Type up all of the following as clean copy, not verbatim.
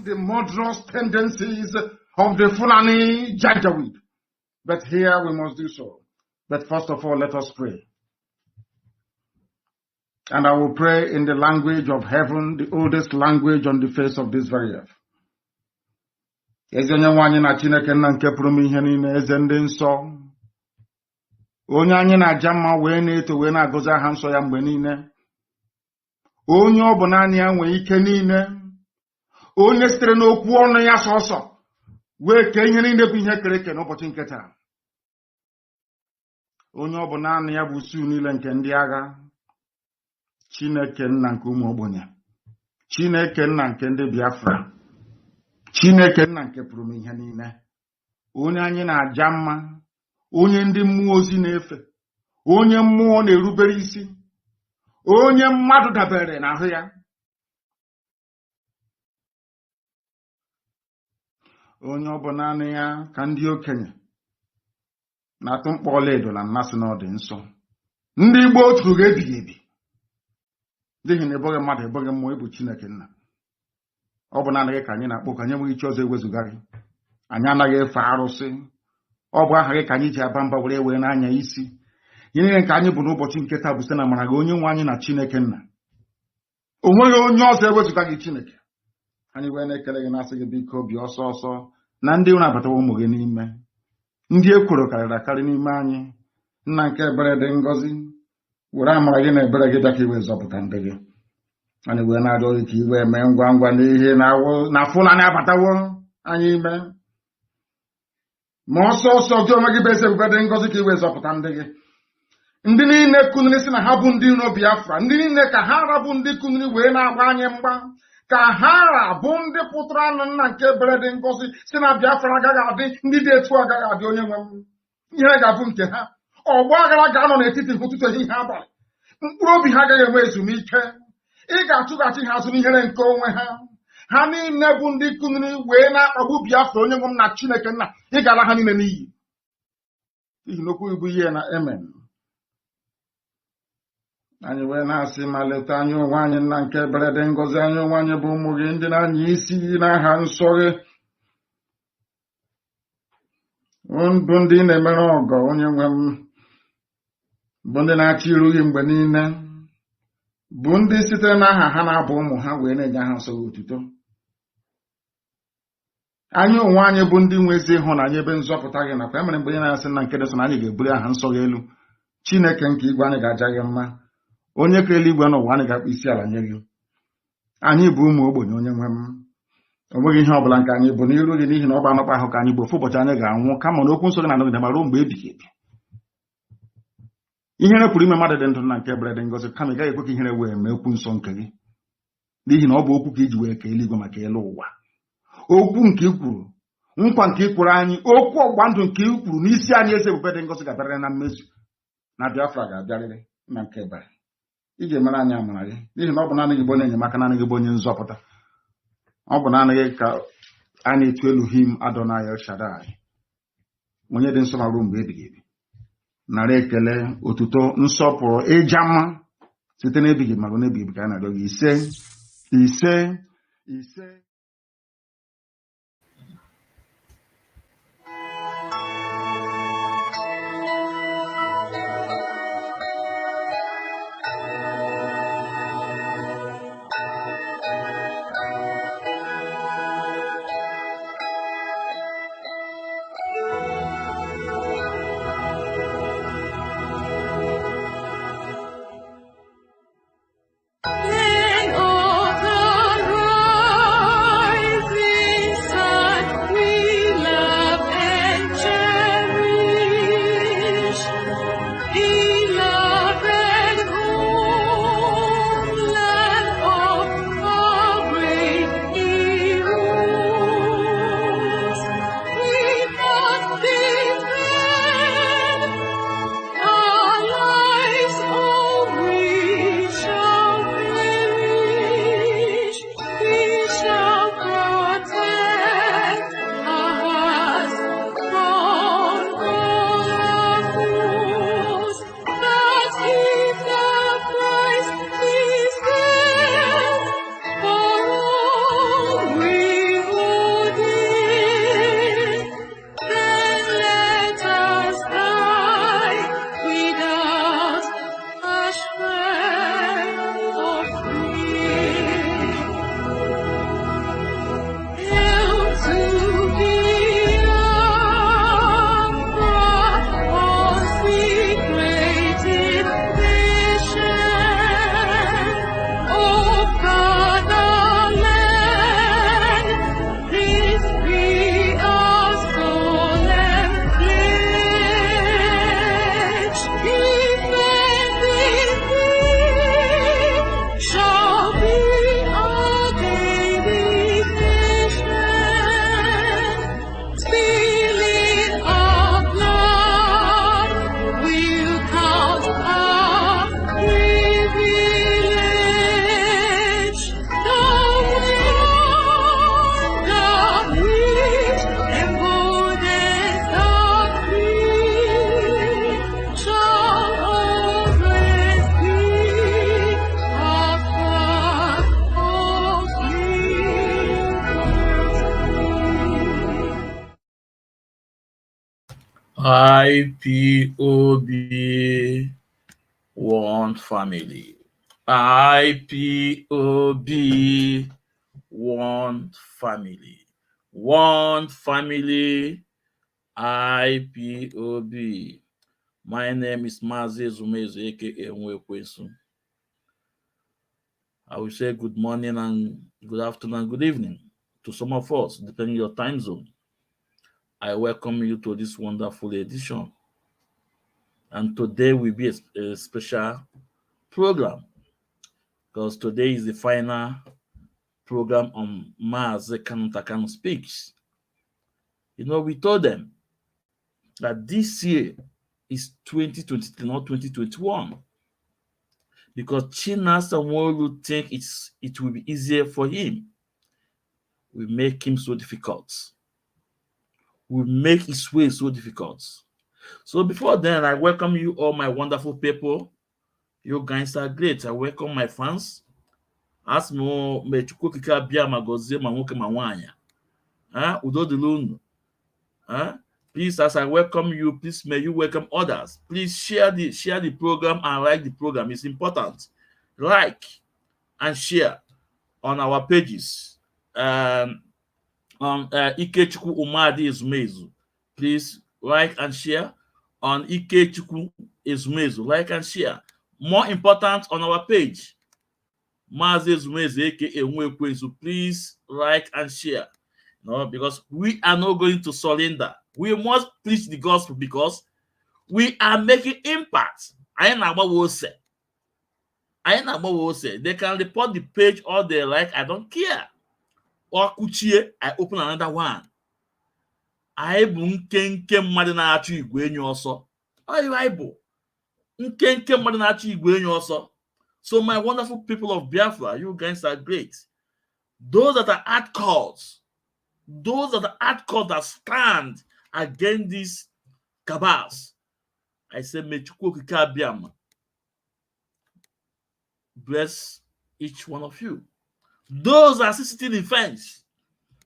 The murderous tendencies of the Fulani Janjaweed. But here we must do so. But first of all, let us pray. And I will pray in the language of heaven, the oldest language on the face of this very earth. Ezenye wanyi na Chineke nna nke pụrụ m ihe niile, eze ndị nsọ. Onye anyị na-aja mma wee na-eto wee na-agọzi aha nsọ ya mgbe niile. Onye ọ bụ naanị ya nwee ike niile. Onye sitere n'okwu ọnụ ya sọsọ wee kee ihe niile bụ ihe kere eke n'ụbọchị nke taa. Onye ọ bụ naanị ya bụ usu niile nke ndị agha. Chineke nna nke ụmụ ogbenye. Chineke nna nke ndị Biafra. Chineke nna nke pụrụ m ihe niile. Onye anyị na-aja mma. Onye ndị mmụọ ozi na-efe. Onye mmụọ na-erubere isi. Onye mmadụ dabere n'ahụ ya. Onye ọ bụ naanị ya ka ndị okenye na-atụ mkpọ ọlaedo na mmasị na ọ dị nsọ. Ndị Igbo otu ga-ebighị ebi. N'ihi na eboghị mmadụ eboghị mmụọ ịbụ Chineke nna. Ọ bụ naanị gị ka anyị na-akpọ ka anyị enweghị iche ọzọ ewezụga gị. Anyị anaghị efe arụsị. Ọ bụ aha gị ka anyị ji aba mba were n'anya isi. Ihe niile nke anyị bụ n'ụbọchị nke taa bụ site na amara gị onye nwe anyị na Chineke nna. O nweghị onye ọzọ ewezụga gị Chineke. Anyị wee na-ekele gị na-asị gị biko obi ọsọ ọsọ na ndị unu abatawa ụmụ gị n'ime. Ndị ekworo karịrị akarị n'ime anyị. Nna nke ebere dị ngọzi. Were amara gị na ebere gị bịa ka iwe zọpụta ndị gị. Anyị wee na-arịọ gị ka iwe mee ngwa ngwa n'ihe na Fulani abatawo anyị ime. Ma ọsọ ọsọ gị onwe gị bụ eze ebube dị ngọzi ka iwe zọpụta ndị gị. Ndị niile kuniri si na ha bụ ndị iro Biafra. Ndị niile ka ha rabụ ndị kuniri wee na-agba anyị mgba. Ka ha bụ ndị pụtara na nna nke ebere dị ngọzi si na Biafra agaghị adị, ndị dị etu agaghị adị onye nwe m. Ihe ga-abụ nke ha. Ọgbọ aghara ga-anọ n'etiti ụtụtụ ehihie abalị. Mkpụrụ obi ha agaghị enwe ezumike. Ị ga-achụghachi ha azụ n'ihere nke onwe ha. Ha niile bụ ndị kuniri wee na-akpagbu Biafra onye nwe m na Chineke nna. Ị ga-ala ha niile n'iyi. N'ihi na okwu ibu ihe na amen. Anyị wee na-asị ma leta anyị onwe anyị nna nke ebere dị ngọzi, anyị onwe anyị bụ ụmụ gị ndị na-anya isi n'aha nsọ gị. Bụ ndị na-emere ọgọ onye nwe m. Bụ ndị na-achị iru gị mgbe niile. Bụ ndị sitere n'aha ha na-abụ ụmụ ha wee na-enye aha nsọ gị otuto. Anyị onwe anyị bụ ndị nwe ezi ịhụnanya ebe nzọpụta gị nakwa emere mgbe ị na-asị na nke dị sọ na anyị ga-ebuli aha nsọ gị elu. Chineke nke igwe anyị ga-aja gị mma. Onye kere eluigwe n'ụwa anyị ga-akpụ isi ala nye gị. Anyị bụ ụmụ ogbenye onye nwe m. O nweghị ihe ọbụla nke anyị bụ n'iru gị n'ihi na ọ bụ anọkpa ahụ ka anyị bụ ofu ụbọchị anyị ga-anwụ, kama na okwu nsọ gị na-anọgide ma ruo mgbe ebighị ebi. Ihere pụrụ ime mmadụ dị ndụ na nke ebere dị ngọzi, kama ị gaghị ekwe ka ihere wee mee okwu nsọ nke gị. N'ihi na ọ bụ okwu ka iji wee ka eluigwe maka elu ụwa. Okwu nke i kwuru, nkwa nke i kwuru anyị, okwu ọgba ndụ nke i kwuru n'isi anyị eze ebube dị ngọzi ga-abịarịrị na mmezu. Na Biafra ga-abịarịrị na nke ebere. Ị ga-emere anyị amara gị n'ihi na ọ bụ naanị gị bụ onye enyemaka, naanị gị bụ onye nzọpụta. Ọ bụ naanị gị ka a na-etu Elohim Adonai El Shaddai, onye dị nsọ ma ruo mgbe ebighị ebi. Nara ekele, otuto, nsọpụrụ, ịja mma site n'ebighị ma ruo n'ebighị ebi ka a na-arịọ gị. Ise ise ise. IPOB one family. IPOB one family. One family. IPOB. My name is Mazi Zumezu, aka Nwekwesu. I will say good morning and good afternoon and good evening to some of us, depending on your time zone. I welcome you to this wonderful edition. And today will be a special program because today is the final program on Mazi Kanunta Speaks. We told them that this year is 2023, not 2021, because Chinasa Nworu think it will be easier for him. We make him so difficult. We make his way so difficult. So before then, I welcome you all, my wonderful people. You guys are great. I welcome my fans. As mo mechukwu kika bia magozie ma nwoke ma nwanya. Udo dịrị unu. Please, as I welcome you, please may you welcome others. Please share the program and like the program. It's important. Like and share on our pages. On Ikechukwu Umadi Ezumezu. Please like and share on Ikechukwu Ezumezu. Like and share. More important, on our page, Mazi Ezumezu aka Nwekwesu. Please like and share. Because we are not going to surrender. We must preach the gospel because we are making impact. They can report the page all they like. I don't care. Or kuchie, I open another one. I bụ nkenke mmadụ na-achụ igwe enyi ọsọ. Bible. Nkenke mmadụ na-achụ igwe enyi ọsọ. So my wonderful people of Biafra, you guys are great. Those that are hardcores, that stand against these cabals, I say, may Chukwu Okike Abiama bless each one of you. Those that are sitting in fence,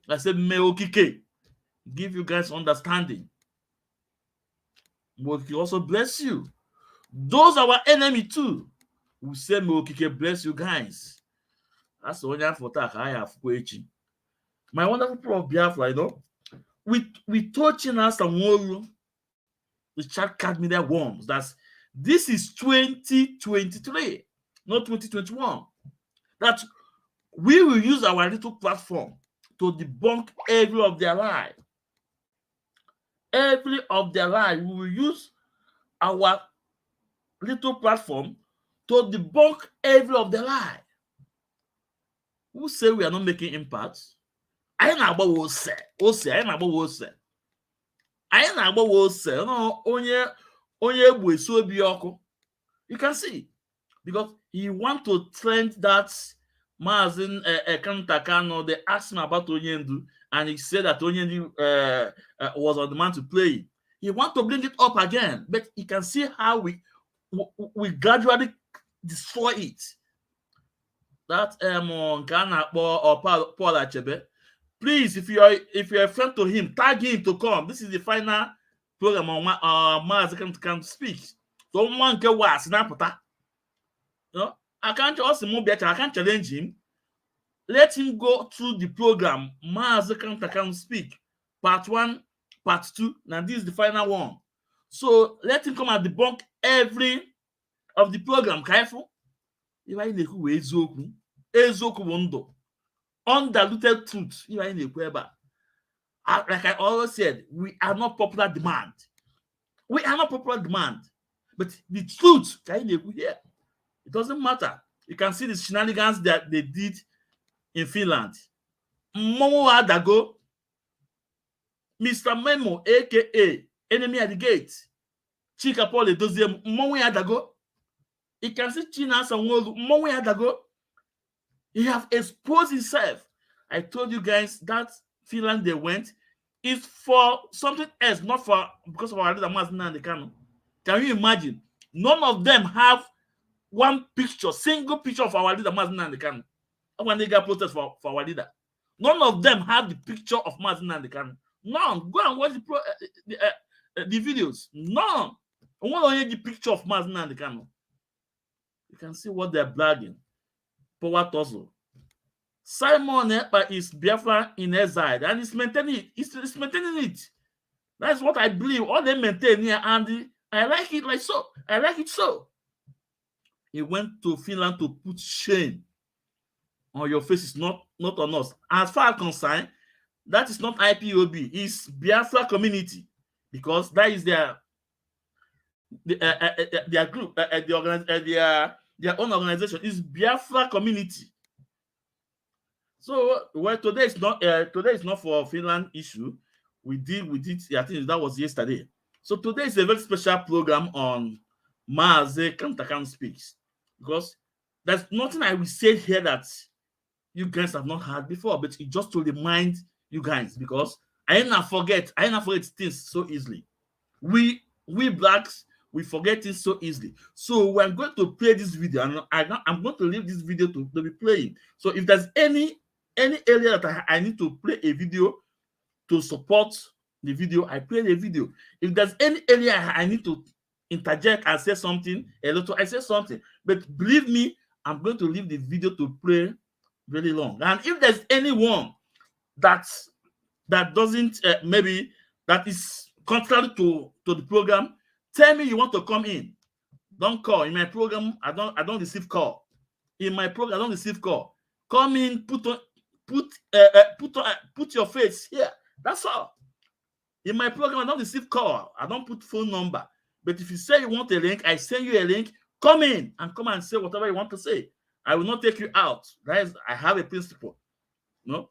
I say, may Okike give you guys understanding. May Okike also bless you. Those are our enemy too. We say, may Okike bless you guys. That's the only for I have Kwechi. My wonderful people of Biafra, we touching us some more. The chat card media worms. This is 2023, not 2021. That we will use our little platform to debunk every of their lie. Every of their lie. We will use our little platform to debunk every of their lie. Who say we are not making impact? I na-agba ose. Anyị na-agba ose. Onye egbu esi obi ọkụ. You can see, because he want to trend that Mazi Kanunta. They asked him about Onyendu, and he said that Onyendu was on demand to play. He want to bring it up again, but you can see how we gradually destroy it. That or Paul Achebe. Please, if you're a friend to him, tag him to come. This is the final program on Mazi Kanunta speak. So one can was snapota. I can't just move better. I can't challenge him. Let him go through the program. Mazi Kanunta speak. Part 1, part 2. Now this is the final one. So let him come and debunk every of the program. Careful. If I eziokwu bụ ndụ. Undiluted truth. Like I always said, we are not popular demand. We are not popular demand. But the truth, here, it doesn't matter. You can see the shenanigans that they did in Finland. Momo Adago, Mr. Memo, aka Enemy at the Gate, Chika Paul Edozie, Momo Adago. You can see Chinasa Nworu, Momo Adago. He have exposed himself. I told you guys that Finland they went is for something else, not for because of our leader Mazi and Kanu. Can you imagine? None of them have one picture, single picture of our leader Mazi and Kanu. When they got protest for our leader, none of them have the picture of Mazi and Kanu. None. Go and watch the videos. None. I want to hear the picture of Mazi and the Kanu. You can see what they're blagging. Power tussle. Simon Ekpa is Biafra in exile and he's maintaining it. It's maintaining it. That's what I believe. All they maintain here, and I like it like so. I like it so. He went to Finland to put shame on your faces, not on us. As far as concerned, that is not IPOB. It's Biafra community, because that is their group, their own organization is Biafra community. So well, today is not for Finland issue. We deal with it. I think that was yesterday. So today is a very special program on Mazi Kanunta speaks, because there's nothing I will say here that you guys have not heard before, but it's just to remind you guys, because I ain't not forget things so easily. We blacks, we forget things so easily. So we're going to play this video, and I'm going to leave this video to be playing. So if there's any area that I need to play a video to support the video, I play the video. If there's any area I need to interject and say something, I say something. But believe me, I'm going to leave the video to play very long. And if there's anyone that doesn't maybe that is contrary to the program, tell me you want to come in. Don't call. In my program, I don't receive call. In my program, I don't receive call. Come in, put your face here. That's all. In my program, I don't receive call. I don't put phone number. But if you say you want a link, I send you a link. Come in and come and say whatever you want to say. I will not take you out. I have a principle. No.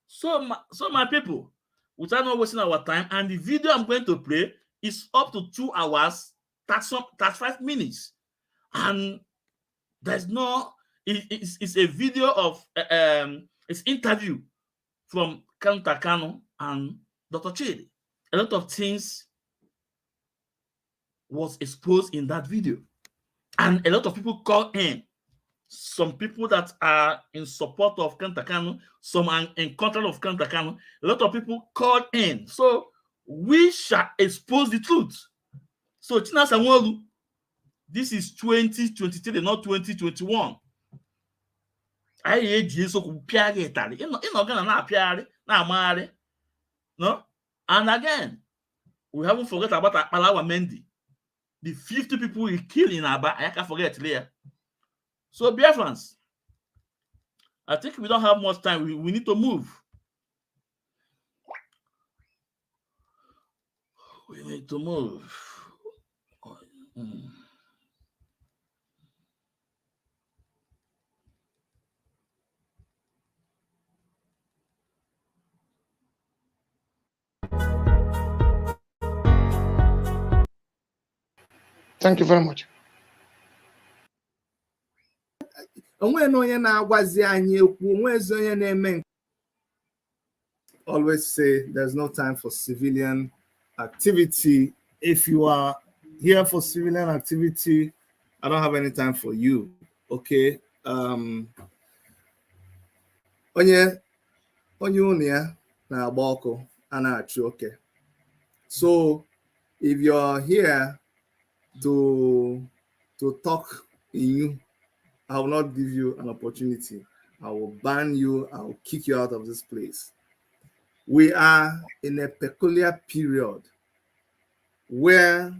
So my people, without not wasting our time, and the video I'm going to play is up to 2 hours, 35 minutes, and there's no. It's a video of it's interview from Kanu and Dr. Chidi. A lot of things was exposed in that video, and a lot of people called in. Some people that are in support of Kanu, some are in control of Kanu. A lot of people called in. So we shall expose the truth. So China Samuelu, this is 2023, not 2021. No? And again, we haven't forgot about Akpalawa Mendy. The 50 people we killed in Aba, I can't forget there. So, Biafrans, I think we don't have much time. We need to move. We need to move. Thank you very much. Always say there's no time for civilian activity. If you are here for civilian activity, I don't have any time for you. Okay. Onye unia na aboko anachu. Okay. So if you're here to talk in you, I will not give you an opportunity. I will ban you. I will kick you out of this place. We are in a peculiar period where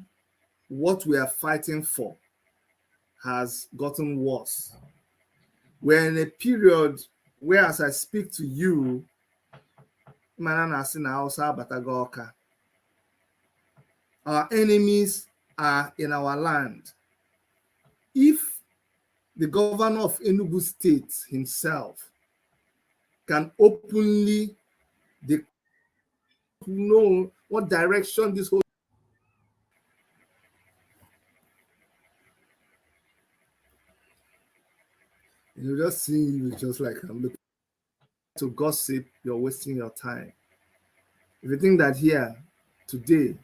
what we are fighting for has gotten worse. We're in a period where, as I speak to you, our enemies are in our land. If the governor of Enugu State himself can openly know what direction this whole you just see you just like I'm looking to gossip, you're wasting your time. If you think that here today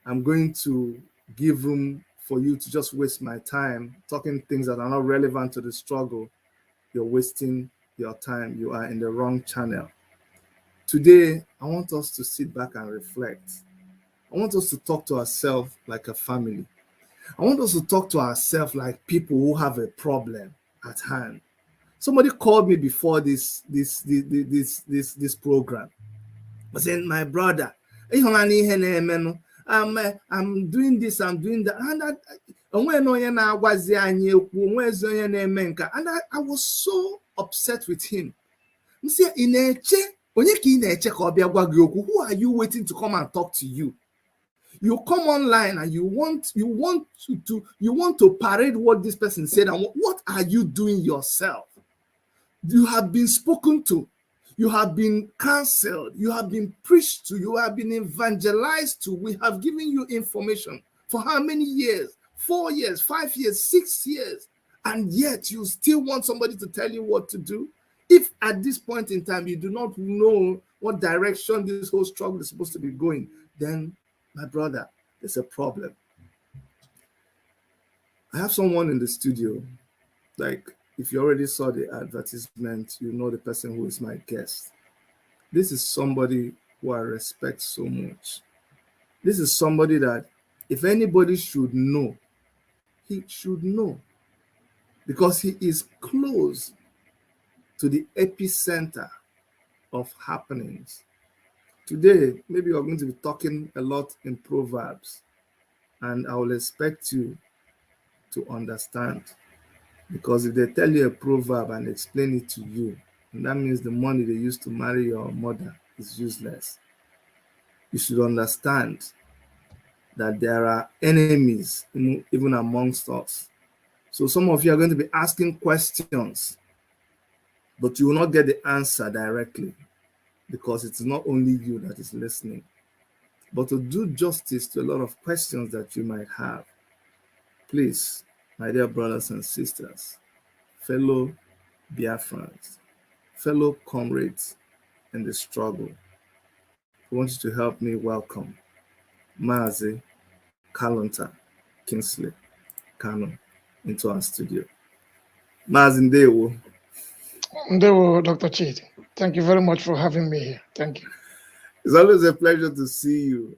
I'm going to give room for you to just waste my time talking things that are not relevant to the struggle, you're wasting your time. You are in the wrong channel. Today, I want us to sit back and reflect I want us to talk to ourselves like a family. I want us to talk to ourselves like people who have a problem at hand. Somebody called me before this program. I said, my brother, I'm doing this, I'm doing that. And I was so upset with him. Who are you waiting to come and talk to you? You come online and you want to parade what this person said, and what are you doing yourself? You have been spoken to, you have been counseled, you have been preached to, you have been evangelized to. We have given you information for how many years? 4 years, 5 years, 6 years, and yet you still want somebody to tell you what to do? If at this point in time you do not know what direction this whole struggle is supposed to be going, then, my brother, there's a problem. I have someone in the studio, like, if you already saw the advertisement, you know the person who is my guest. This is somebody who I respect so much. This is somebody that if anybody should know, he should know, because he is close to the epicenter of happenings. Today, maybe we're going to be talking a lot in Proverbs, and I will expect you to understand. Because if they tell you a proverb and explain it to you, and that means the money they used to marry your mother is useless. You should understand that there are enemies even amongst us. So some of you are going to be asking questions, but you will not get the answer directly, because it's not only you that is listening. But to do justice to a lot of questions that you might have, please, my dear brothers and sisters, fellow Biafrans, fellow comrades in the struggle, I want you to help me welcome Mazi, Kanunta, Kingsley, Kanu into our studio. Mazi Ndewo. Ndewo, Dr. Chidi. Thank you very much for having me here. Thank you. It's always a pleasure to see you.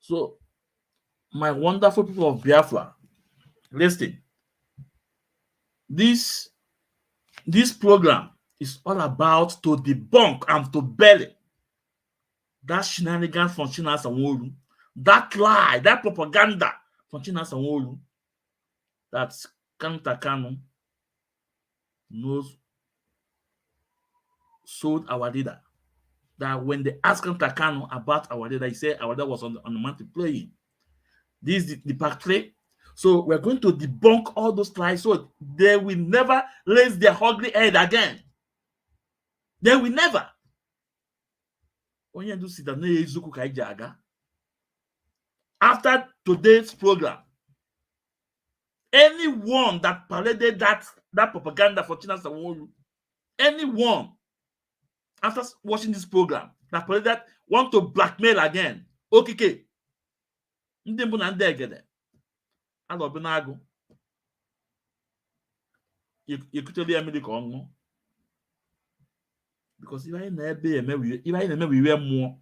So, my wonderful people of Biafra, listen. This program is all about to debunk and to bury that shenanigans from Chinasa Sanwo-Olu, that lie, that propaganda from Chinasa Sanwo-Olu, that Kanunta Kanu knows sold our leader. That when they asked Kanunta Kanu about our leader, he said our leader was on the mountain playing. This is the portrait. So we're going to debunk all those lies so they will never raise their ugly head again. They will never. After today's program, anyone that paraded that propaganda for Chinasa Sanwo-Olu, anyone after watching this program that paraded want to blackmail again, okay. Ndị mbụ na ndị egede alọbụ n'agụ ekutele ya mmiri ka ọ ṅụọ, because ibe anyị na-eme iwe mmụọ.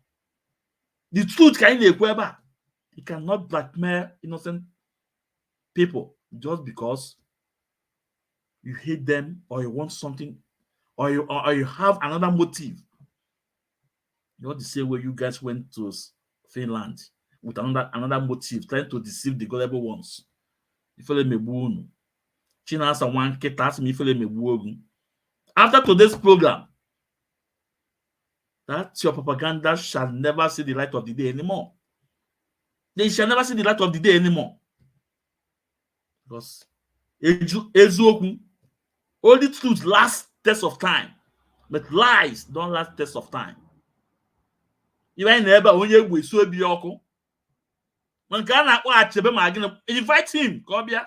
The truth ka anyị na-ekwu ebe a. You cannot blackmail innocent people just because you hate them or you want something or you have another motive. Not the same way you guys went to Finland with another motive, trying to deceive the gullible ones. After today's program, that your propaganda shall never see the light of the day anymore. They shall never see the light of the day anymore. Because only truth lasts test of time, but lies don't last test of time. Even never only we so be oko. When Ghana invite him, come here.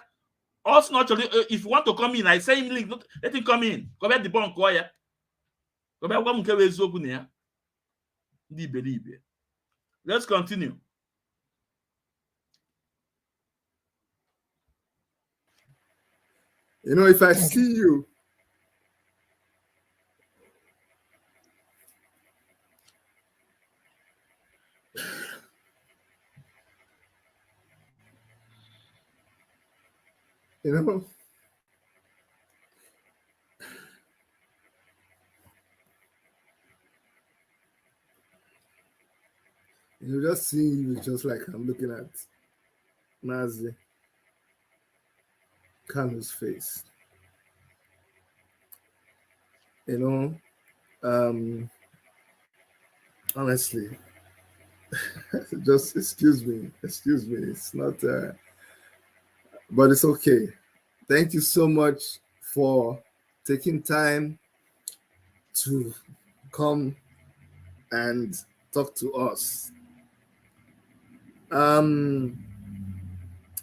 Also, naturally, if you want to come in, I say him link, let him come in. Come here, the bank, come here. Come here, come here, so good here. Let's continue. You know, if I see you, You know, you just see you just like I'm looking at Mazi Kanu's face. You know, honestly, just excuse me. It's not, but it's okay. Thank you so much for taking time to come and talk to us. I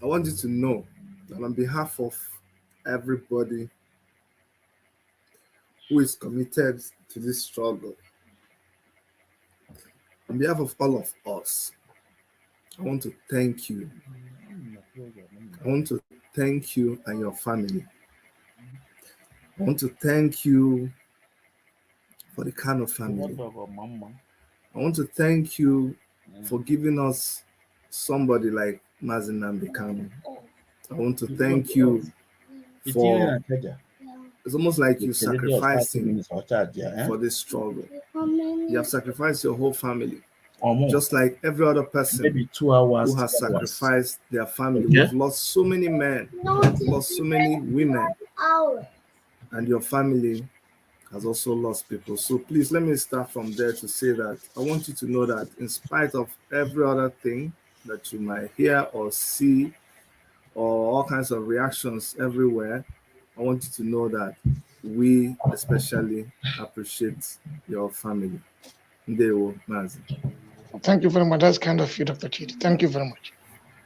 want you to know that on behalf of everybody who is committed to this struggle, on behalf of all of us, I want to thank you. I want to thank you and your family. I want to thank you for the Kanu family. I want to thank you for giving us somebody like Mazi Kanu. I want to thank you for, it's almost like you sacrificing for this struggle. You have sacrificed your whole family. Just like every other person maybe 2 hours who has sacrificed their family. Okay. We've lost so many men, lost so many women, and your family has also lost people. So please let me start from there to say that I want you to know that in spite of every other thing that you might hear or see or all kinds of reactions everywhere, I want you to know that we especially appreciate your family. Ndewo, Mazi. Thank you very much. That's kind of you, Dr. Chidi. Thank you very much.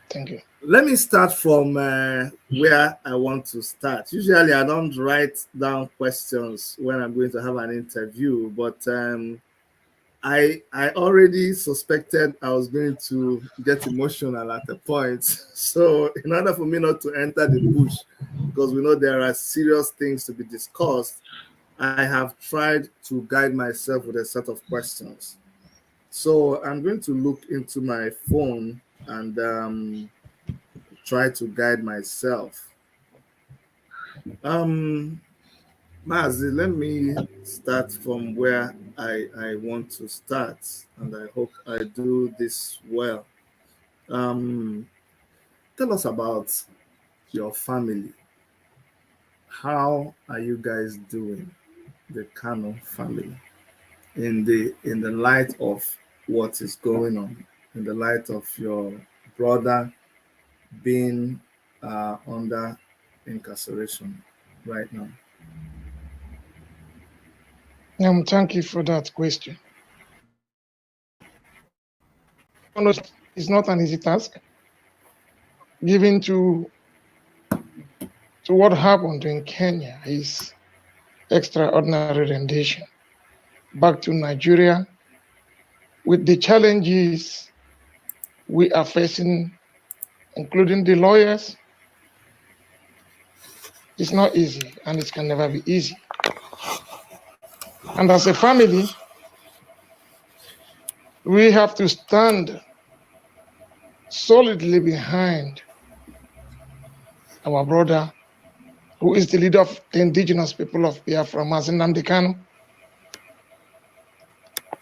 Thank you. Let me start from where I want to start. Usually I don't write down questions when I'm going to have an interview, but I already suspected I was going to get emotional at a point. So in order for me not to enter the bush, because we know there are serious things to be discussed, I have tried to guide myself with a set of questions. So I'm going to look into my phone and try to guide myself. Mazi, let me start from where I want to start, and I hope I do this well. Tell us about your family. How are you guys doing, the Kanu family, in the light of what is going on, in the light of your brother being under incarceration right now? Thank you for that question. It's not an easy task, given to what happened in Kenya is extraordinary rendition back to Nigeria with the challenges we are facing, including the lawyers. It's not easy, and it can never be easy. And as a family, we have to stand solidly behind our brother, who is the leader of the indigenous people of Biafra, Mazi Kanu,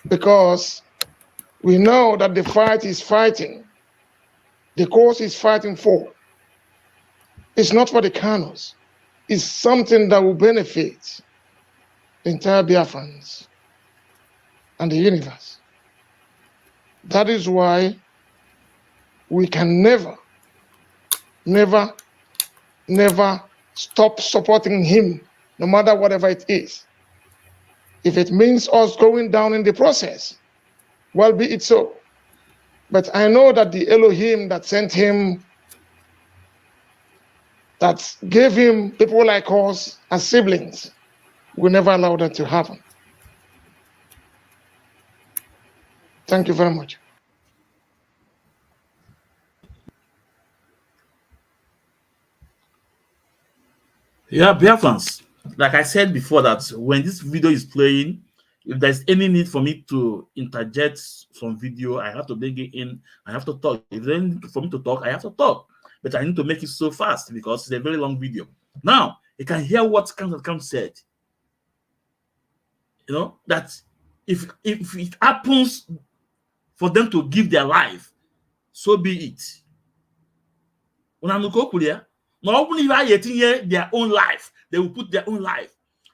because we know that the fight is fighting, the cause is fighting for. It's not for the Kanus. It's something that will benefit the entire Biafrans and the universe. That is why we can never stop supporting him, no matter whatever it is. If it means us going down in the process, well, be it so. But I know that the Elohim that sent him, that gave him people like us as siblings, will never allow that to happen. Thank you very much. Yeah, Biafrans, like I said before, that when this video is playing, if there's any need for me to interject some video, I have to bring it in. I have to talk. If there's any need for me to talk, I have to talk. but I need to make it so fast because it's a very long video. Now, you can hear what Kanunta said. You know, that if it happens for them to give their life, so be it. Now, even if their own life, they will put their own life.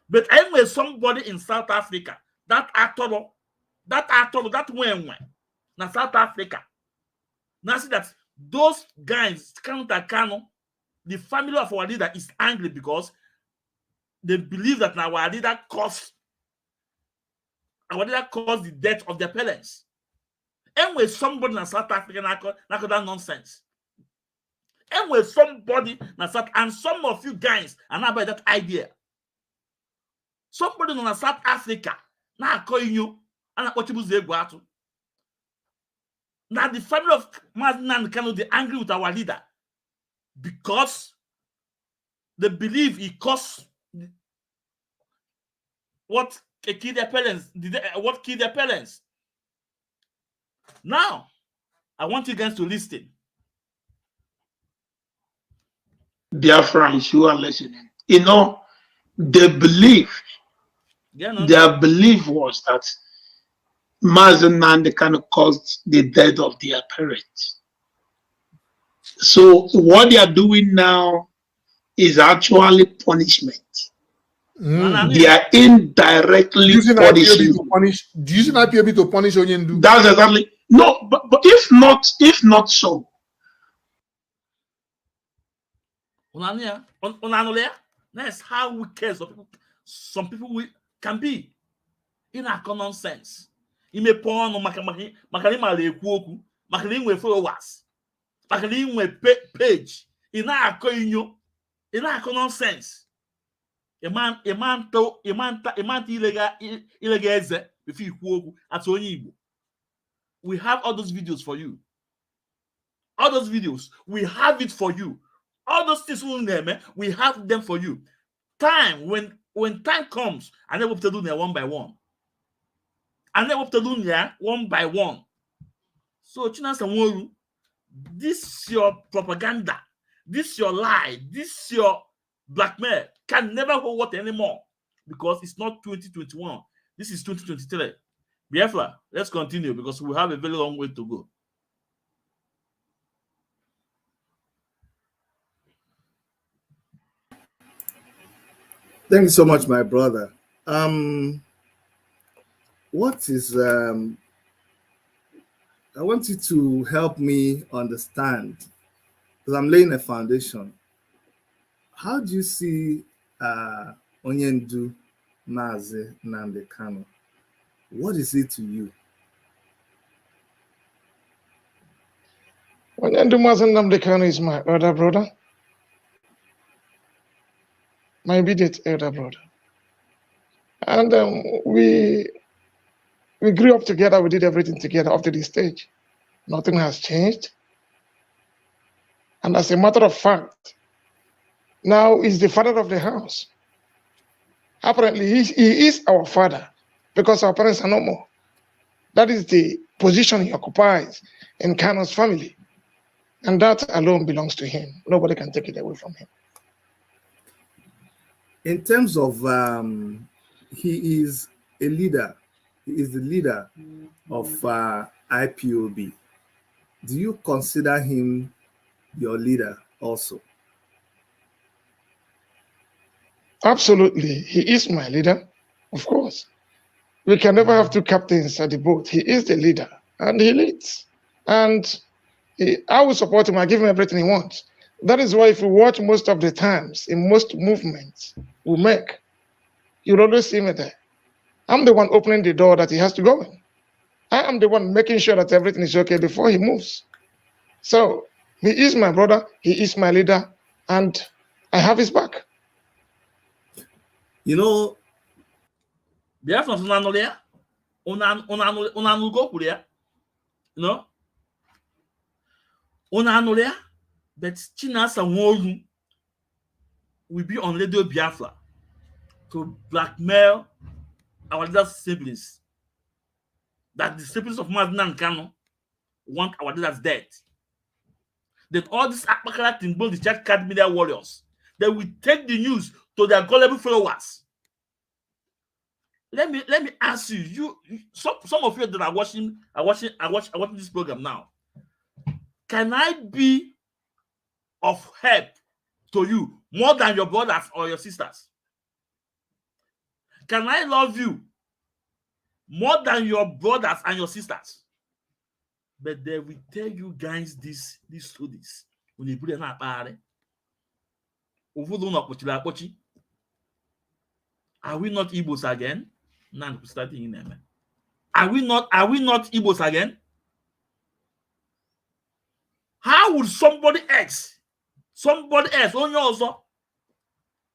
But anyway, somebody in South Africa, that actor, that went now South Africa. Now see that those guys, Kanu, the family of our leader is angry because they believe that now our leader caused the death of their parents. Anyway, somebody in South Africa not that nonsense. Anyway, somebody in South, and some of you guys are not by that idea. Somebody in South Africa now calling you and what you say go out. Now the family of Mazi and Kanu, they're angry with our leader because they believe he caused what killed their parents. What killed their parents? Now, I want you guys to listen. Biafrans, you are listening. You know, they believe, their belief was that Mazi and Kanu caused the death of their parents. So what they are doing now is actually punishment. They are indirectly using punishing. IPOB to punish Onyendu. That's exactly no, but if not so. That's how wicked some people can be. In a common sense. You may porn makani followers. Makani page. In a common sense. A man illegal if you at we have all those videos for you. All those videos, we have it for you. All those things we have them for you. Time when time comes, I never to do them one by one. I never to do them one by one. So China Samoru, this your propaganda, this your lie, this your blackmail can never hold water anymore because it's not 2021. This is 2023. Biafra, let's continue because we have a very long way to go. Thank you so much, my brother. What is I want you to help me understand because I'm laying a foundation. How do you see Onyendu Mazi Nnamdi Kanu? What is it to you? Onyendu Mazi Nnamdi Kanu is my elder brother. My immediate elder brother. And we grew up together, we did everything together up to this stage. Nothing has changed. And as a matter of fact, now he's the father of the house. Apparently, he is our father because our parents are no more. That is the position he occupies in Kanu's family. And that alone belongs to him. Nobody can take it away from him. In terms of, he is a leader. He is the leader of IPOB. Do you consider him your leader also? Absolutely. He is my leader, of course. We can never have two captains at the boat. He is the leader, and he leads. And I will support him. I give him everything he wants. That is why if you watch most of the times, in most movements we make, you'll always see me there. I'm the one opening the door that he has to go in. I am the one making sure that everything is okay before he moves. So he is my brother, he is my leader, and I have his back. You know, you know, but Chinasa Nworu will be on Radio Biafra to blackmail our leaders' siblings. That the siblings of Mazi and Kanu want our leaders dead. That all these Akbakara Timbo, the church card media warriors, they will take the news to their gullible followers. Let me ask you, some of you that are watching this program now, can I be of help to you more than your brothers or your sisters? Can I love you more than your brothers and your sisters? But they will tell you guys these stories when you put them up. Are we not Igbos again? Are we not Igbos again? How would somebody else only also,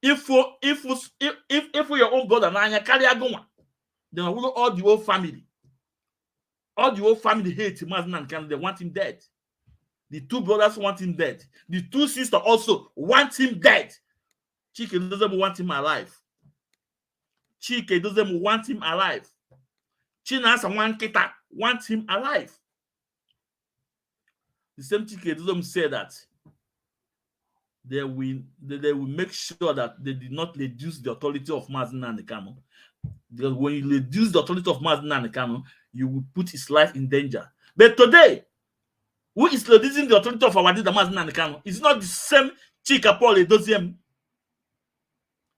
if your own brother na carry agoma, then all the whole family hate Mazi and they want him dead. The two brothers want him dead. The two sisters also want him dead. Chike doesn't want him alive. Chike doesn't want him alive. Chinas and Wanketa want him alive. The same Chike doesn't say that they will make sure that they did not reduce the authority of Mazi and Kanu. Because when you reduce the authority of Mazi and Kanu, you will put his life in danger. But today, who is reducing the authority of our leader Mazi and Kanu? It's not the same Chika Paul Edoziem.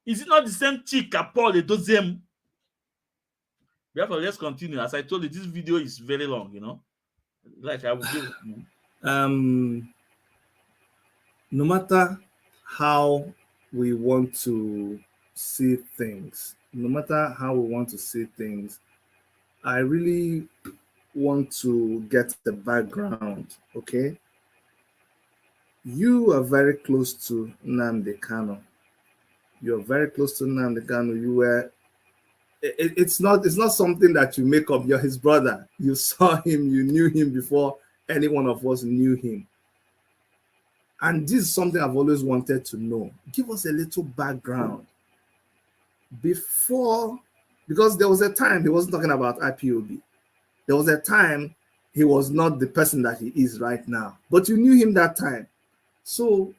Is it not the same Chika Paul Edoziem? Therefore, let's continue. As I told you, this video is very long, you know. Like I will give. No matter how we want to see things, I really want to get the background, okay? You are very close to Nnamdi Kanu. You're very close to Nnamdi Kanu. You were. It's not something that you make up. You're his brother. You saw him. You knew him before any one of us knew him. And this is something I've always wanted to know. Give us a little background before, because there was a time he wasn't talking about IPOB. There was a time he was not the person that he is right now, but you knew him that time. So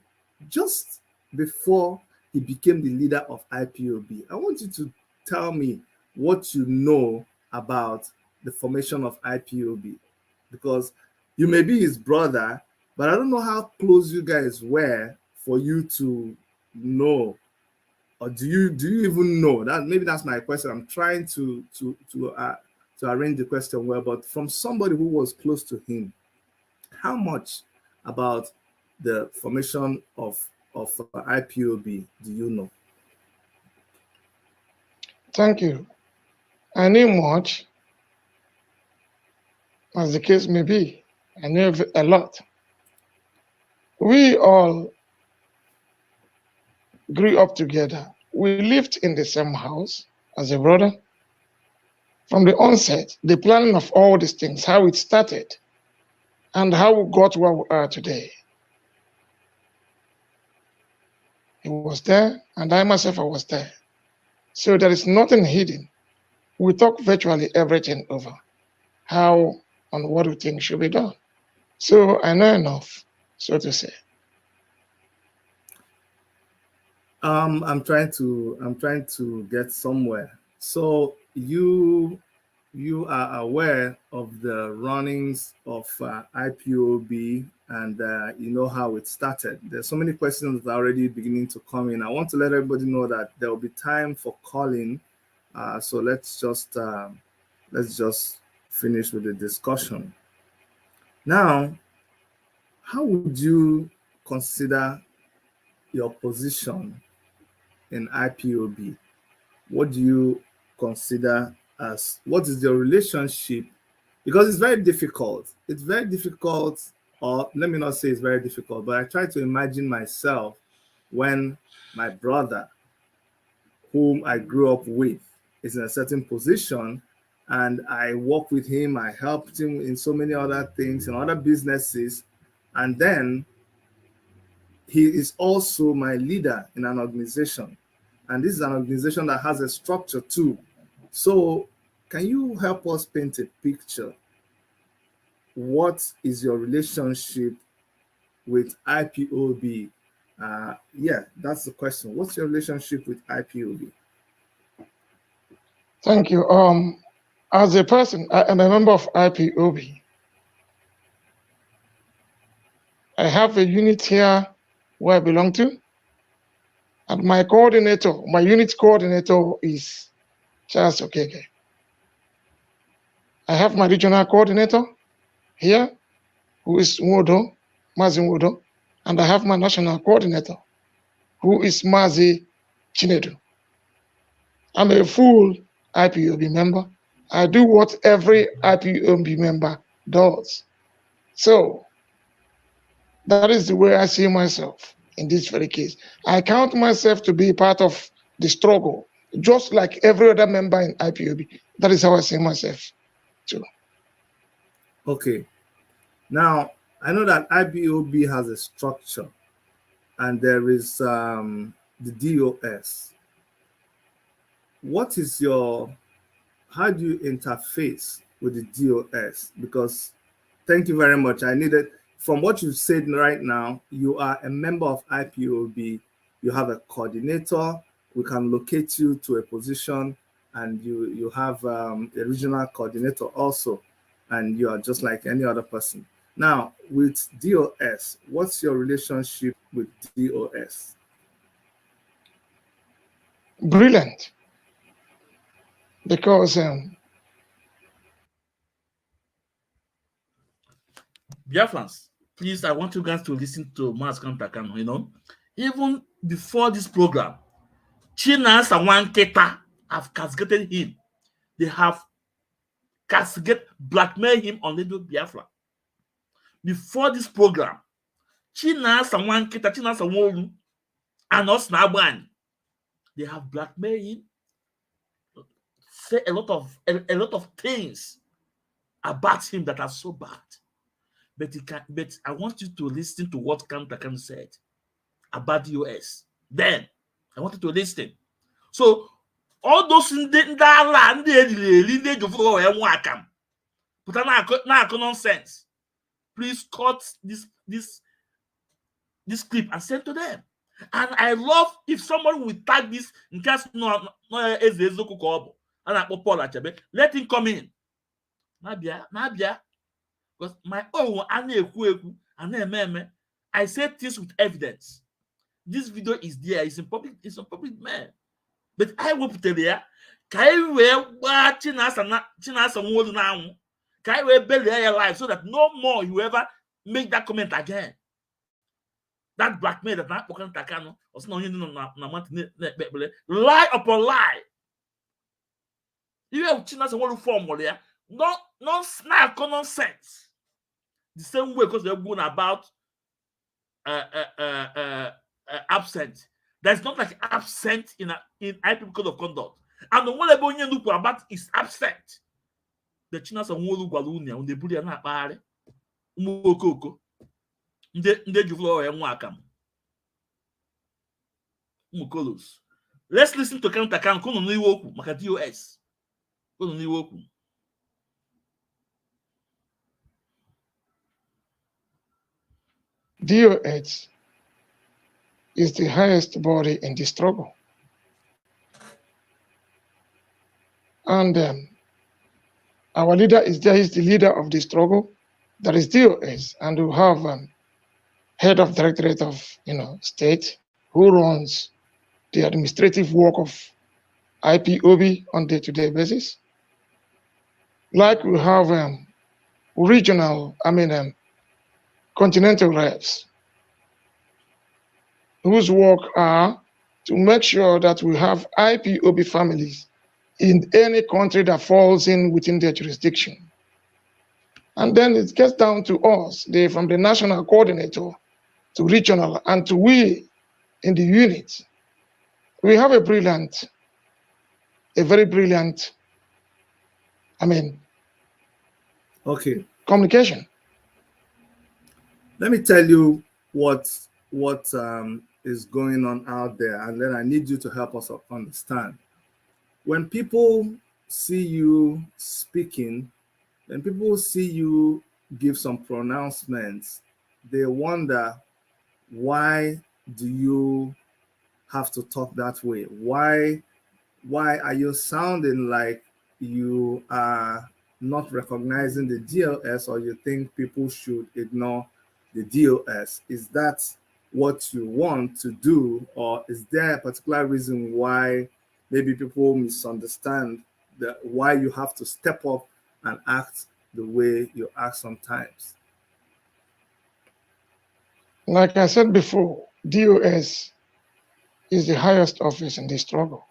just before he became the leader of IPOB, I want you to tell me what you know about the formation of IPOB, because you may be his brother, but I don't know how close you guys were for you to know, or do you even know? Maybe that's my question. I'm trying to arrange the question well, but from somebody who was close to him, how much about the formation of IPOB do you know? Thank you. I knew much, as the case may be. I knew a lot. We all grew up together. We lived in the same house as a brother. From the onset, the planning of all these things, how it started, and how we got where we are today. He was there, and I myself, I was there. So there is nothing hidden. We talk virtually everything over, how and what we think should be done. So I know enough, so to say. I'm trying to get somewhere. So you are aware of the runnings of IPOB, and you know how it started. There's so many questions that are already beginning to come in. I want to let everybody know that there will be time for calling. So let's just finish with the discussion. Now, how would you consider your position in IPOB? What do you consider as, what is your relationship? Because it's very difficult. It's very difficult, or let me not say it's very difficult, but I try to imagine myself when my brother, whom I grew up with, is in a certain position, and I work with him, I helped him in so many other things, in other businesses, and then he is also my leader in an organization. And this is an organization that has a structure too. So can you help us paint a picture? What is your relationship with IPOB? Yeah, that's the question. What's your relationship with IPOB? Thank you. As a person, I am a member of IPOB. I have a unit here where I belong to, and my coordinator, my unit coordinator is Charles Okeke. I have my regional coordinator here, who is Mazi Nwodo, and I have my national coordinator, who is Mazi Chinedu. I'm a full IPOB member. I do what every IPOB member does. So that is the way I see myself in this very case. I count myself to be part of the struggle, just like every other member in IPOB. That is how I see myself too. Okay. Now, I know that IPOB has a structure, and there is the DOS. What is how do you interface with the DOS? Because, thank you very much. I needed, from what you've said right now, you are a member of IPOB, you have a coordinator, we can locate you to a position, and you have a regional coordinator also, and you are just like any other person. Now, with DOS, what's your relationship with DOS? Brilliant. Because Biafrans, please, I want you guys to listen to Kanunta Kanu. You know, even before this program, Chinas and Wanketa have castigated him. They have blackmailed him on Radio Biafra. Before this program, Chinas and Wanketa, Chinas and Wolu, and us Naban, they have blackmailed him. Say a lot of things about him that are so bad. But I want you to listen to what Kanunta Kanu said about the US. Then I want you to listen. So all those in the land they go for a but now nonsense. Please cut this clip and send to them. And I love if someone will tag this in case no and let him come in. Nabia. Because my own I said this with evidence. This video is there, it's in public man. But I will put it there. Can we watching us and now? Can we build their life so that no more you ever make that comment again? That blackmail that not spoken Takano was no lie upon lie. You have Chinas and one form there. No snap nonsense. The same way because they're going about absent. There's not like absent in IPOB code of conduct. And the one I look about is absent. The Chinas and Wolu Balunia when they put their party. Umokoko. Let's listen to Kanunta Kanu. Kono niwoku maka DOS. Kono niwoku. DOS is the highest body in the struggle. And our leader is there, he's the leader of the struggle. That is DOS. And we have head of directorate of state who runs the administrative work of IPOB on day-to-day basis. Like we have regional, continental reps whose work are to make sure that we have IPOB families in any country that falls within their jurisdiction. And then it gets down to us, from the national coordinator to regional and to we in the unit. We have a very brilliant, okay, communication. Let me tell you what is going on out there, and then I need you to help us understand. When people see you speaking, when people see you give some pronouncements, they wonder, why do you have to talk that way? Why are you sounding like you are not recognizing the DOS, or you think people should ignore the DOS? Is that what you want to do, or is there a particular reason why maybe people misunderstand why you have to step up and act the way you act sometimes? Like I said before, DOS is the highest office in this struggle.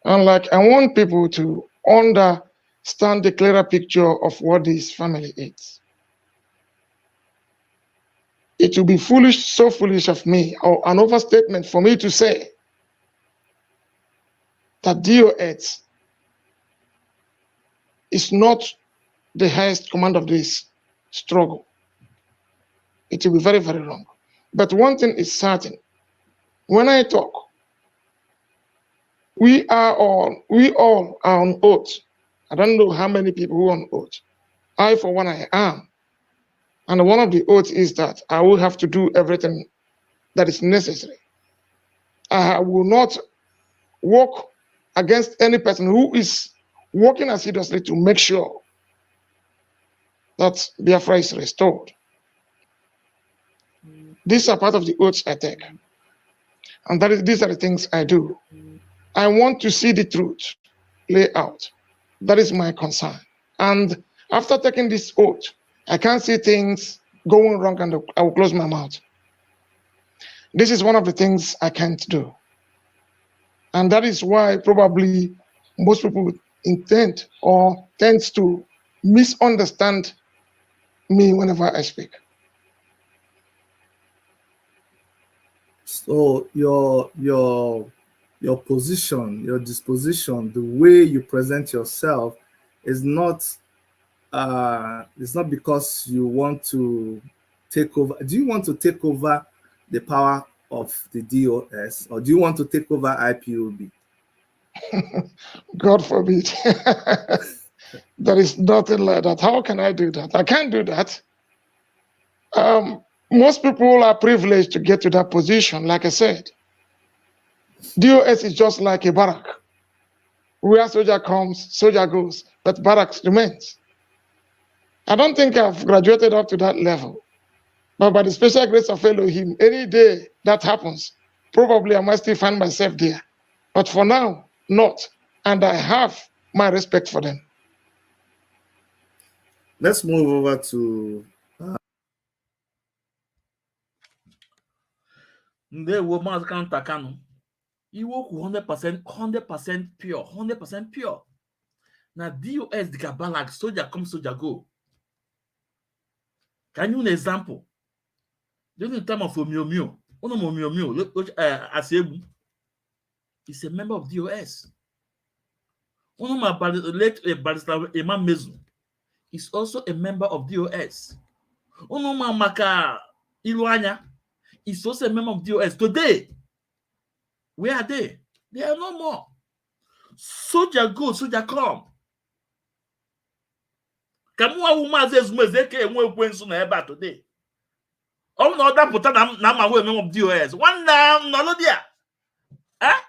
And like I want people to understand the clearer picture of what this family is. It will be foolish, so foolish of me, or an overstatement for me to say that DOS is not the highest command of this struggle. It will be very, very wrong. But one thing is certain. When I talk, we all are on oath. I don't know how many people who are on oath. I, for one, I am. And one of the oaths is that I will have to do everything that is necessary. I will not work against any person who is working assiduously to make sure that Biafra is restored. These are part of the oaths I take. And these are the things I do. I want to see the truth play out. That is my concern. And after taking this oath, I can't see things going wrong, and I will close my mouth. This is one of the things I can't do. And that is why probably most people intend or tends to misunderstand me whenever I speak. So your position, your disposition, the way you present yourself is not it's not because you want to take over. Do you want to take over the power of the DOS, or do you want to take over IPOB? God forbid. There is nothing like that. How can I do that? I can't do that. Most people are privileged to get to that position. Like I said, DOS is just like a barrack. Where soldier comes, soldier goes, but barracks remains. I don't think I've graduated up to that level. But by the special grace of Elohim, any day that happens, probably I might still find myself there. But for now, not. And I have my respect for them. Let's move over to Ndewo Mazi Kanunta Kanu. You work 100% pure, 100% pure. Now DOS the Kabbalah, soldier come, soldier go. Can you an example? During the time of Omiomio, Asebu is a member of DOS. One of my late barrister Imam Mezu is also a member of DOS. One of my Maka Iluanya is also a member of DOS. Today, where are they? They are no more. Soldier go, soldier come. Kamua Umaze Zumezeke and we went soon about today. Oh no, that put na my way of DOS. One down, no dia. Eh?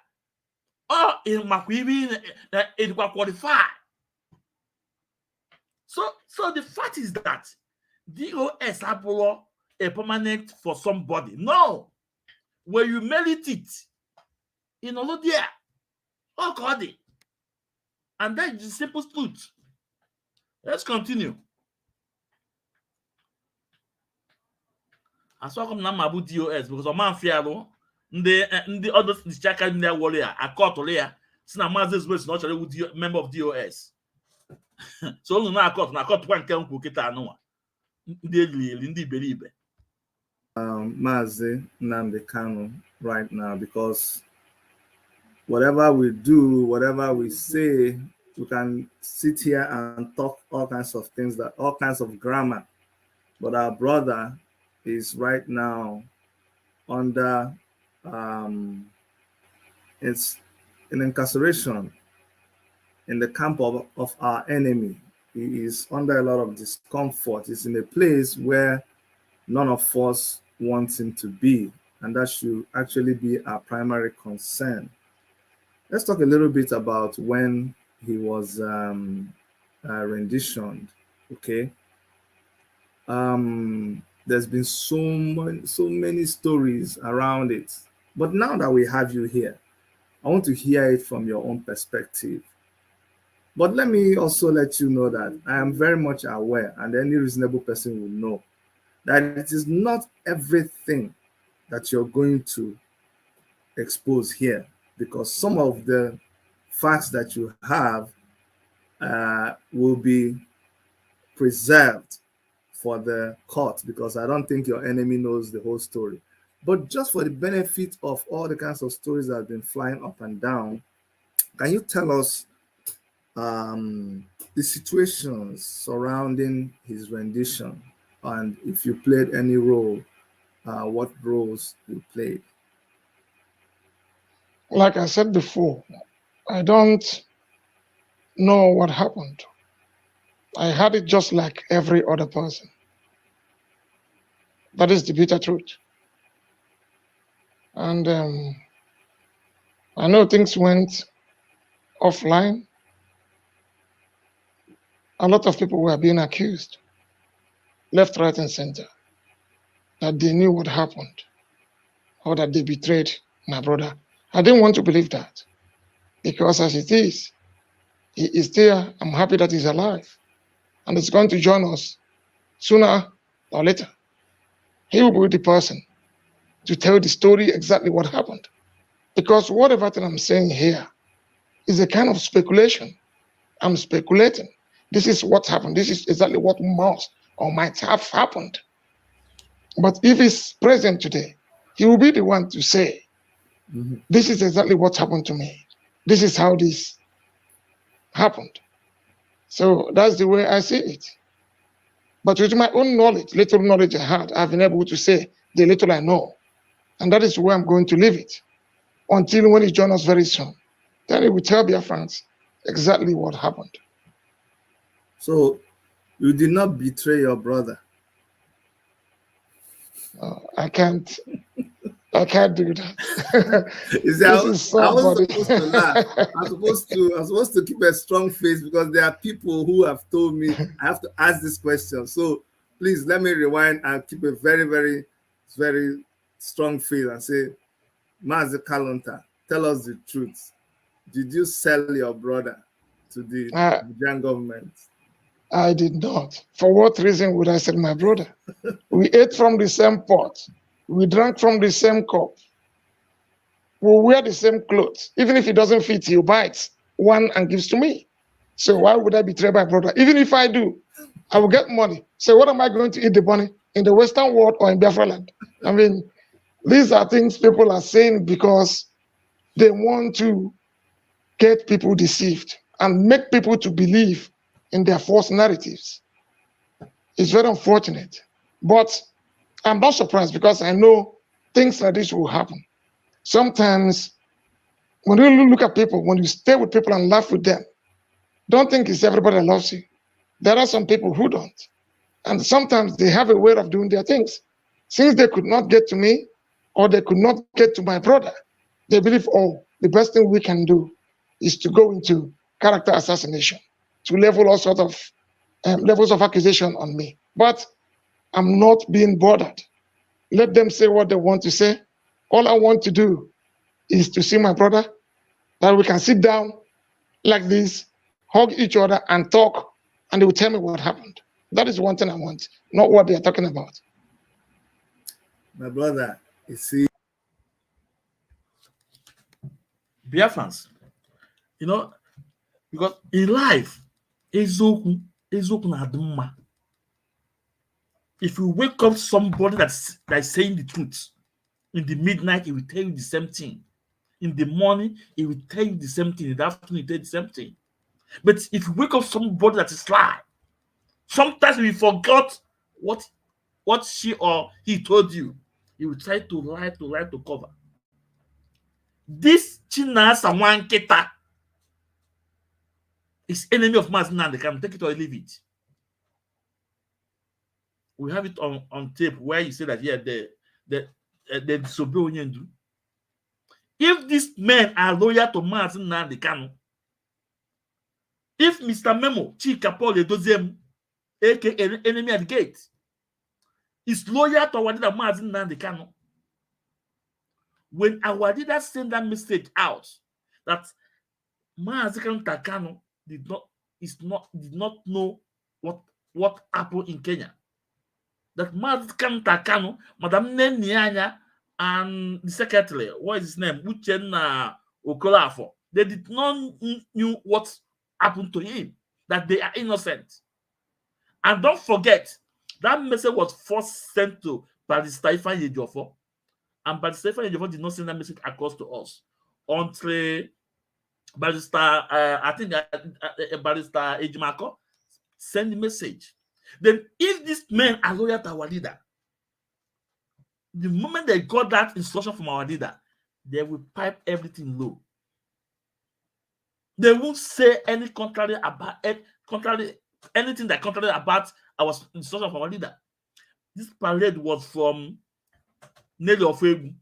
Oh, in Makwibi, it was qualified. So the fact is that DOS Apollo a permanent for somebody. No. When you merit it, in Olodia, oh God. And that is the simple truth. Let's continue. I saw come now about DOS because a man fear the other discharge in their warrior. I caught Olea. Since Mazi's was not a member of DOS. So no, I caught one can cook it. I know. Lindy believe. Mazi Nnamdi Kanu right now, because whatever we do, whatever we say, we can sit here and talk all kinds of things, that all kinds of grammar, but our brother is right now under it's an incarceration in the camp of our enemy. He is under a lot of discomfort. He's in a place where none of us want him to be, and that should actually be our primary concern. Let's talk a little bit about when he was renditioned. Okay. There's been so many stories around it, but now that we have you here, I want to hear it from your own perspective. But let me also let you know that I am very much aware, and any reasonable person will know, that it is not everything that you're going to expose here, because some of the facts that you have will be preserved for the court, because I don't think your enemy knows the whole story. But just for the benefit of all the kinds of stories that have been flying up and down, can you tell us the situations surrounding his rendition, and if you played any role, what roles you played? Like I said before, I don't know what happened. I had it just like every other person. That is the bitter truth. And I know things went offline. A lot of people were being accused, left, right, and center, that they knew what happened or that they betrayed my brother. I didn't want to believe that, because as it is, he is there. I'm happy that he's alive, and he's going to join us sooner or later. He will be the person to tell the story exactly what happened, because whatever thing I'm saying here is a kind of speculation. I'm speculating. This is what happened. This is exactly what must or might have happened. But if he's present today, he will be the one to say, this is exactly what happened to me. This is how this happened. So that's the way I see it. But with my own knowledge, little knowledge I had, I've been able to say the little I know. And that is where I'm going to leave it until when he joins us very soon. Then he will tell Biafrans exactly what happened. So you did not betray your brother? I can't do that. You see, I was supposed to laugh. I'm supposed to keep a strong face, because there are people who have told me I have to ask this question. So please let me rewind and keep a very, very, very strong face and say, Mazi Kanunta, tell us the truth. Did you sell your brother to the Nigerian government? I did not. For what reason would I sell my brother? We ate from the same pot. We drank from the same cup. We wear the same clothes. Even if it doesn't fit, he buys one and gives to me. So why would I betray my brother? Even if I do, I will get money. So what am I going to eat the money? In the Western world or in Biafra land? I mean, these are things people are saying because they want to get people deceived and make people to believe in their false narratives. It's very unfortunate. But I'm not surprised, because I know things like this will happen. Sometimes when you look at people, when you stay with people and laugh with them, don't think it's everybody that loves you. There are some people who don't. And sometimes they have a way of doing their things. Since they could not get to me, or they could not get to my brother, they believe, oh, the best thing we can do is to go into character assassination, to level all sorts of levels of accusation on me. But I'm not being bothered. Let them say what they want to say. All I want to do is to see my brother, that we can sit down like this, hug each other and talk, and they will tell me what happened. That is one thing I want, not what they are talking about. My brother, you see. Biafrans, you know, because in life, ezoku na adumma. If you wake up somebody that's saying the truth, in the midnight, he will tell you the same thing. In the morning, he will tell you the same thing. In the afternoon, he will tell you the same thing. But if you wake up somebody that is lie, sometimes we forgot what she or he told you. He will try to lie to cover. This Chinasa Wanketa is enemy of Mazi, and they can take it or leave it. We have it on tape where you say that, yeah, they disobey Onyendu. If these men are loyal to Mazi Nnamdi Kanu, if Mr. Memo Chika Paul Edoziem, aka enemy at the gate, is loyal to our leader Mazi Nnamdi Kanu, when our leader send that message out that Mazi Kanu did not know what happened in Kenya, that Mazi Kanu, Madam Nenianya, and the secretary, what is his name, Uchenna Okolafo, they did not knew what happened to him, that they are innocent. And don't forget, that message was first sent to Barrister Ifeanyi Ejiofor, and Barrister Ifeanyi Ejiofor did not send that message across to us until Barrister, I think Barrister Ejimako sent the message. Then, if these men are loyal to our leader, the moment they got that instruction from our leader, they will pipe everything low. They won't say any contrary about anything that contrary about our instruction from our leader. This parade was from Nelly Ofebu.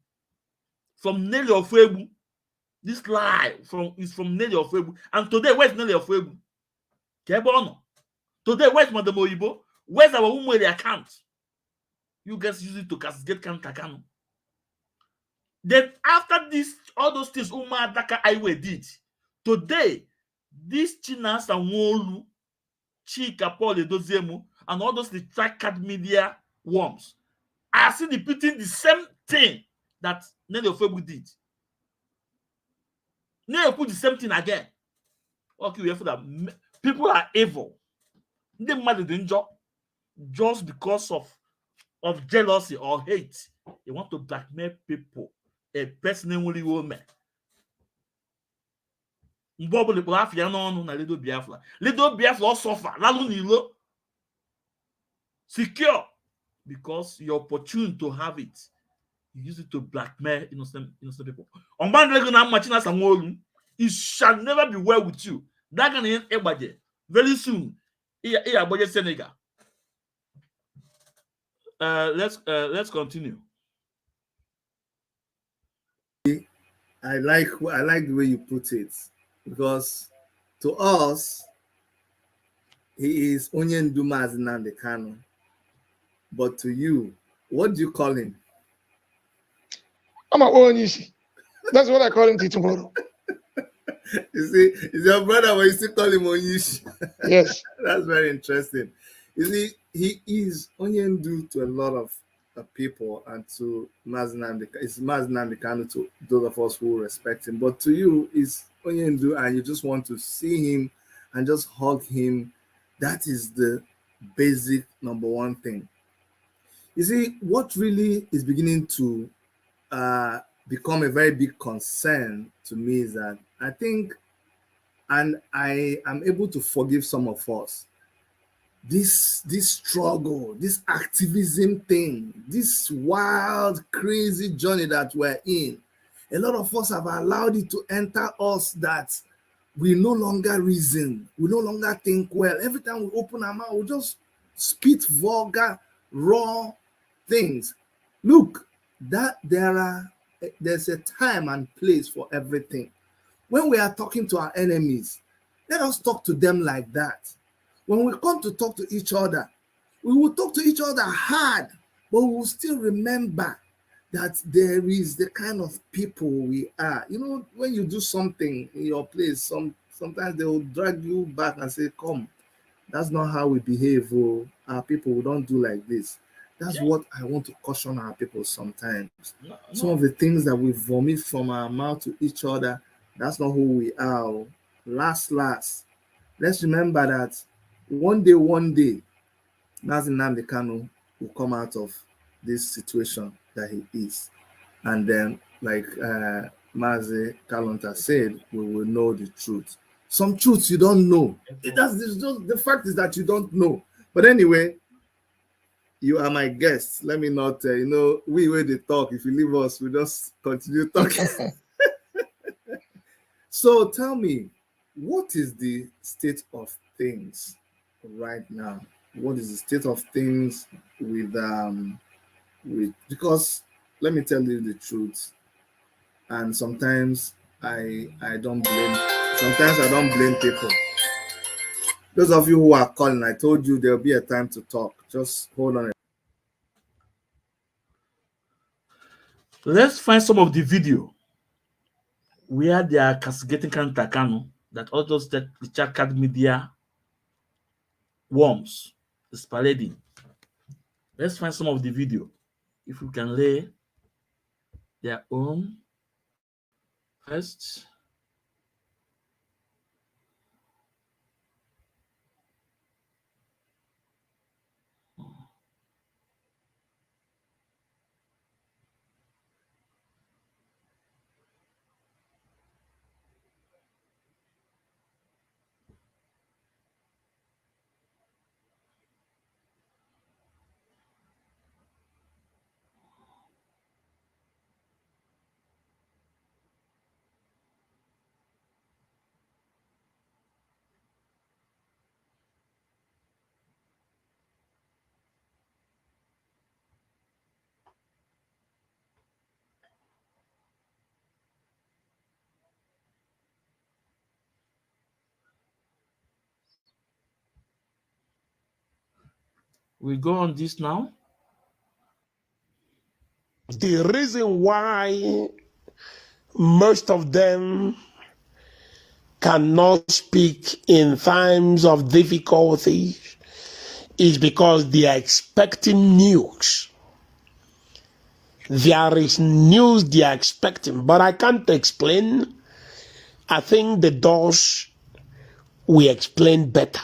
From Nelly Ofebu. This lie is from Nelly Ofebu. And today, where's Nelly Ofebu? Kebono. Today, where's Madam Oyibo? Where's our Umwele account? You guys use it to castigate Kanu. Then after this, all those things Umar Daka Iwe did, today, these Chinas and Wolu, Chika Paul Edozemu, and all those tracked media worms are still repeating the same thing that Nelly Ofebu did. Nelly put the same thing again. Okay, we have that people are evil. They mad at the job just because of jealousy or hate. They want to blackmail people. A person only woman. Little Biafra suffer. Secure. Because you're opportune to have it. You use it to blackmail innocent people. It shall never be well with you. That can end very soon. Senegal. Let's continue. I like the way you put it, because to us he is Onyendu Mazi Nnamdi Kanu, but to you, what do you call him? I'm a Onyisi. That's what I call him till tomorrow. You see, it's your brother, but you still call him Onyishi. Yes. That's very interesting. You see, he is Onyendu to a lot of people, and to Mazi Nnamdi Kanu to those of us who respect him. But to you, it's Onyendu, and you just want to see him and just hug him. That is the basic number one thing. You see, what really is beginning to become a very big concern to me is that I think, and I am able to forgive some of us, this struggle, this activism thing, this wild, crazy journey that we're in, a lot of us have allowed it to enter us that we no longer reason, we no longer think well. Every time we open our mouth, we just spit vulgar, raw things. Look, there's a time and place for everything. When we are talking to our enemies, let us talk to them like that. When we come to talk to each other, we will talk to each other hard, but we will still remember that there is the kind of people we are. You know, when you do something in your place, sometimes they will drag you back and say, come, that's not how we behave. Oh, our people, we don't do like this. That's what I want to caution our people sometimes. No. Some of the things that we vomit from our mouth to each other, that's not who we are. Last, let's remember that one day, Mazi Nnamdi Kanu will come out of this situation that he is. And then, like Mazi Kanunta said, we will know the truth. Some truths you don't know. The fact is that you don't know. But anyway, you are my guest. Let me not, we where they talk. If you leave us, we just continue talking. So tell me, what is the state of things right now what is the state of things with because let me tell you the truth, and sometimes I don't blame people. Those of you who are calling, I told you there'll be a time to talk. Just hold on. Let's find some of the video where they are castigating Kanu that all those the card media worms is parading. Let's find some of the video. If we can lay their own first. We go on this now. The reason why most of them cannot speak in times of difficulty is because they are expecting news. There is news they are expecting, but I can't explain. I think the doors will explain better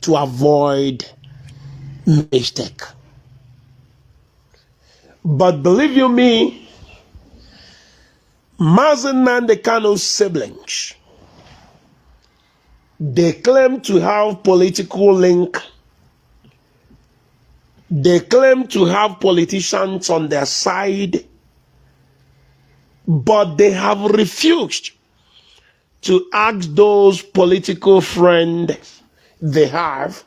to avoid mistake. But believe you me, Mazi and the Kanu siblings, they claim to have political link. They claim to have politicians on their side, but they have refused to ask those political friends they have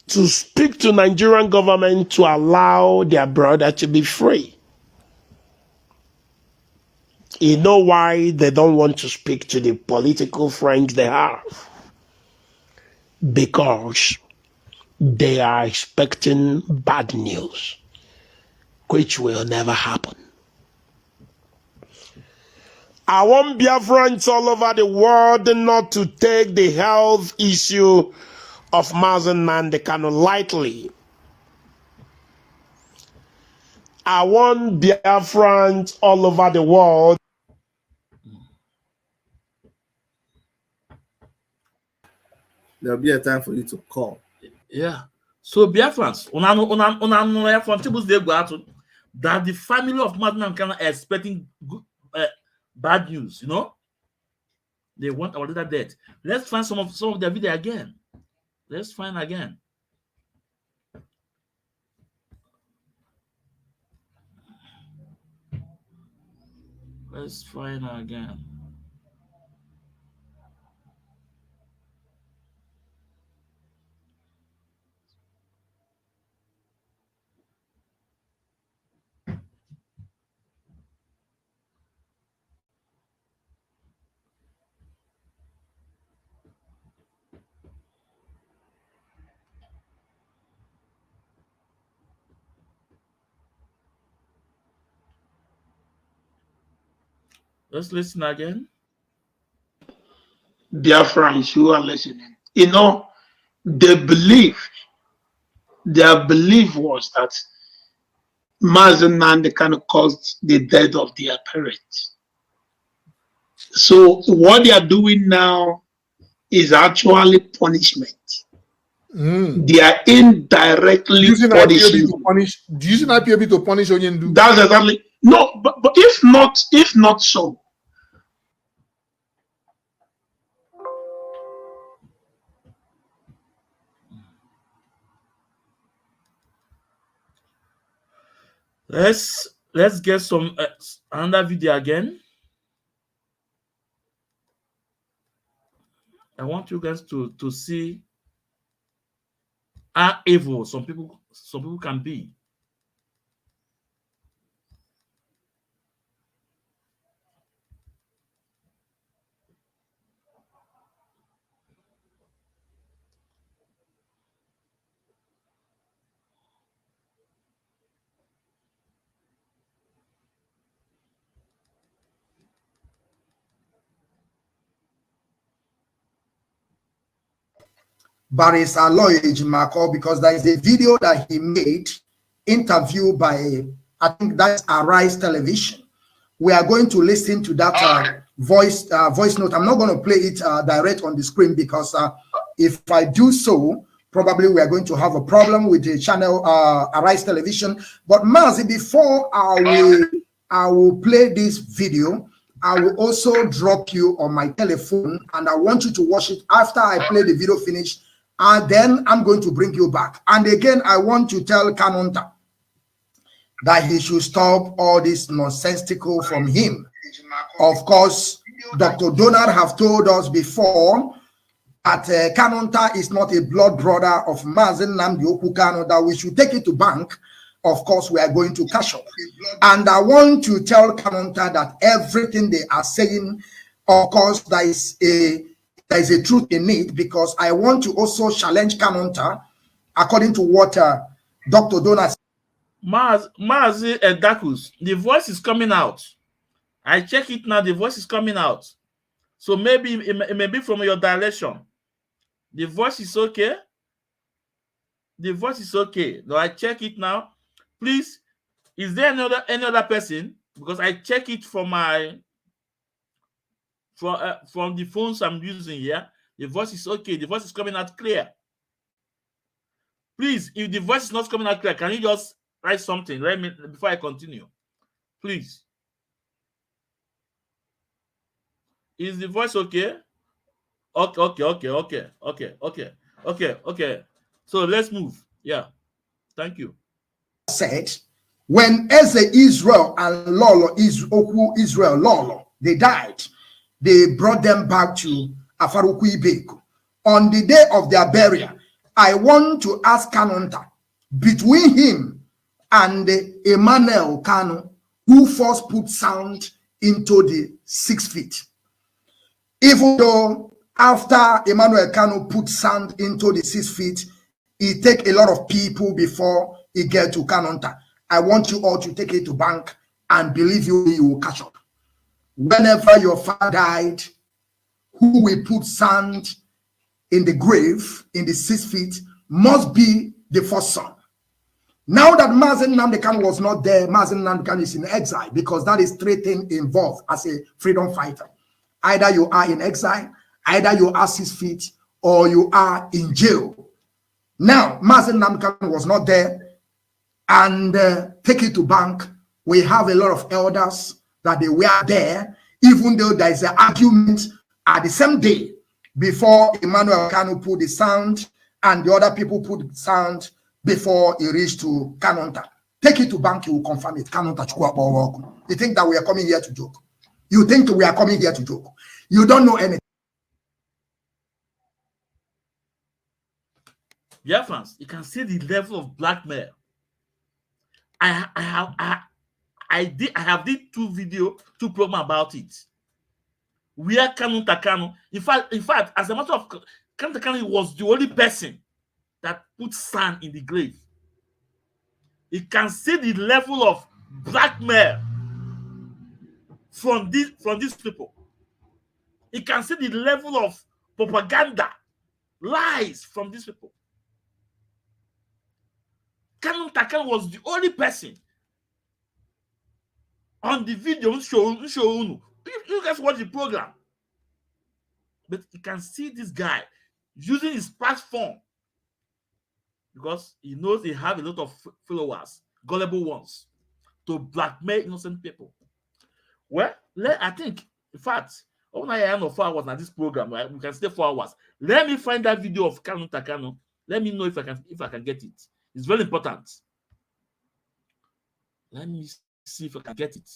to speak to Nigerian government to allow their brother to be free. You know why they don't want to speak to the political friends they have? Because they are expecting bad news, which will never happen. I want Biafrans all over the world not to take the health issue of Mazi and Kanu lightly. I want Biafrans all over the world. There'll be a time for you to call. Yeah. So Biafrans, that the family of Mazi and Kanu are expecting good, bad news, you know? They want our leader dead. Let's find some of their video again. Let's find again. Let's find again. Let's listen again. Biafrans who are listening, their belief was that Mazi and kind of caused the death of their parents. So what they are doing now is actually punishment. They are indirectly using punishing. IPOB to punish Onyendu. That's exactly no, but if not so, let's get some another video again. I want you guys to see are evil some people can be. Barrister Aloy Ejimako, because there is a video that he made, interview by, I think that's Arise Television. We are going to listen to that voice note. I'm not going to play it direct on the screen because if I do so, probably we are going to have a problem with the channel Arise Television. But Mazi, before I will play this video, I will also drop you on my telephone, and I want you to watch it after I play the video finish, and then I'm going to bring you back. And again, I want to tell Kanunta that he should stop all this nonsensical from him. Of course, Dr. Donald have told us before that Kanunta is not a blood brother of Mazi Nnamdi Kanu, that we should take it to bank. Of course, we are going to cash up. And I want to tell Kanunta that everything they are saying, of course, there is a truth in it, because I want to also challenge Kanunta according to what Dr. Donald. Mazi and Dakus, the voice is coming out. I check it now, the voice is coming out. So maybe it may be from your direction. The voice is okay. The voice is okay. No, I check it now. Please, is there any other person? Because I check it from my from the phones I'm using here. The voice is okay. The voice is coming out clear. Please, if the voice is not coming out clear, can you just write something? Let me before I continue. Please. Is the voice okay? Okay. So let's move. Yeah. Thank you. Said, when Eze Israel and Lolo Israel Lolo, they died, they brought them back to Afaruku Ibeku. On the day of their burial, I want to ask Kanunta, between him and Emmanuel Kanu, who first put sound into the 6 feet. Even though after Emmanuel Kanu put sound into the 6 feet, it take a lot of people before it get to Kanunta. I want you all to take it to bank, and believe you will catch up. Whenever your father died, who will put sand in the grave in the 6 feet must be the first son. Now that Mazi Nnamdi Kanu was not there, Mazi Nnamdi Kanu is in exile, because that is 3 things involved as a freedom fighter. Either you are in exile, either you are 6 feet, or you are in jail. Now, Mazi Nnamdi Kanu was not there, and take it to bank. We have a lot of elders that they were there, even though there is an argument at the same day before Emmanuel Kanu put the sound, and the other people put the sound before he reached to Kanunta. Take it to bank, you will confirm it. Kanunta. You think that we are coming here to joke? You think we are coming here to joke? You don't know anything. Yeah, fans, you can see the level of blackmail. I have did 2 programs about it. Where Kanunta Kanu, in fact, as a matter of Kanunta Kanu was the only person that put sand in the grave. You can see the level of blackmail from these people. You can see the level of propaganda, lies from these people. Kanunta Kanu was the only person on the video. You guys watch the program, but you can see this guy using his platform, because he knows he have a lot of followers, gullible ones, to blackmail innocent people. Well, I think, in fact, when I am 4 hours on this program, right, we can stay 4 hours. Let me find that video of Kanunta Kanu. Let me know if I can get it. It's very important. Let me see if I can get it.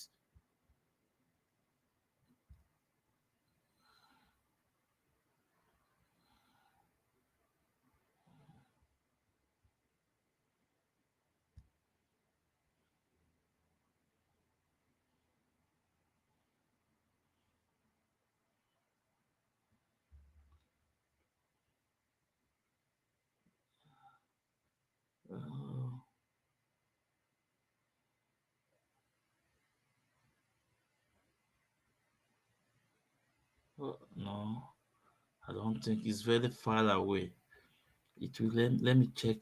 No, I don't think it's very far away. It will let me check.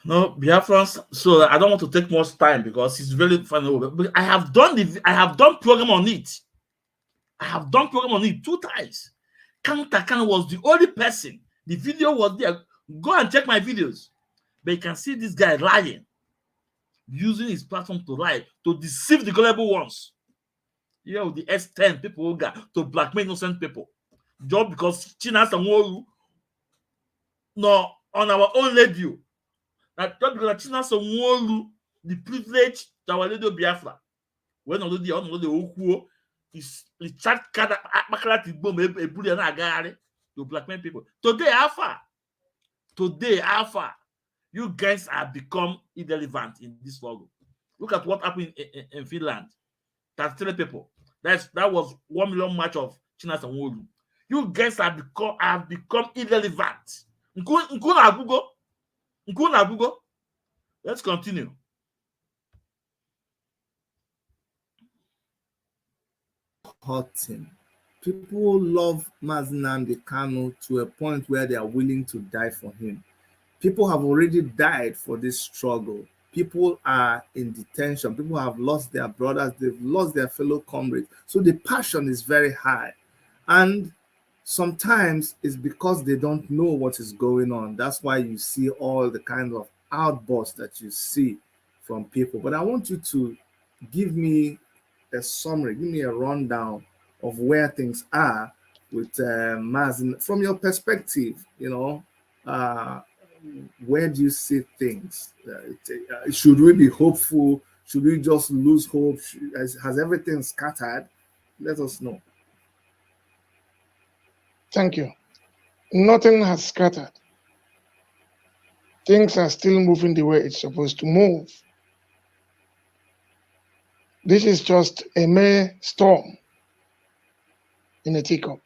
No, Biafrans. So I don't want to take much time because it's really funny. But I have done program on it. I have done program on it 2 times. Kanunta was the only person. The video was there. Go and check my videos. But you can see this guy lying, using his platform to lie, to deceive the gullible ones. You know, the S10 people who got to blackmail innocent people. Just because China Sanwo no on our own radio. That just because China Sanwo the privilege to our radio Biafra. When on the Okuo is the chat card to blackmail people. Today, you guys have become irrelevant in this struggle. Look at what happened in Finland. That's 3 people. That was 1 million match of China Sanwo. You guys have become irrelevant. Nkuna Google. Let's continue. Hurting. People love Mazi Kanu to a point where they are willing to die for him. People have already died for this struggle. People are in detention. People have lost their brothers. They've lost their fellow comrades. So the passion is very high. And sometimes it's because they don't know what is going on. That's why you see all the kind of outbursts that you see from people. But I want you to give me a summary, give me a rundown of where things are with Mazi from your perspective. You know, where do you see things? Should we be hopeful? Should we just lose hope? Has everything scattered? Let us know. Thank you. Nothing has scattered. Things are still moving the way it's supposed to move. This is just a mere storm in a teacup.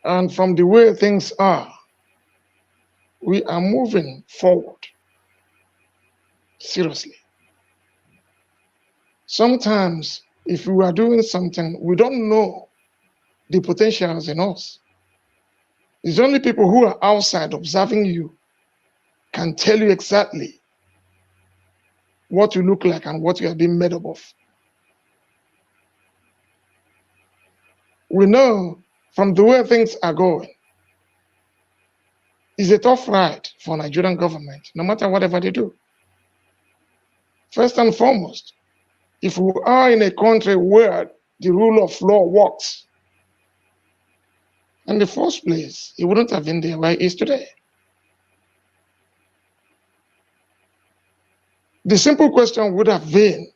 And from the way things are, we are moving forward. Seriously. Sometimes, if we are doing something, we don't know the potentials in us. It's only people who are outside observing you can tell you exactly what you look like and what you are being made up of. We know from the way things are going, it's a tough ride for Nigerian government, no matter whatever they do. First and foremost, if we are in a country where the rule of law works, in the first place, it wouldn't have been there where it is today. The simple question would have been,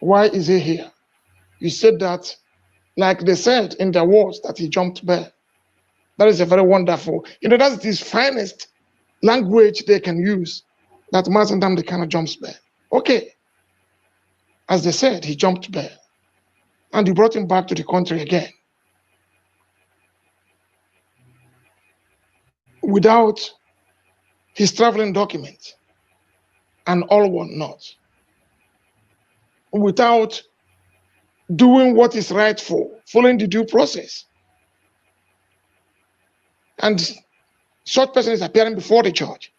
why is he here? You said that, like they said in their words, that he jumped back. That is a very wonderful, that's the finest language they can use, that Mazi Kanu jumps back. Okay. As they said, he jumped back. And you brought him back to the country again. Without his traveling document and all whatnot. Without doing what is rightful, following the due process. And such person is appearing before the judge.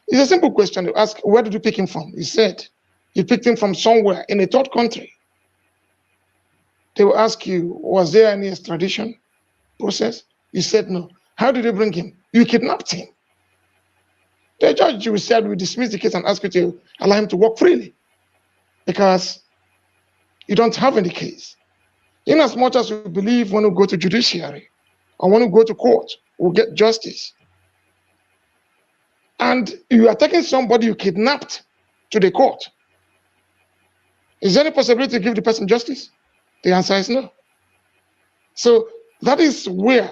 It's a simple question to ask, where did you pick him from? He said, you picked him from somewhere in a third country. They will ask you, was there any extradition process? You said no. How did you bring him? You kidnapped him. The judge will said, we dismiss the case and ask you to allow him to walk freely because you don't have any case. In as much as we believe when we go to judiciary or when we go to court, we'll get justice. and you are taking somebody you kidnapped to the court, is there any possibility to give the person justice? The answer is no. So that is where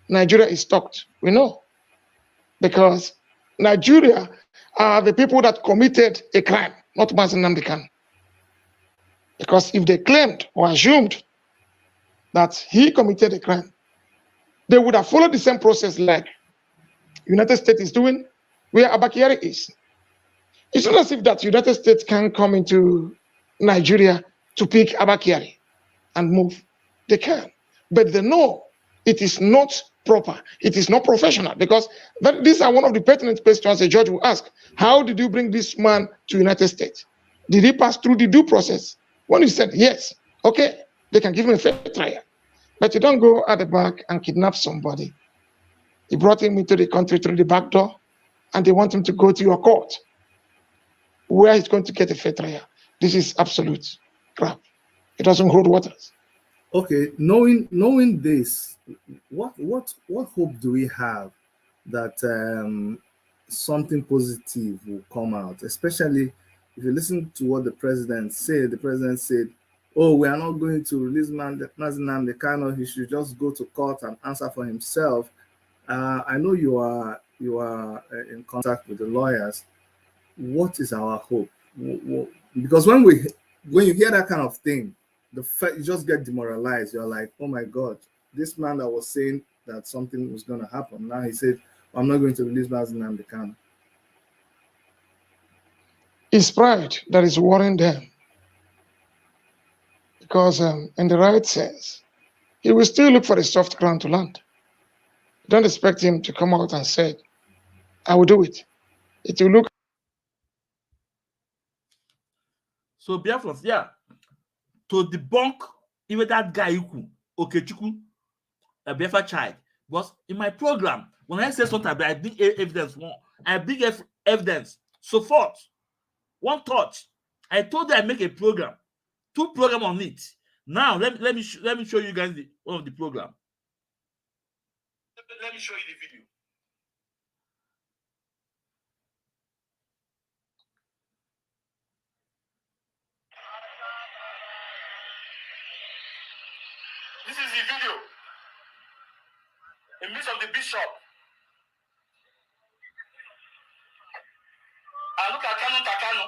Nigeria is stuck. We know. Because Nigeria are the people that committed a crime, not Mazi Nnamdi Kanu. Because if they claimed or assumed that he committed a crime, they would have followed the same process like United States is doing, where Abakari is. It's not as if that United States can come into Nigeria to pick Abakari and move. They can. But they know it is not proper. It is not professional, because these are one of the pertinent questions a judge will ask. How did you bring this man to United States? Did he pass through the due process? When you said yes, okay, they can give him a fair trial. But you don't go at the back and kidnap somebody. You brought him into the country through the back door, and they want him to go to your court, where he's going to get a fair trial. This is absolute crap. It doesn't hold waters. Okay, knowing this, what hope do we have that something positive will come out? Especially if you listen to what the president said. The president said, "Oh, we are not going to release Mazi Nnamdi Kanu. He should just go to court and answer for himself." I know you are in contact with the lawyers. What is our hope? Because when you hear that kind of thing, you just get demoralized. You're like, oh my God, this man that was saying that something was going to happen, now he said, I'm not going to release Mazi Nnamdi Kanu. It's pride that is worrying them. Because in the right sense, he will still look for a soft ground to land. Don't expect him to come out and say, I will do it. It will look. So Biafra, yeah, to debunk even that guy Okechukwu, a Biafra child, because in my program, when I say something, I bring evidence. I bring evidence. So forth, one touch. I told you I make a program, 2 programs on it. Now let me show you guys one of the program. Let me show you the video. This is the video. A midst of the bishop. And look at Kanu.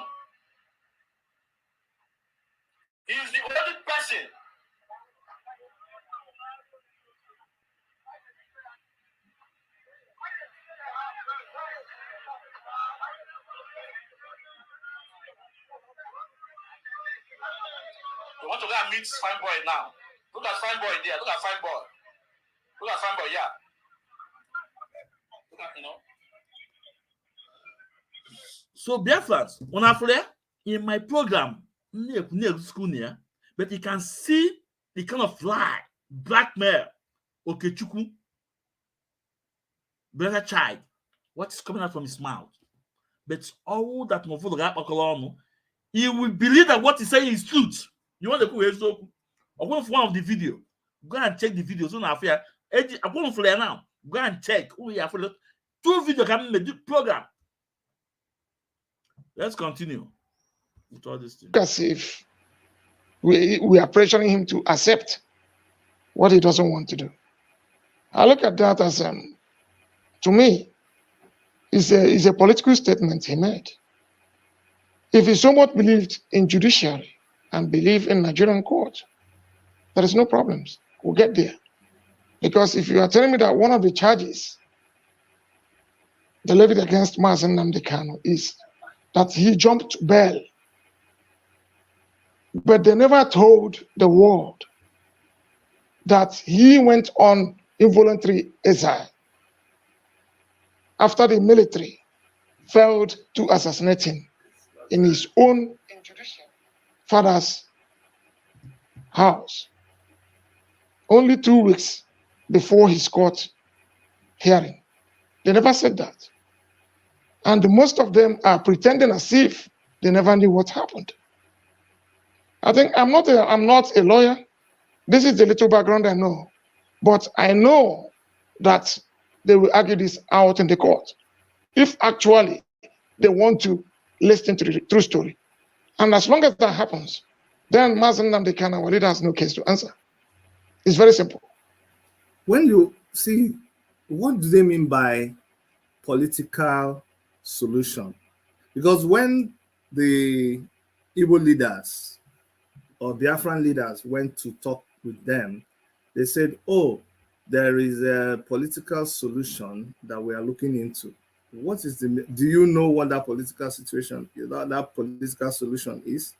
He is the only person. We want to go and meet Fine Boy now. Look at Fine Boy there. Look at Fine Boy. Look at Fine Boy, yeah. Look at, So, Biafrans, when I play in my program, but you can see the kind of lie, blackmail, Okechukwu, brother child, what is coming out from his mouth. But all that he will believe that what he's saying is truth. You want to go one of the video. Go and check the videos. I'm going to now. Go and check. 2 videos can make the program. Let's continue with all this thing. As if we are pressuring him to accept what he doesn't want to do. I look at that as, to me, is a political statement he made. If he so much believed in judiciary and believed in Nigerian court, there is no problems. We'll get there. Because if you are telling me that one of the charges they levied against Mazi Nnamdi Kanu is that he jumped bail, but they never told the world that he went on involuntary exile after the military failed to assassinate him in his own father's house, only 2 weeks before his court hearing. They never said that. And most of them are pretending as if they never knew what happened. I think I'm not a lawyer. This is the little background I know. But I know that they will argue this out in the court. if actually they want to listen to the true story. And as long as that happens, then Mazi Nnamdi Kanu, our leader, has no case to answer. It's very simple. When you see, what do they mean by political solution? Because when the Igbo leaders or Biafran leaders went to talk with them, they said, oh, there is a political solution that we are looking into. What is the, do you know what that political situation, that political solution is?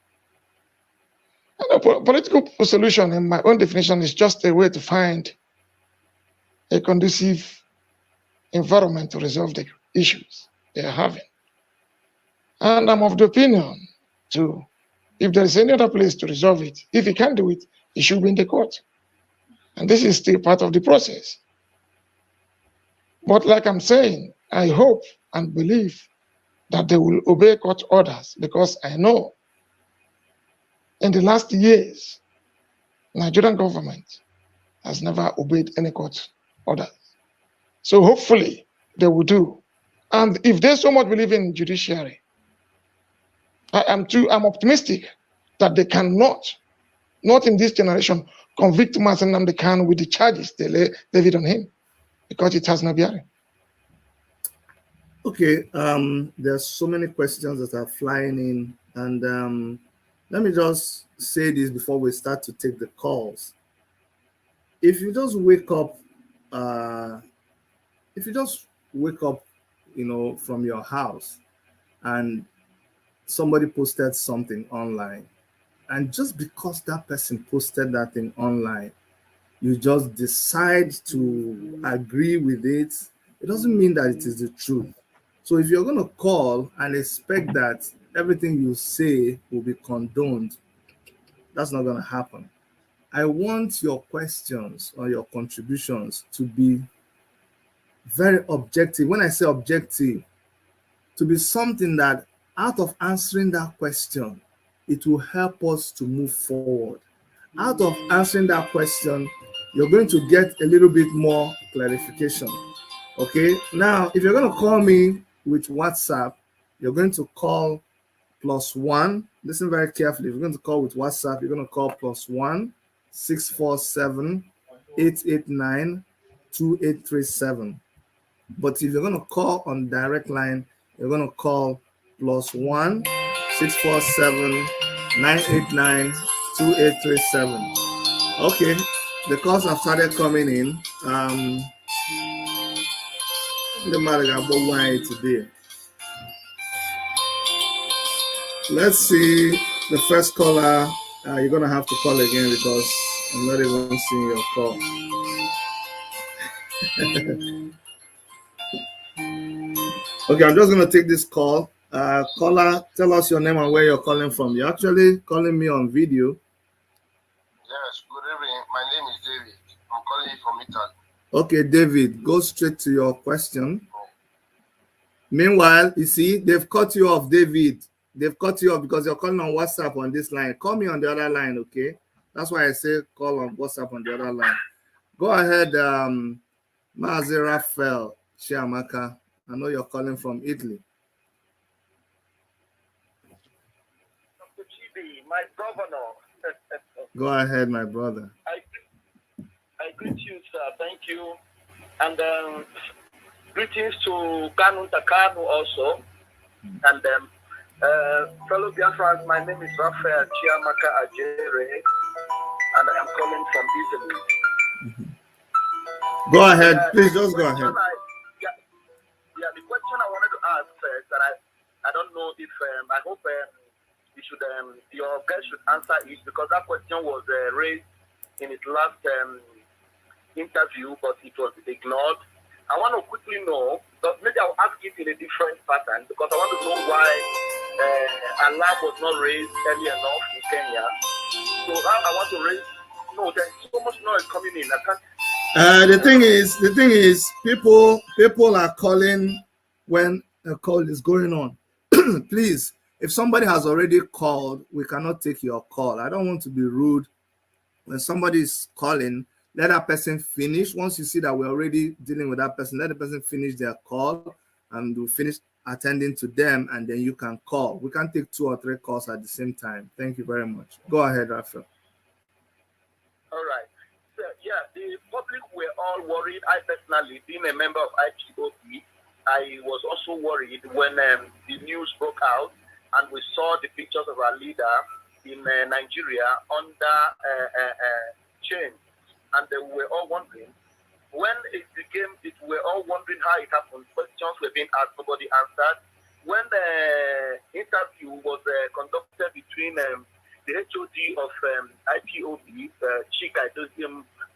Political solution, in my own definition, is just a way to find a conducive environment to resolve the issues they are having. And I'm of the opinion, too, if there is any other place to resolve it, if he can't do it, it should be in the court. And this is still part of the process. But like I'm saying, I hope and believe that they will obey court orders, because I know in the last years, Nigerian government has never obeyed any court orders. So hopefully they will do. And if they so much believe in judiciary, I'm optimistic that they cannot, not in this generation, convict Mazi Nnamdi Kanu with the charges they levied on him, because it has no bearing. Okay, there's so many questions that are flying in, and let me just say this before we start to take the calls. If you just wake up, you know, from your house and somebody posted something online, and just because that person posted that thing online, you just decide to agree with it, it doesn't mean that it is the truth. So if you're going to call and expect that everything you say will be condoned, that's not going to happen. I want your questions or your contributions to be very objective. When I say objective, to be something that out of answering that question, it will help us to move forward. Out of answering that question, you're going to get a little bit more clarification. Okay, now if you're going to call me with WhatsApp, you're going to call +1. Listen very carefully. If you're going to call with WhatsApp, you're going to call +1 647 889 2837. But if you're going to call on direct line, you're going to call +1 647 989 2837. Okay, the calls have started coming in. The matter today. Let's see the first caller. You're gonna have to call again because I'm not even seeing your call. Okay, I'm just gonna take this call. Caller, tell us your name and where you're calling from. You're actually calling me on video. Yes, good evening. My name is David. I'm calling you from Italy. Okay, David, go straight to your question. Meanwhile, you see, they've cut you off, David. They've cut you off because you're calling on WhatsApp on this line. Call me on the other line, okay? That's why I say call on WhatsApp on the other line. Go ahead, Mazi Raphael Chiamaka. I know you're calling from Italy. My governor. Go ahead, my brother. I greet you, sir. Thank you. And greetings to Kanunta Kanu also. And fellow Biafrans, my name is Raphael Chiamaka Ajere, and I am calling from Italy. Go ahead, please, just go ahead. The question I wanted to ask first, and I don't know if, I hope you should, your guest should answer it, because that question was raised in his last interview, but it was ignored. I want to quickly know, but maybe I'll ask it in a different pattern, because I want to know why alarm was not raised early enough in Kenya. So I want to raise, no, there's so much noise coming in. I can't. The thing is, people are calling when a call is going on. Please, if somebody has already called, we cannot take your call. I don't want to be rude. When somebody is calling, let that person finish. Once you see that we're already dealing with that person, let the person finish their call. and we'll finish attending to them, and then you can call. We can take 2 or 3 calls at the same time. Thank you very much. Go ahead, Raphael. All right. So, yeah, the public were all worried. I personally, being a member of IPOB, I was also worried when the news broke out and we saw the pictures of our leader in Nigeria under chain. And they were all wondering. When it became, we were all wondering how it happened. Questions were being asked, nobody answered. When the interview was conducted between the HOD of IPOB, Chika,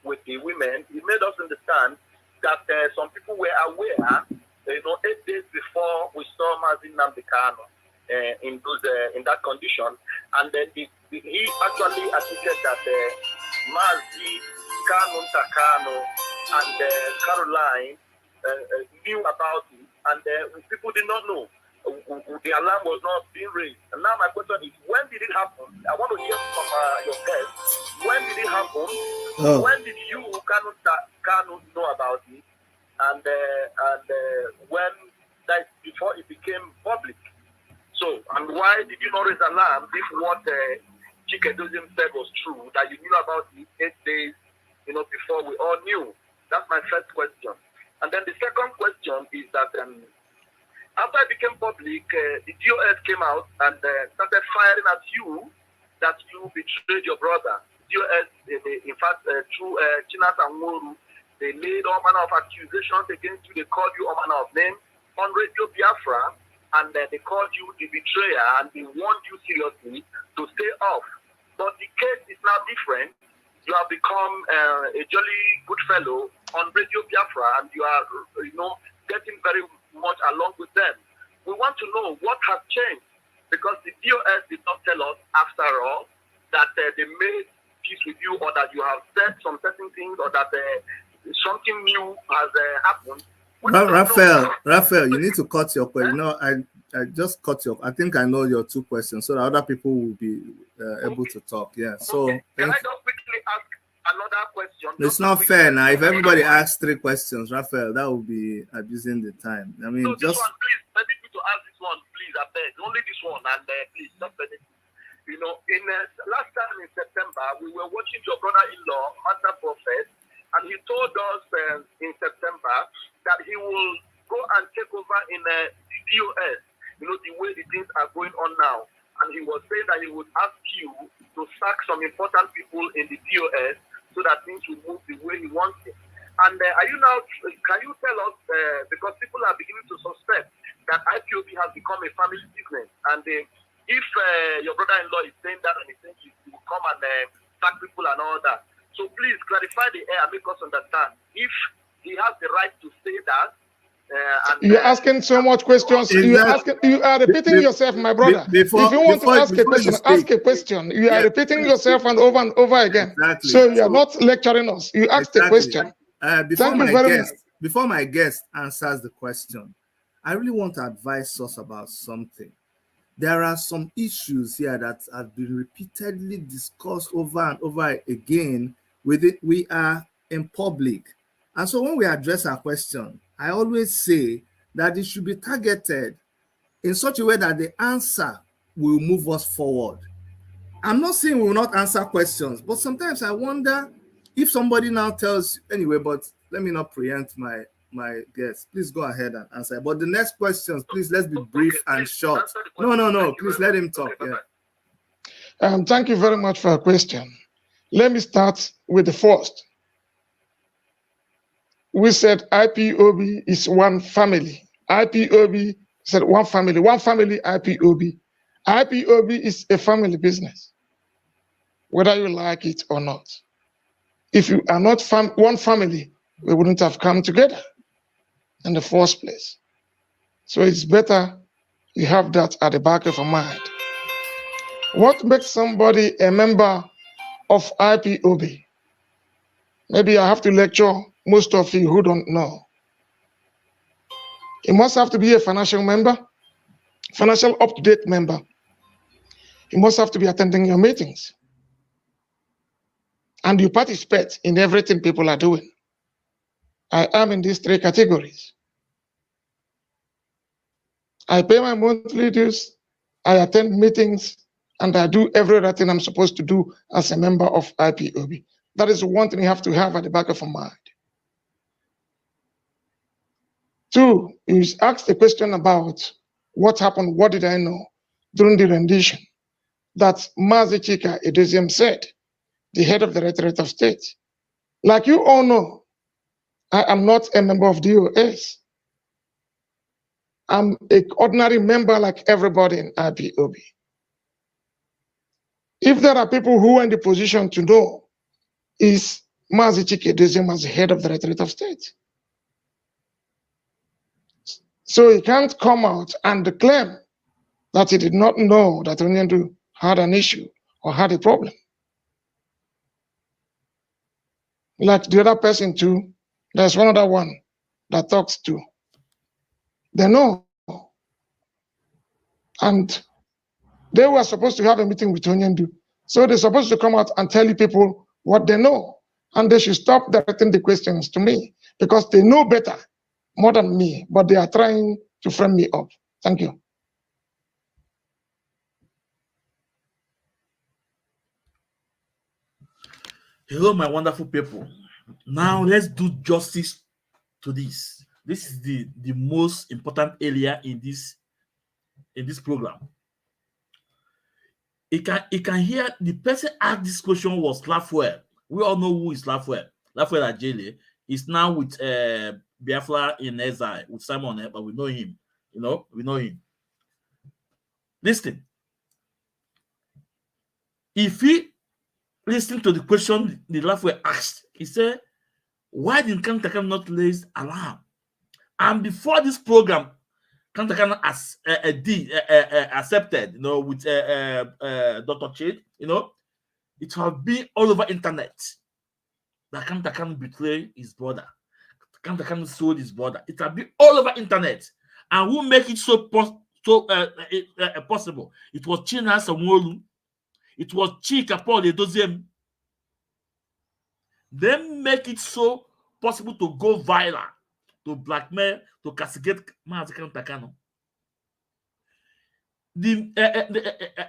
with the women, it made us understand that some people were aware, 8 days before we saw Mazi Kanu in that condition, and then he actually admitted that Mazi, Kanunta Kanu, and Caroline knew about it, and people did not know. The alarm was not being raised. And now my question is, when did it happen? I want to hear from your guests. When did it happen? Oh. When did you, Kanu, know about it? And when that before it became public? So, and why did you not raise alarm if what Chikedozium said was true, that you knew about it 8 days, before we all knew? That's my first question. And then the second question is that after it became public, the DOS came out and started firing at you that you betrayed your brother. DOS, in fact, through Chinas and Woru, they made all manner of accusations against you. They called you all manner of names on Radio Biafra, and they called you the betrayer, and they warned you seriously to stay off. But the case is now different. You have become a jolly good fellow on Radio Biafra, and you are, getting very much along with them. We want to know what has changed, because the DOS did not tell us, after all, that they made peace with you, or that you have said some certain things, or that something new has happened. Raphael, you need to cut your question. I just cut your. I think I know your 2 questions, so that other people will be able to talk. Yeah. So can I just quickly ask another question? It's not fair now. If everybody asks 3 questions, Raphael, that would be abusing the time. I mean, so just. This one, please, permit me to ask this one, please. I beg. Only this one, and please, just permit me. In last time in September, we were watching your brother-in-law, Master Prophet, and he told us in September that he will go and take over in the DOS, the way the things are going on now. And he was saying that he would ask you to sack some important people in the DOS so that things will move the way he wants it. And can you tell us, because people are beginning to suspect that IPOB has become a family business, and if your brother-in-law is saying that and he thinks he will come and sack people and all that. So please clarify the air and make us understand if he has the right to say that. You're asking so much questions. You are repeating yourself, my brother. If you want to ask a question, ask a question. You are repeating yourself and over again. Exactly. So you are not lecturing us. You asked a question. Before my guest answers the question, I really want to advise us about something. There are some issues here that have been repeatedly discussed over and over again. With it, we are in public. And so when we address our question, I always say that it should be targeted in such a way that the answer will move us forward. I'm not saying we will not answer questions, but sometimes I wonder if somebody now tells, anyway, but let me not preempt my guest. Please go ahead and answer. But the next questions, please, let's be brief and short. No. Please let him talk. Yeah. Thank you very much for your question. Let me start with the first. We said IPOB is one family. IPOB said one family IPOB. IPOB is a family business, whether you like it or not. If you are not one family, we wouldn't have come together in the first place. So it's better you have that at the back of your mind. What makes somebody a member of IPOB? Maybe I have to lecture most of you who don't know. You must have to be a financial member, financial up-to-date member. You must have to be attending your meetings. And you participate in everything people are doing. I am in these 3 categories. I pay my monthly dues, I attend meetings, and I do every other thing I'm supposed to do as a member of IPOB. That is one thing you have to have at the back of your mind. Two, you ask the question about what happened, what did I know during the rendition that Mazi Chika Edoziem said, the head of the Directorate of State. Like you all know, I am not a member of DOS. I'm an ordinary member like everybody in IPOB. If there are people who are in the position to know, is Mazi Chika Edoziem as the head of the Directorate of State. So he can't come out and claim that he did not know that Onyendu had an issue or had a problem. Like the other person too, there's one other one that talks to. They know. And they were supposed to have a meeting with Onyendu. So they're supposed to come out and tell you people what they know. And they should stop directing the questions to me because they know better, more than me, but they are trying to frame me up. Thank you. Hello, my wonderful people. Now let's do justice to this. This is the most important area in this program. You can hear the person asked this question was Lafuel. We all know who is Lafuel. Lafuel Ajele is now with Biafra in exile with Simon, but we know him. You know, we know him. Listen. If he listen to the question the Lafuel asked, he said, why did Kanunta not raise alarm? And before this program, Kanunta accepted, you know, with Dr. Chid, you know, it will be all over internet that Kanunta betray his brother. Kanunta sold his brother. It will be all over internet. And who make it so possible? It was China Samolu. It was Chika Paul Edoziem. They make it so possible to go viral, to blackmail, to castigate Mazi Kanunta.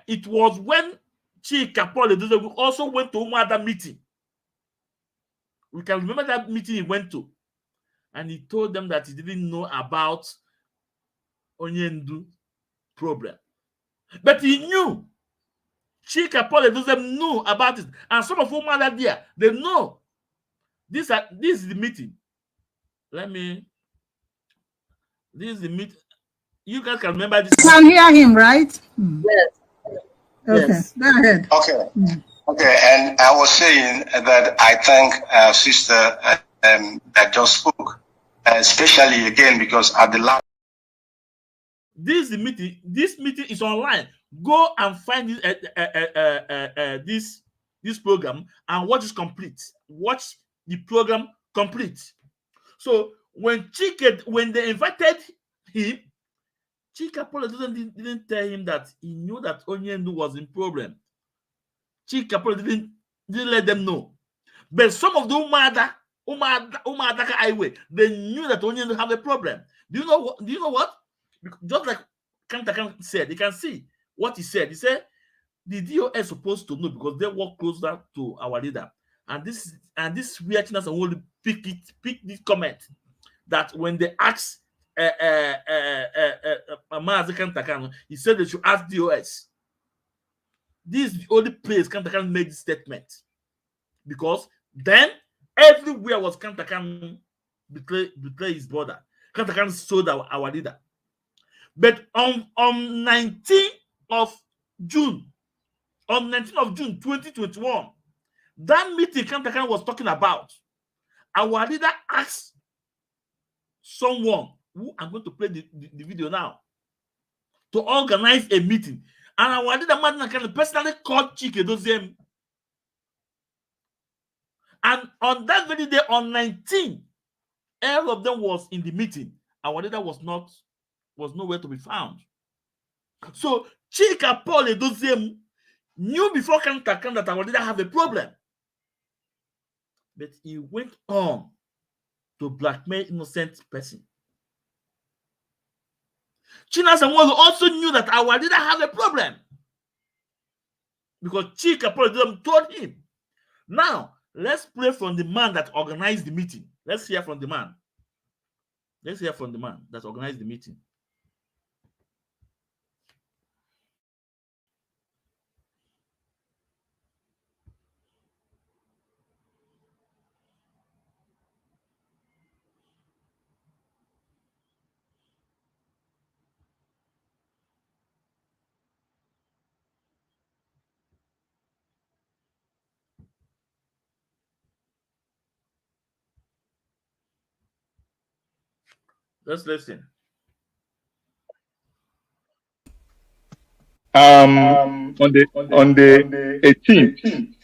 It was when Chika Paul Edoziem also went to Umada meeting. We can remember that meeting he went to, and he told them that he didn't know about Onyendu problem, but he knew. Chika Paul Edoziem knew about it, and some of whom are there, they know. This is the meeting. This is the meeting. You guys can remember this. You can hear him, right? Yes. Okay, Yes. Go ahead. Okay. Okay, and I was saying that I thank our sister that just spoke, especially again because at the last. This is the meeting. This meeting is online. Go and find this program and watch it complete. Watch the program complete. So when they invited him, Chika Paul didn't tell him that he knew that Onyendu was in problem. Chika Paul didn't let them know. But some of the Umadaka highway, they knew that Onyendu have a problem. Do you know what? Just like Kanunta said, you can see what he said. He said the DOS is supposed to know because they work closer to our leader. And this weirdness and only pick this comment that when they asked Mazi Kanunta, he said they should ask DOS. This is the only place Kanunta made this statement. Because then everywhere was Kanunta betray his brother. Kanunta sold our leader. But on 19th of June 2021, that meeting Kanunta was talking about, our leader asked someone who I'm going to play the video now to organize a meeting. And our leader Kanunta personally called Chika Edoziem. And on that very day, on 19, all of them was in the meeting. Our leader was nowhere to be found. So Chika Paul Edoziem knew before Kanunta that our leader have a problem. But he went on to blackmail innocent person. Chinasa Nwodo also knew that our leader had a problem. Because Chika Polydum told him. Now, let's pray from the man that organized the meeting. Let's hear from the man. Let's hear from the man that organized the meeting. Let's listen. On the 18th,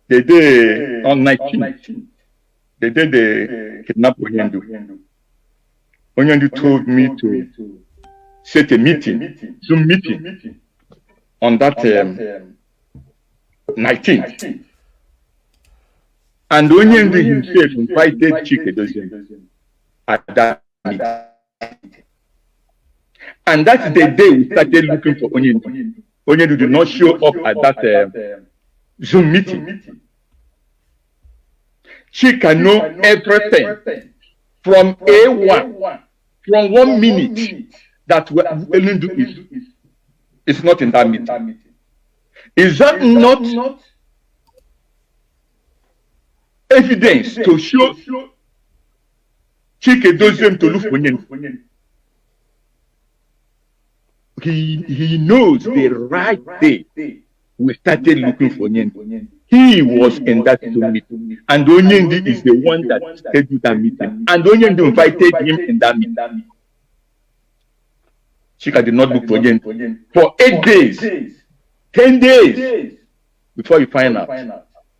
the day on 19th, the day they kidnapped Onyendu. Onyendu told me to set a meeting, Zoom meeting, on that 19th. And Onyendu himself invited Chike Doziem at that meeting. And that's the day we started looking for Onyendu. Onyendu did not show up at that Zoom meeting. Chika know everything from A1, from 1 minute that Onyendu is not in that meeting. Is that not evidence to show Chike Doziem to look for Onyendu? He knows the right day we started looking for Onyendu. He was in that meeting, and Onyendu is the one that scheduled that meeting, and Onyendu invited him in that meeting. Chika did not look for Onyendu for 8 days, 10 days before you find out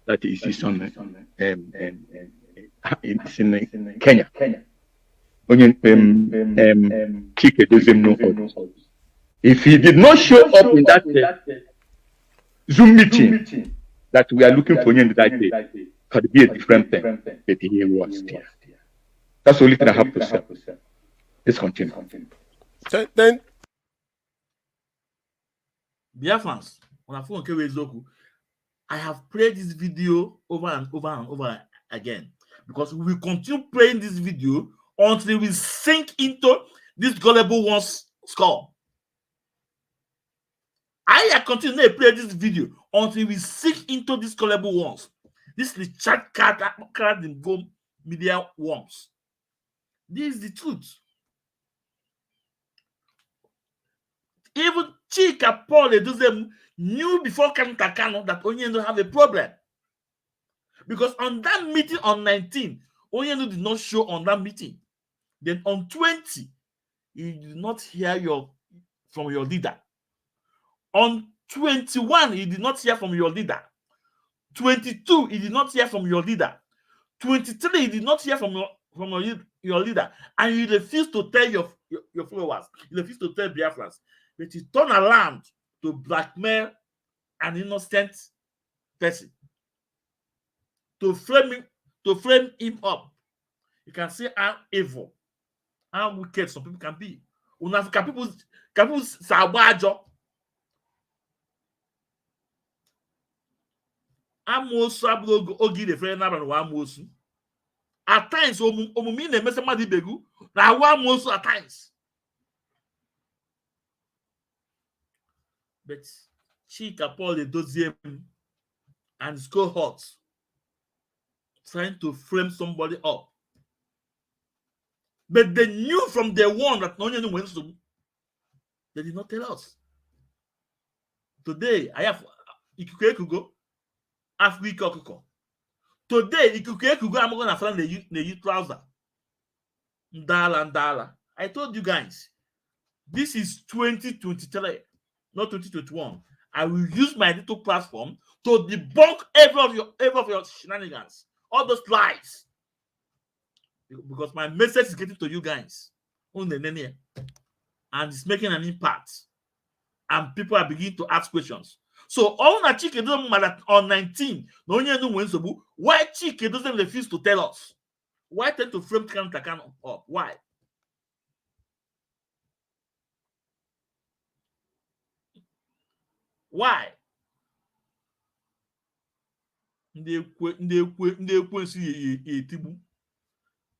that it is on in Kenya. Chika doesn't know. If he did not show up in that Zoom meeting that we are looking for Onyendu that day, could be a different thing, but he was there. That's the only thing I have to say. Let's continue. Then, Dear fans, I have played this video over and over and over again because we will continue playing this video until we sink into this gullible one's skull. I continue to play this video until we sink into these gullible ones. This is the chat card in Go Media worms. This is the truth. Even Chika Paul knew before Kanunta that Onyendu have a problem. Because on that meeting on 19, Onyendu did not show on that meeting. Then on 20, he did not hear from your leader. On 21, he did not hear from your leader. 22, he did not hear from your leader. 23, he did not hear from your leader. And you refuse to tell your followers. You refuse to tell Biafrans. But he turned around to blackmail an innocent person. To frame him up. You can see how evil, how wicked some people can be. Can people sabajo? Amosu abụrụ oge refere n'abalị wa amosu. At times, omume na-emesa mmadụ ibegu na awa amosu at times. But Chika Paul Doziem and his cohorts trying to frame somebody up. But they knew from day one that Onyendu went to. They did not tell us. Today, I have Ikuku Ekugo. Africa Okuko. Today, Ikuku I'm going to find the trouser. Ndala. I told you guys, this is 2023, not 2021. I will use my little platform to debunk every of your shenanigans, all those lies. Because my message is getting to you guys. And it's making an impact. And people are beginning to ask questions. So all that Chike doesn't matter on 19. Why Chike doesn't refuse to tell us? Why tend to frame Kanunta up? Why? Why?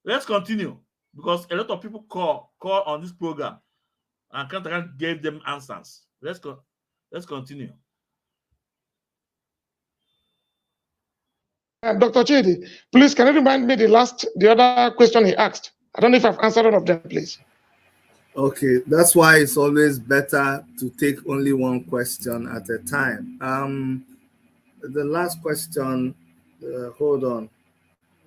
Let's continue, because a lot of people call on this program and Kanunta gave them answers. Let's continue. Dr. Chidi, please, can you remind me the other question he asked? I don't know if I've answered all of them, please. Okay, that's why it's always better to take only one question at a time. The last question, hold on,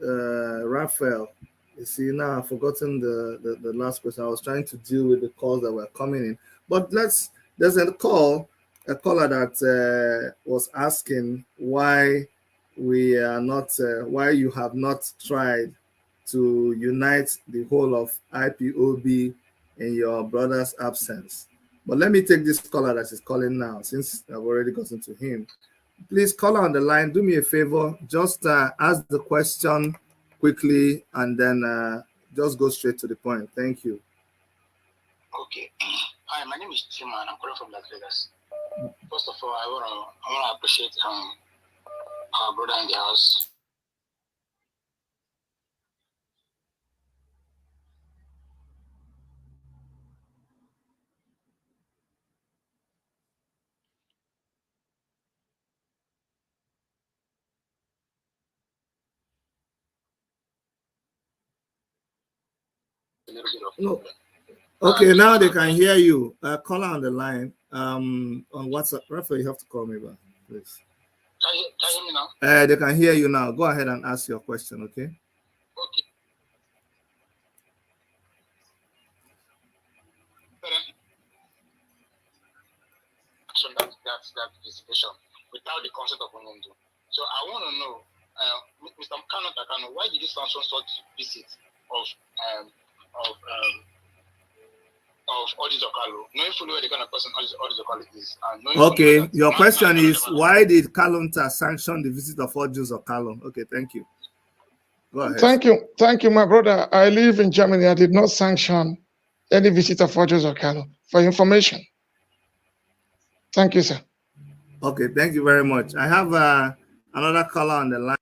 Raphael. You see, now I've forgotten the last question. I was trying to deal with the calls that were coming in, but there's a caller that was asking why we are not, why you have not tried to unite the whole of IPOB in your brother's absence. But let me take this caller that is calling now, since I've already gotten to him. Please, caller on the line, do me a favor, just ask the question quickly and then just go straight to the point. Thank you. Okay. Hi, my name is Chima and I'm calling from Las Vegas. First of all, I want to appreciate our brother in the house. No. Okay, now they can hear you. Caller on the line. On WhatsApp. Raphael, you have to call me back, please. Can you hear me now? They can hear you now. Go ahead and ask your question, okay? Okay. That visitation without the consent of Kanunta. So I want to know, Mr. Kanu, why did you sanction such visit of Audis Okalu, knowing fully where the kind of person Audis Okalu is? Okay, your question is, why did Kanunta sanction the visit of Audis Okalu? Okay, thank you. Go ahead. Thank you, my brother. I live in Germany. I did not sanction any visit of Audis Okalu, for information. Thank you, sir. Okay, thank you very much. I have another caller on the line.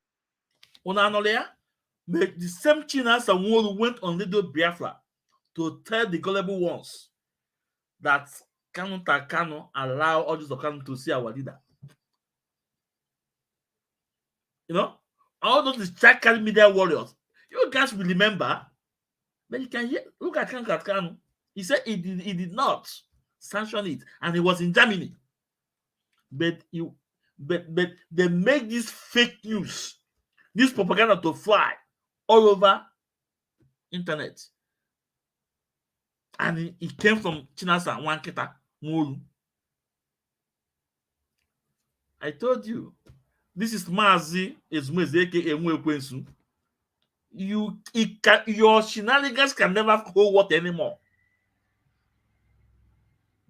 The same Chinas and Wolu went on Radio Biafra to tell the gullible ones that Kanunta Kanu allow Audis Okalu to see our leader. You know, all those distracted media warriors. You guys will remember, but you can hear, look at Kanunta Kanu. He said he did not sanction it, and he was in Germany. But they make this fake news, this propaganda to fly all over internet. And it came from Chinasa Wanketa Molu. I told you, this is Mazi aka Mwensu. Your shenanigans can never hold water anymore.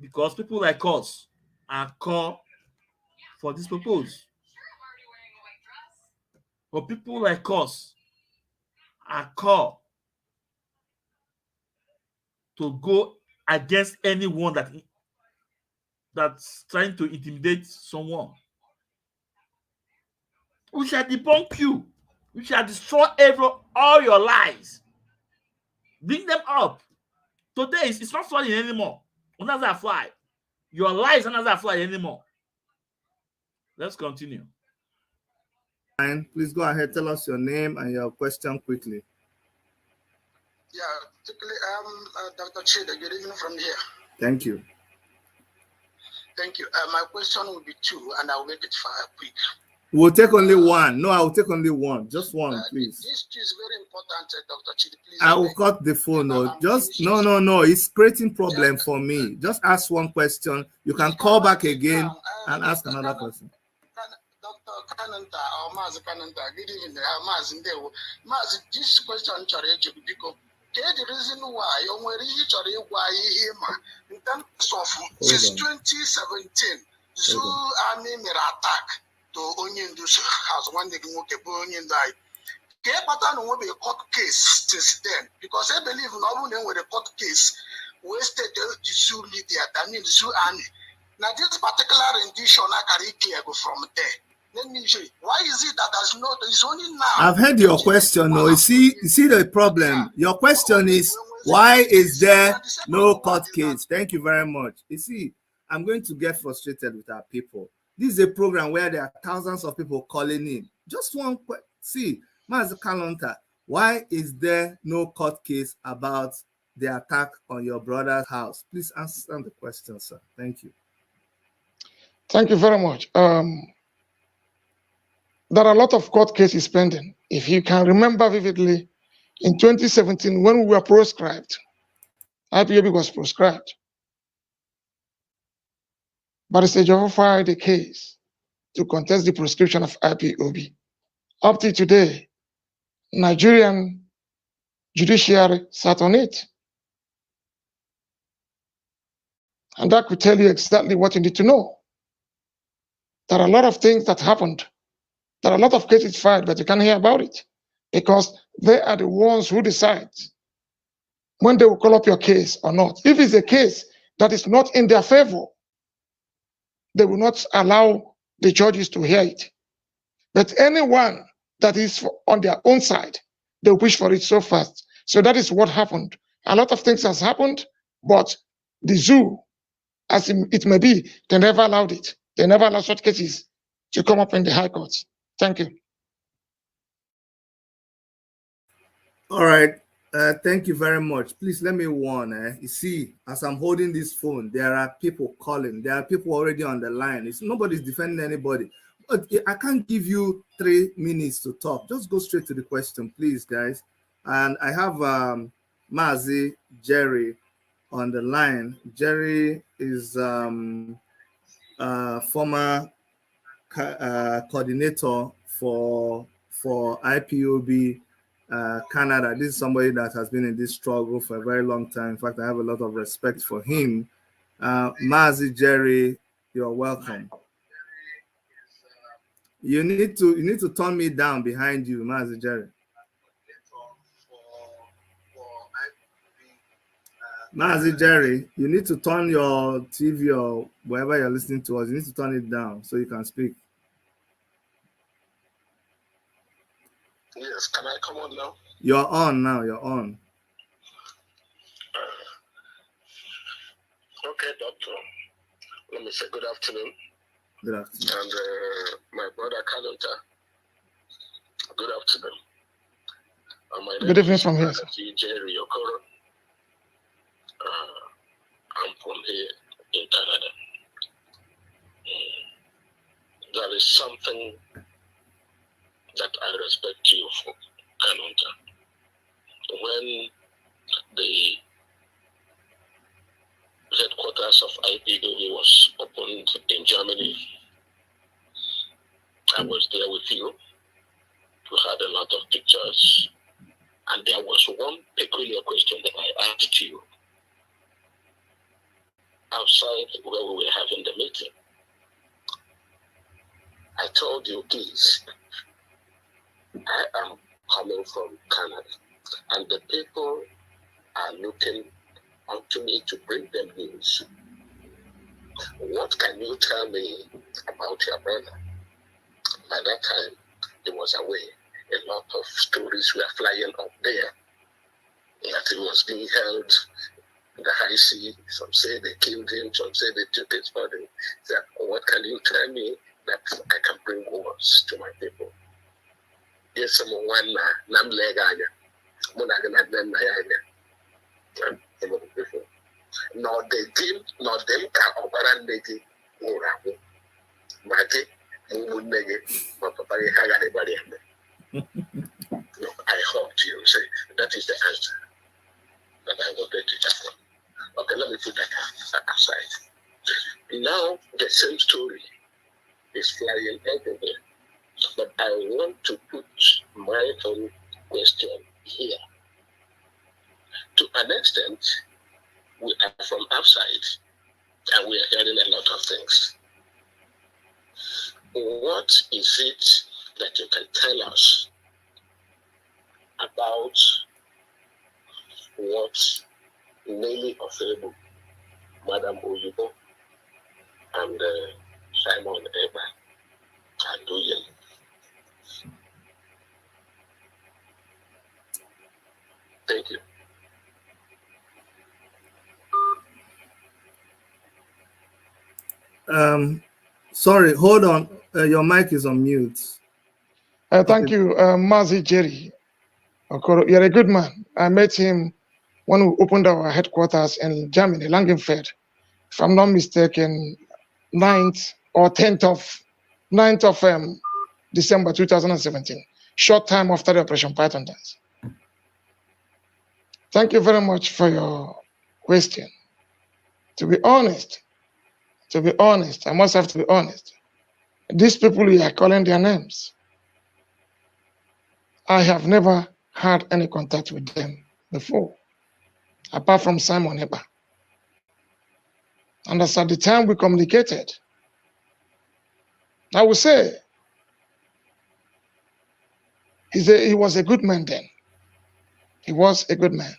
Because people like us are called for this purpose. But people like us are called to go against anyone that's trying to intimidate someone. We shall debunk you. We shall destroy all your lies. Bring them up. Today it's not flying anymore. Another fly. Your lies another fly anymore. Let's continue. Please go ahead. Tell us your name and your question quickly. Yeah, Dr. Chida, good evening from here. Thank you. Thank you. My question will be two, and I'll make it quick. We'll take only one. No, I will take only one. Just one, please. This is very important, Dr. Chidi. Please. I will cut the phone. No, just no. It's creating problem for me. Just ask one question. You can call back again and ask another question. Dr. Kanunta or Mazi Kanunta, good evening. Mazi, this question because the reason why in terms of since 2017, Zoo Army made attack to Onyindu's house one day. Pattern will be a court case since then because I believe not only with a court case, wasted the Zoo leader, that means Zoo Army. Now, this particular rendition, I can clear from there. Let me show you. Why is it that it's only now? I've heard your question. No, you see the problem. Your question is, why is there no court case? Thank you very much. You see, I'm going to get frustrated with our people. This is a program where there are thousands of people calling in. Just one question. See, Mazi Kanunta, why is there no court case about the attack on your brother's house? Please answer the question, sir. Thank you. Thank you very much. There are a lot of court cases pending. If you can remember vividly, in 2017, when we were proscribed, IPOB was proscribed. Barrister Jaffer filed a case to contest the proscription of IPOB. Up to today, Nigerian judiciary sat on it. And that could tell you exactly what you need to know. There are a lot of things that happened. There are a lot of cases filed, but you can't hear about it because they are the ones who decide when they will call up your case or not. If it's a case that is not in their favor, they will not allow the judges to hear it. But anyone that is on their own side, they wish for it so fast. So that is what happened. A lot of things has happened, but the zoo, as it may be, they never allowed it. They never allowed such cases to come up in the high courts. Thank you. All right. Thank you very much. Please let me warn. You see, as I'm holding this phone, there are people calling. There are people already on the line. Nobody's defending anybody. But I can't give you 3 minutes to talk. Just go straight to the question, please, guys. And I have Mazi, Jerry on the line. Jerry is former coordinator for IPOB Canada. This is somebody that has been in this struggle for a very long time. In fact, I have a lot of respect for him. Mazi, Jerry, you're welcome. You need to turn me down behind you, Mazi, Jerry. Mazi, Jerry, you need to turn your TV or wherever you're listening to us, you need to turn it down so you can speak. Yes, can I come on now? You're on now, you're on. Okay, doctor. Let me say good afternoon. Good afternoon. And my brother Kanunta, good afternoon. Good evening from here, sir. Jerry Okoro. I'm from here in Canada. There is something that I respect you for, Kanunta. When the headquarters of IPOB was opened in Germany, I was there with you. We had a lot of pictures. And there was one peculiar question that I asked you outside where we were having the meeting. I told you this. I am coming from Canada, and the people are looking unto me to bring them news. What can you tell me about your brother? By that time, he was away. A lot of stories were flying up there that he was being held in the high sea. Some say they killed him, some say they took his body. So what can you tell me that I can bring words to my people? Yes, someone nam leganya. Munagana them nayanya. Nor they did, nor them ka obaran negi urabu. Mate, mumunege, mapapari hagari bari. Look, I hope you say that is the answer that I wanted to have. Okay, let me put that aside. Now the same story is flying everywhere. But I want to put my own question here. To an extent, we are from outside and we are hearing a lot of things. What is it that you can tell us about what Nelly Ofebu, Madam Oyibo, and Simon Eber can do it. Thank you. Sorry, hold on. Your mic is on mute. Thank you, Mazi Jerry. You're a good man. I met him when we opened our headquarters in Germany, Langenfeld. If I'm not mistaken, 9th or 10th of December 2017, short time after the Operation Python dance. Thank you very much for your question. To be honest, I must have to be honest. These people you are calling their names, I have never had any contact with them before, apart from Simon Eber. And as at the time we communicated, I would say he was a good man then. He was a good man.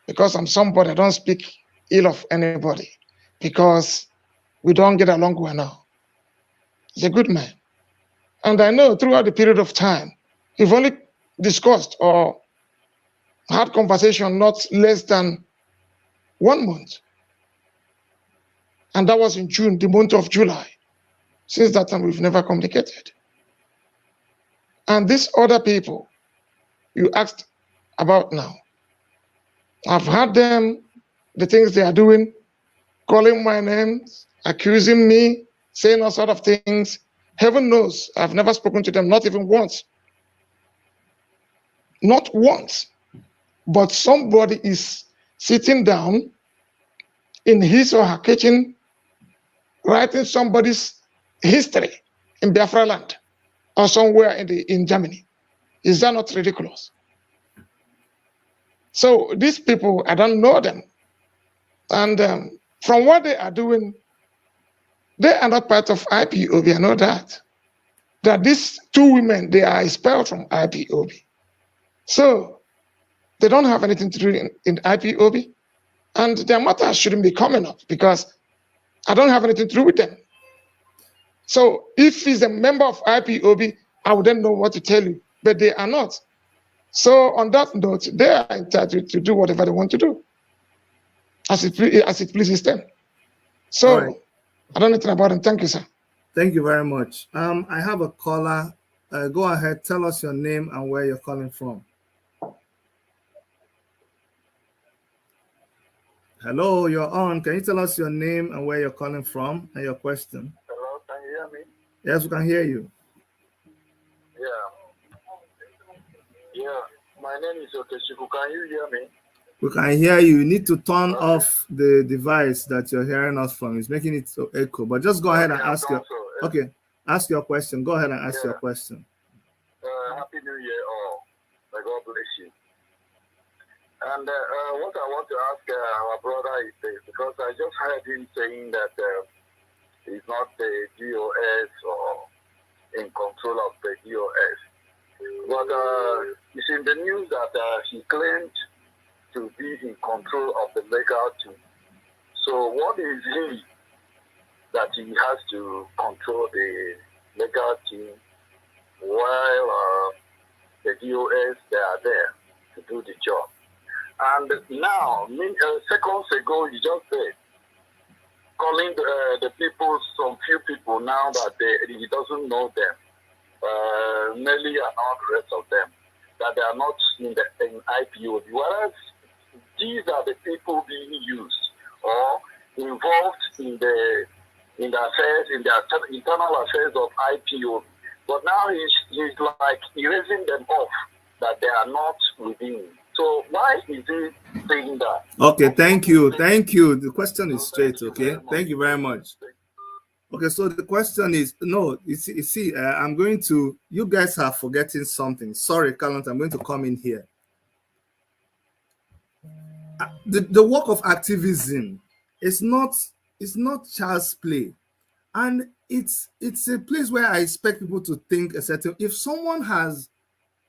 Because I'm somebody, I don't speak ill of anybody, because we don't get along well now. He's a good man. And I know throughout the period of time, we've only discussed or had conversation not less than 1 month. And that was in June, the month of July. Since that time, we've never communicated. And these other people you asked about now, I've heard them, the things they are doing, calling my names, accusing me, saying all sort of things. Heaven knows, I've never spoken to them, not even once. Not once. But somebody is sitting down in his or her kitchen, writing somebody's history in Biafra land or somewhere in Germany. Is that not ridiculous? So these people, I don't know them. And from what they are doing, they are not part of IPOB, I know that. That these two women, they are expelled from IPOB. So they don't have anything to do in IPOB. And their matter shouldn't be coming up because I don't have anything to do with them. So if he's a member of IPOB, I wouldn't know what to tell you, but they are not. So on that note, they are entitled to do whatever they want to do, as it pleases them. So right. I don't know anything about them. Thank you, sir. Thank you very much. I have a caller. Go ahead, tell us your name and where you're calling from. Hello, you're on. Can you tell us your name and where you're calling from and your question? Hello, can you hear me? Yes, we can hear you. Yeah, my name is Okechukwu. Can you hear me? We can hear you. You need to turn off the device that you're hearing us from. It's making it so echo. But just go ahead and ask your ask your question. Go ahead and ask your question. Happy New Year, all. May God bless you. And what I want to ask our brother is this, because I just heard him saying that he's not the DOS or in control of the DOS. But it's in the news that he claimed to be in control of the legal team. So what is he that he has to control the legal team while the DOS, they are there to do the job? And now, seconds ago, you just said, calling the people, some few people now that he doesn't know them, Nelly and all the rest of them, that they are not in IPOB. Whereas these are the people being used or involved in the affairs, in the internal affairs of IPOB. But now he's like erasing them off, that they are not within. So why is he saying that? Okay, thank you. Thank you. The question is straight, okay? Thank you very much. Okay, so the question is, no, you see, I'm going to, you guys are forgetting something. Sorry, Kanunta, I'm going to come in here. The work of activism is not child's play. And it's a place where I expect people to think a certain, if someone has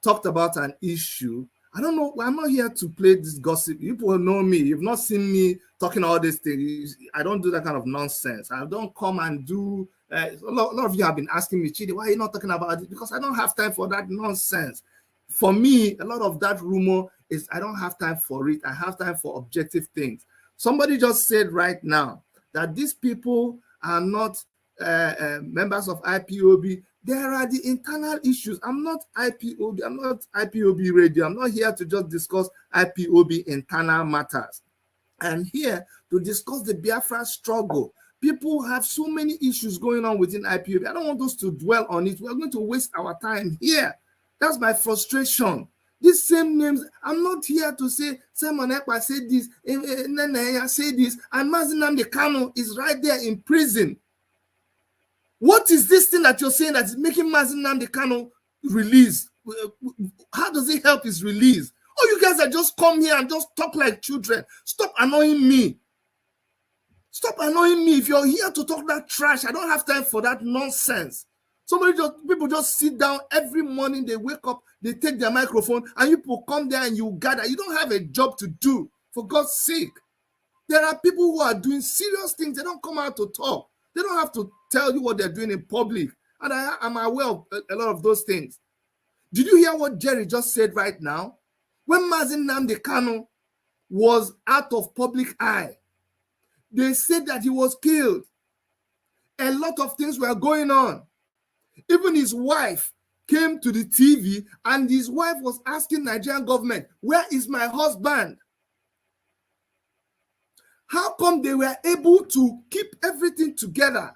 talked about an issue, I don't know. I'm not here to play this gossip. People know me. You've not seen me talking all these things. I don't do that kind of nonsense. I don't come and do. A lot of you have been asking me, Chidi, why are you not talking about it? Because I don't have time for that nonsense. For me, a lot of that rumor is I don't have time for it. I have time for objective things. Somebody just said right now that these people are not members of IPOB. There are the internal issues. I'm not IPOB. I'm not IPOB radio. I'm not here to just discuss IPOB internal matters. I'm here to discuss the Biafra struggle. People have so many issues going on within IPOB. I don't want us to dwell on it. We're going to waste our time here. That's my frustration. These same names, I'm not here to say Simon Ekpa said this, Nenaya said this, and Mazi Kanu is right there in prison. What is this thing that you're saying that is making Mazi Kanu release? How does it help his release? Oh, you guys are just come here and just talk like children. Stop annoying me. Stop annoying me. If you're here to talk that trash, I don't have time for that nonsense. People just sit down every morning, they wake up, they take their microphone, and you people come there and you gather. You don't have a job to do, for God's sake. There are people who are doing serious things. They don't come out to talk. They don't have to tell you what they're doing in public. And I'm aware of a lot of those things. Did you hear what Jerry just said right now? When Mazi Kanu was out of public eye, they said that he was killed. A lot of things were going on. Even his wife came to the TV and his wife was asking Nigerian government, where is my husband? How come they were able to keep everything together?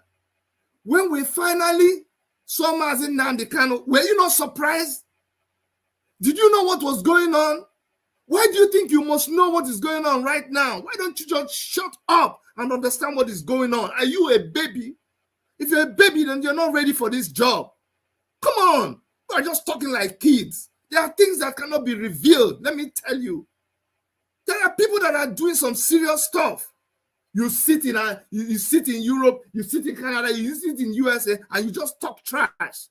When we finally saw Mazi Kanu, were you not surprised? Did you know what was going on? Why do you think you must know what is going on right now? Why don't you just shut up and understand what is going on? Are you a baby? If you're a baby, then you're not ready for this job. Come on. You are just talking like kids. There are things that cannot be revealed. Let me tell you. There are people that are doing some serious stuff. You sit in you sit in Europe, you sit in Canada, you sit in USA, and you just talk trash.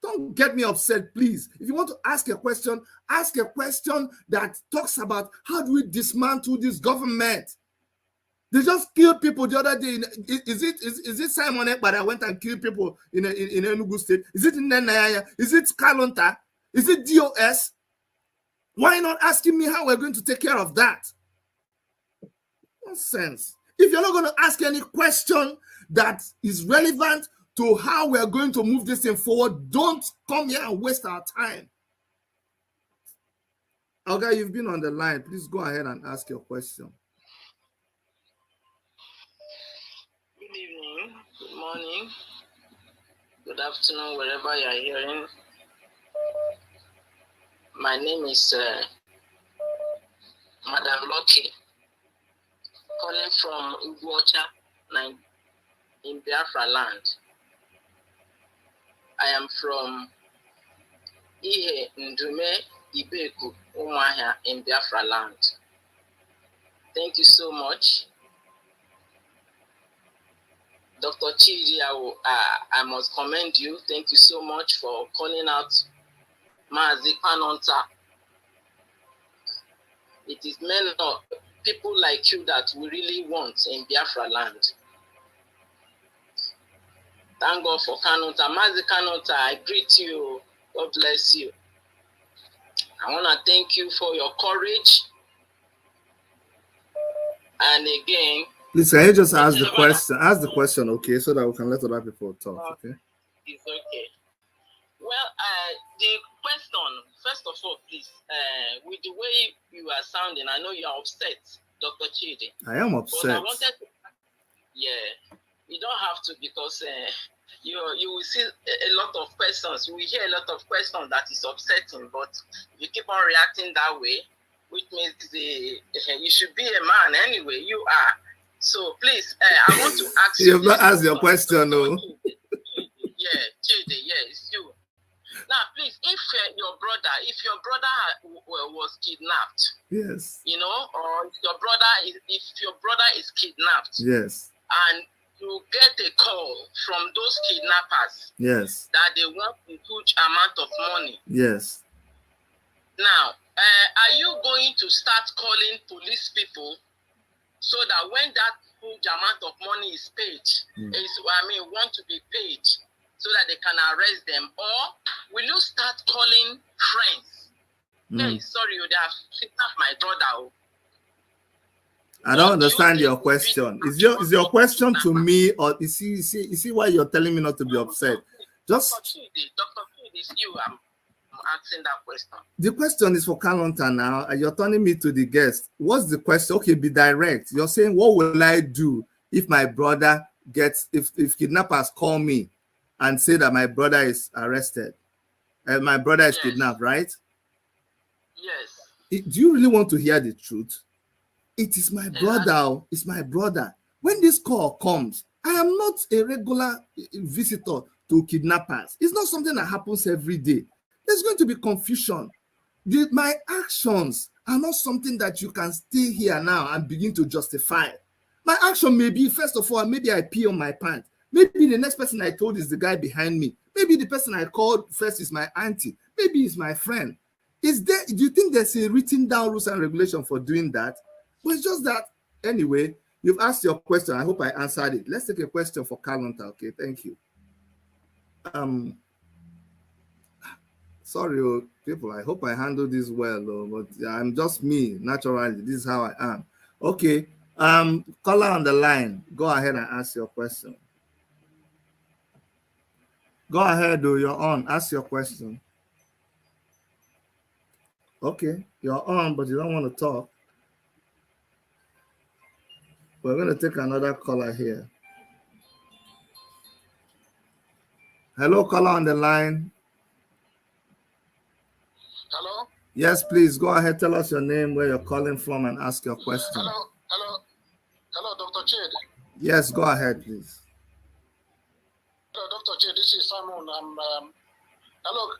Don't get me upset, please. If you want to ask a question that talks about how do we dismantle this government. They just killed people the other day. Is it Simon Ekpa that went and killed people in Enugu State? Is it Nenaya? Is it Kanunta? Is it DOS? Why not asking me how we're going to take care of that? Nonsense. If you're not going to ask any question that is relevant to how we're going to move this thing forward, don't come here and waste our time. Okay, you've been on the line. Please go ahead and ask your question. Good evening, good morning, good afternoon, wherever you are hearing. My name is Madam Lucky, calling from Iguacha in Biafra land. I am from Ihe Ndume Ibeku Umahia in Biafra land. Thank you so much. Dr. Chidi, I must commend you. Thank you so much for calling out Mazi Kanunta. It is men of people like you that we really want in Biafra land. Thank God for Kanunta. Mazi Kanunta, I greet you. God bless you. I want to thank you for your courage. And again, please, can you just ask the question? Ask the question, okay, so that we can let other people talk, okay? It's okay. Well, the question, first of all, please, with the way you are sounding, I know you are upset, Dr. Chidi. I am upset. But I wanted to, yeah, you don't have to, because you will see a lot of questions. You will hear a lot of questions that is upsetting, but you keep on reacting that way, which means you should be a man anyway. You are. So please, I want to ask you. You have not asked your question, no. Yeah, Chidi, yeah, it's you. Now, please, if your brother was kidnapped, yes, you know, or if your brother is kidnapped, yes, and you get a call from those kidnappers, yes, that they want a huge amount of money, yes. Now, are you going to start calling police people so that when that huge amount of money is paid, want to be paid so that they can arrest them? Or will you start calling friends? Hey, sorry, they have kidnapped my brother. I don't understand your question. Is your question to me, or you see why you're telling me not to be upset? Just Dr. Chidi, it's you. I'm asking that question. The question is for Kanunta now, and you're turning me to the guest. What's the question? Okay, be direct. You're saying, what will I do if my brother gets, if kidnappers call me and say that my brother is arrested and my brother is kidnapped, right? Yes. Do you really want to hear the truth? It is my brother. It's my brother. When this call comes, I am not a regular visitor to kidnappers. It's not something that happens every day. There's going to be confusion. My actions are not something that you can stay here now and begin to justify. My action may be, first of all, maybe I pee on my pants. Maybe the next person I told is the guy behind me. Maybe the person I called first is my auntie. Maybe it's my friend. Do you think there's a written down rules and regulation for doing that? But it's just that, anyway, you've asked your question. I hope I answered it. Let's take a question for Kanunta. Okay, thank you. Sorry, people, I hope I handle this well, but I'm just me, naturally. This is how I am. Okay, caller on the line, go ahead and ask your question. Go ahead, you're on. Ask your question. Okay, you're on, but you don't want to talk. We're going to take another caller here. Hello, caller on the line. Hello? Yes, please, go ahead. Tell us your name, where you're calling from, and ask your question. Hello, Dr. Chid. Yes, go ahead, please. Hello, Dr. Chid, this is Simon. Hello.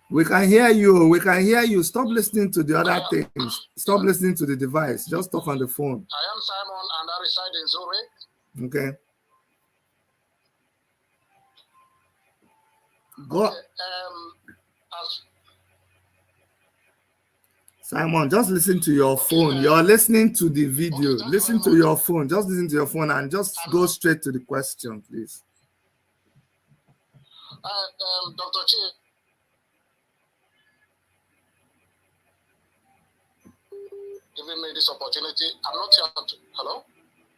We can hear you. We can hear you. Stop listening to the other things. Stop listening to the device. Just talk on the phone. I am Simon, and I reside in Zurich. Okay. Go. Okay, Simon, just listen to your phone. You're listening to the video. Listen to your phone. Just listen to your phone and just go straight to the question, please. Dr. Chid. Giving me this opportunity. I'm not here to... Hello?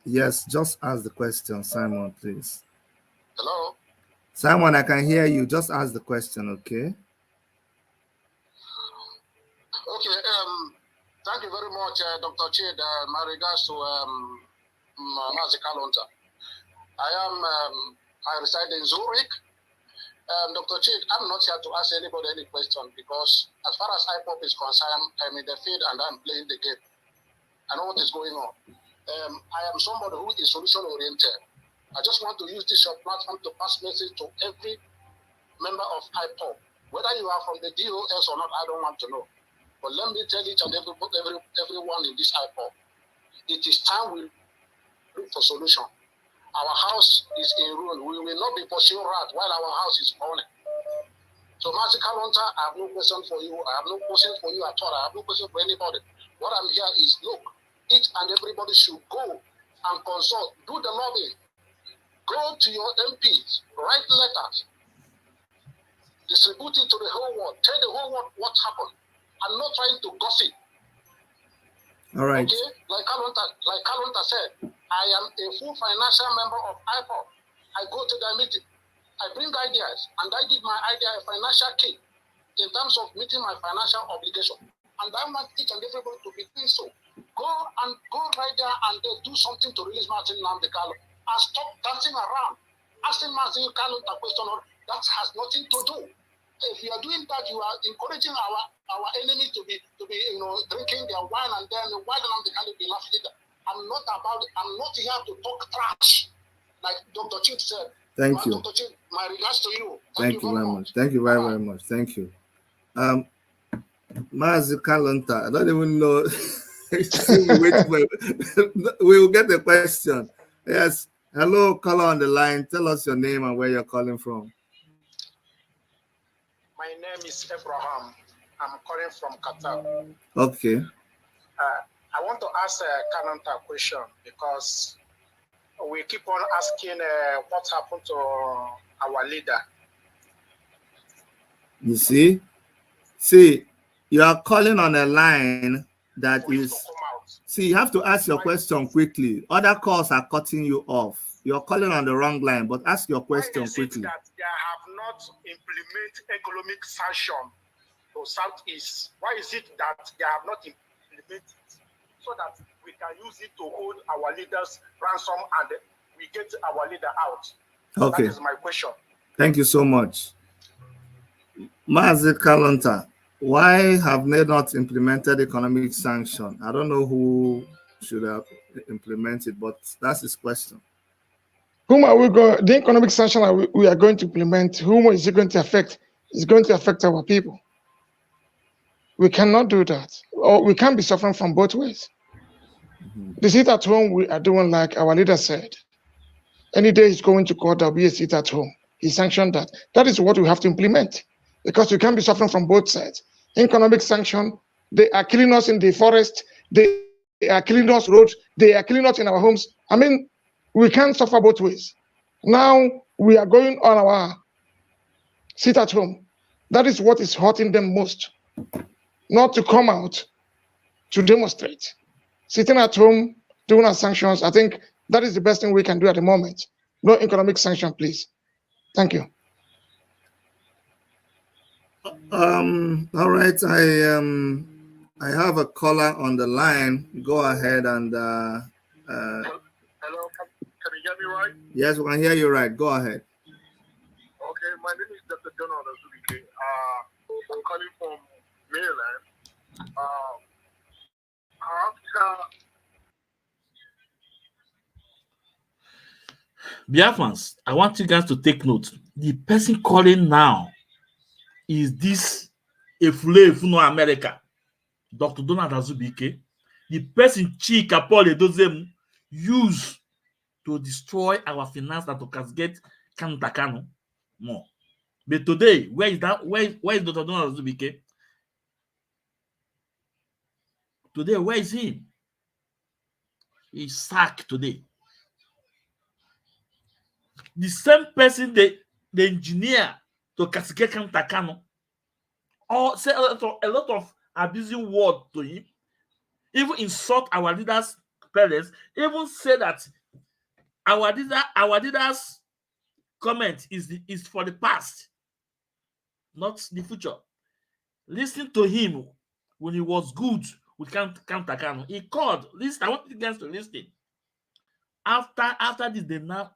Yes, just ask the question, Simon, please. Hello? Simon, I can hear you. Just ask the question, okay? Okay, thank you very much, Dr. Chid. My regards to Mazi Kanunta. I reside in Zurich. Dr. Chid, I'm not here to ask anybody any question because as far as Ipob is concerned, I'm in the field and I'm playing the game. I know what is going on. I am somebody who is solution-oriented. I just want to use this platform to pass message to every member of Ipob. Whether you are from the DOS or not, I don't want to know. But let me tell each and everyone in this Ipob, it is time we look for solution. Our house is in ruin. We will not be pursuing rat while our house is burning. So, Mazi Kanunta, I have no question for you. I have no question for you at all. I have no question for anybody. What I'm here is, look, each and everybody should go and consult, do the lobbying. Go to your MPs, write letters, distribute it to the whole world, tell the whole world what happened. I'm not trying to gossip. All right. Okay? Like Kanunta said, I am a full financial member of Ipob. I go to their meeting. I bring ideas, and I give my idea a financial key in terms of meeting my financial obligation. And I want each and everybody to be doing so. Go right there and do something to release Martin Namdekalo and stop dancing around, asking Mazi Kanunta a question. That has nothing to do. If you are doing that, you are encouraging our enemy to be drinking their wine, and then why don't they be laughing at that? I'm not here to talk trash, like Dr. Chid said. Thank you. Dr. Chid, my regards to you. Thank you very much. Thank you very, very much. Thank you. Mazi Kanunta, I don't even know. We will get the question. Yes. Hello, caller on the line. Tell us your name and where you're calling from. My name is Abraham. I'm calling from Qatar. Okay. I want to ask Kanunta a question because we keep on asking what happened to our leader. You see? See, you are calling on a line that is... See, you have to ask your question quickly. Other calls are cutting you off. You're calling on the wrong line, but ask your question quickly. Why is it that they have not implemented economic sanction to Southeast? Why is it that they have not implemented so that we can use it to hold our leaders ransom and we get our leader out? Okay. That is my question. Thank you so much. Mazi Kanunta, why have they not implemented economic sanction? I don't know who should have implemented, but that's his question. Whom are we going? The economic sanction we are going to implement. Whom is it going to affect? It's going to affect our people. We cannot do that, or we can't be suffering from both ways. The sit at home we are doing like our leader said. Any day he's going to court, there'll be a sit at home. He sanctioned that. That is what we have to implement, because you can't be suffering from both sides. Economic sanction. They are killing us in the forest. They are killing us roads. They are killing us in our homes. I mean, we can't suffer both ways. Now we are going on our sit at home. That is what is hurting them most. Not to come out to demonstrate. Sitting at home, doing our sanctions, I think that is the best thing we can do at the moment. No economic sanction, please. Thank you. All right. I have a caller on the line. Go ahead and Hello, can you hear me right? yes, we can hear you right. Go ahead. Okay, my name is Dr. Donald Azubike. I'm calling from Maryland. Biafrans, I want you guys to take note. The person calling now is this Efuno America, Dr. Donald Azubike. The person Chika Paul Edozem used to destroy our finance and to cascade Kanu more. But today, where is that? Where is Dr. Donald Azubike? Today, where is he? He's sacked today. The same person, the engineer to cascade Kanu, or say a lot of abusing word to him, even insult our leaders' parents, even say that our leaders' comment is for the past, not the future. Listen to him when he was good with Kanu. He called. Listen, I want you guys to listen. After this, they now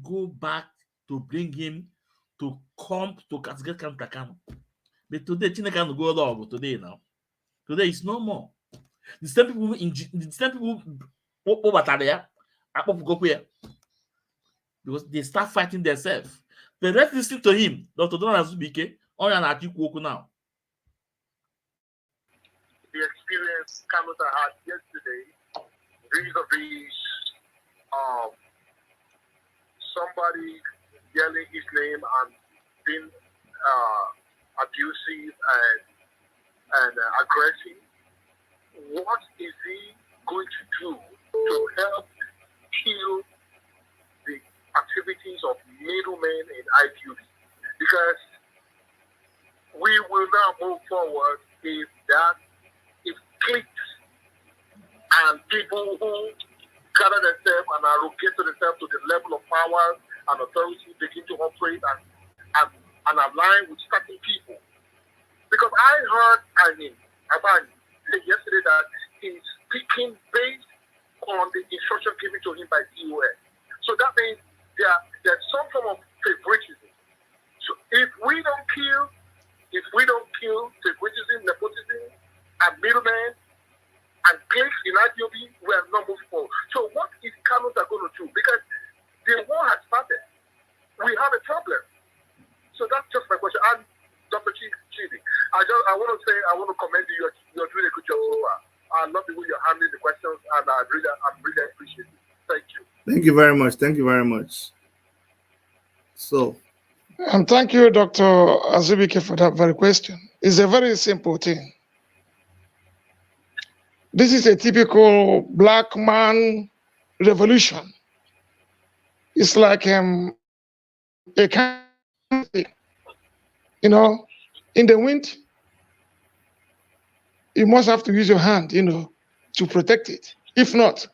go back to bring him to come to cascade Kanu. But today, Chineke go log today now. Today is no more. The same people over there, because they start fighting themselves. But let's listen to him, Dr. Donald Azubike, on an article now. The experience Kanunta had yesterday vis-a-vis somebody yelling his name and being abusive and aggressive. What is he going to do to help kill the activities of middlemen in IPOB? Because we will now move forward if cliques and people who gather themselves and allocate themselves to the level of power and authority begin to operate and align with certain people. Because I heard Abani say yesterday that he's speaking based on the instruction given to him by DOS. So that means there's some form of favoritism. So if we don't kill favoritism, nepotism, and middlemen and cliques in IPOB, we are not moving forward. So what is Kanunta going to do? Because the war has started. We have a problem. So that's just my question. And Dr. Chidi, I want to commend you. You're doing a good job so far. I love the way you're handling the questions, and I'm really appreciate it. Thank you. Thank you very much. Thank you very much. So, and thank you, Dr. Azubike, for that very question. It's a very simple thing. This is a typical black man revolution. It's like a candle, you know, in the wind, you must have to use your hand, you know, to protect it. If not,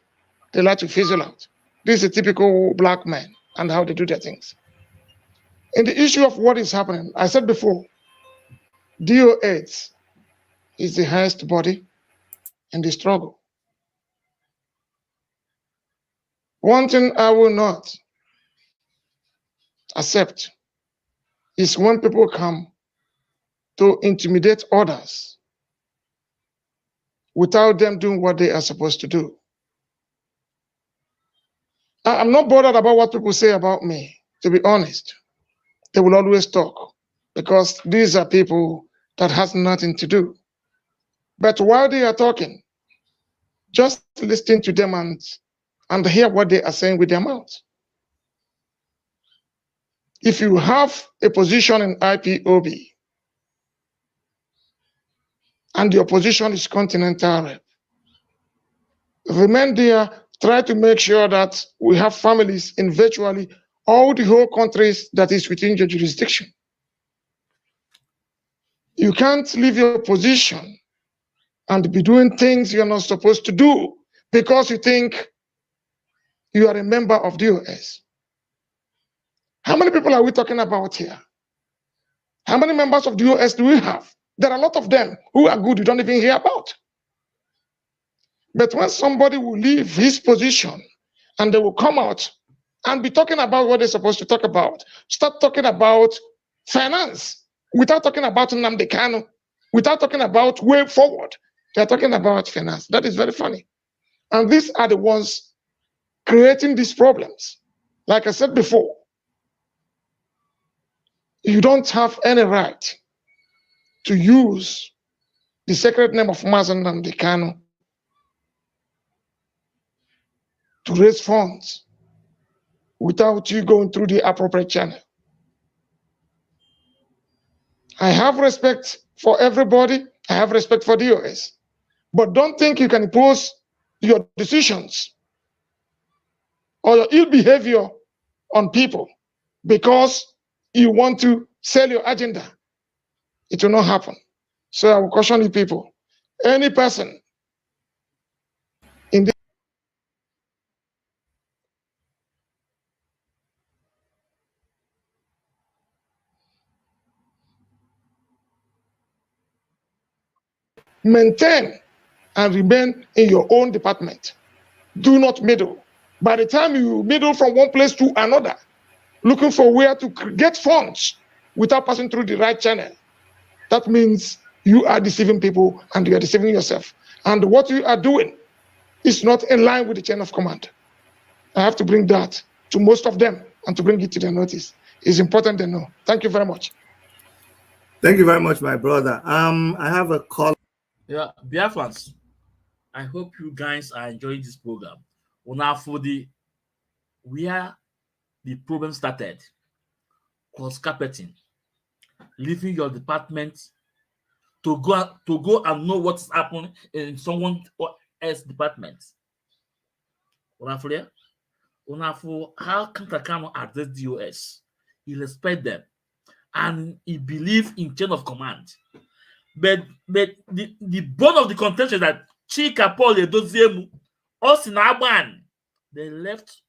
they like to fizzle out. This is a typical black man and how they do their things. In the issue of what is happening, I said before, DOH is the highest body in the struggle. One thing I will not accept is when people come to intimidate others without them doing what they are supposed to do. I'm not bothered about what people say about me, to be honest. They will always talk because these are people that has nothing to do. But while they are talking, just listen to them and hear what they are saying with their mouth. If you have a position in IPOB and your position is continental rep, remain there, try to make sure that we have families in virtually all the whole countries that is within your jurisdiction. You can't leave your position and be doing things you're not supposed to do because you think you are a member of DOS. How many people are we talking about here? How many members of DOS do we have? There are a lot of them who are good you don't even hear about. But when somebody will leave his position and they will come out and be talking about what they're supposed to talk about, start talking about finance without talking about Nnamdi Kanu, without talking about way forward, they're talking about finance. That is very funny. And these are the ones creating these problems. Like I said before, you don't have any right to use the sacred name of Mazi Nnamdi Kanu to raise funds without you going through the appropriate channel. I have respect for everybody. I have respect for DOS. But don't think you can impose your decisions or your ill behavior on people because you want to sell your agenda. It will not happen. So I will caution you people. Any person in the maintain and remain in your own department. Do not meddle. By the time you meddle from one place to another, looking for where to get funds without passing through the right channel, that means you are deceiving people and you are deceiving yourself. And what you are doing is not in line with the chain of command. I have to bring that to most of them and to bring it to their notice. It's important they know. Thank you very much. Thank you very much, my brother. I have a call. Yeah, Biafrans, I hope you guys are enjoying this program. Now for where the problem started, cross carpeting, leaving your department to go and know what's happening in someone else's department. How Kanu address DOS? He respect them and he believe in chain of command. But the bone of the contention is that Chika Paul Edoziemu, us in Agban, they left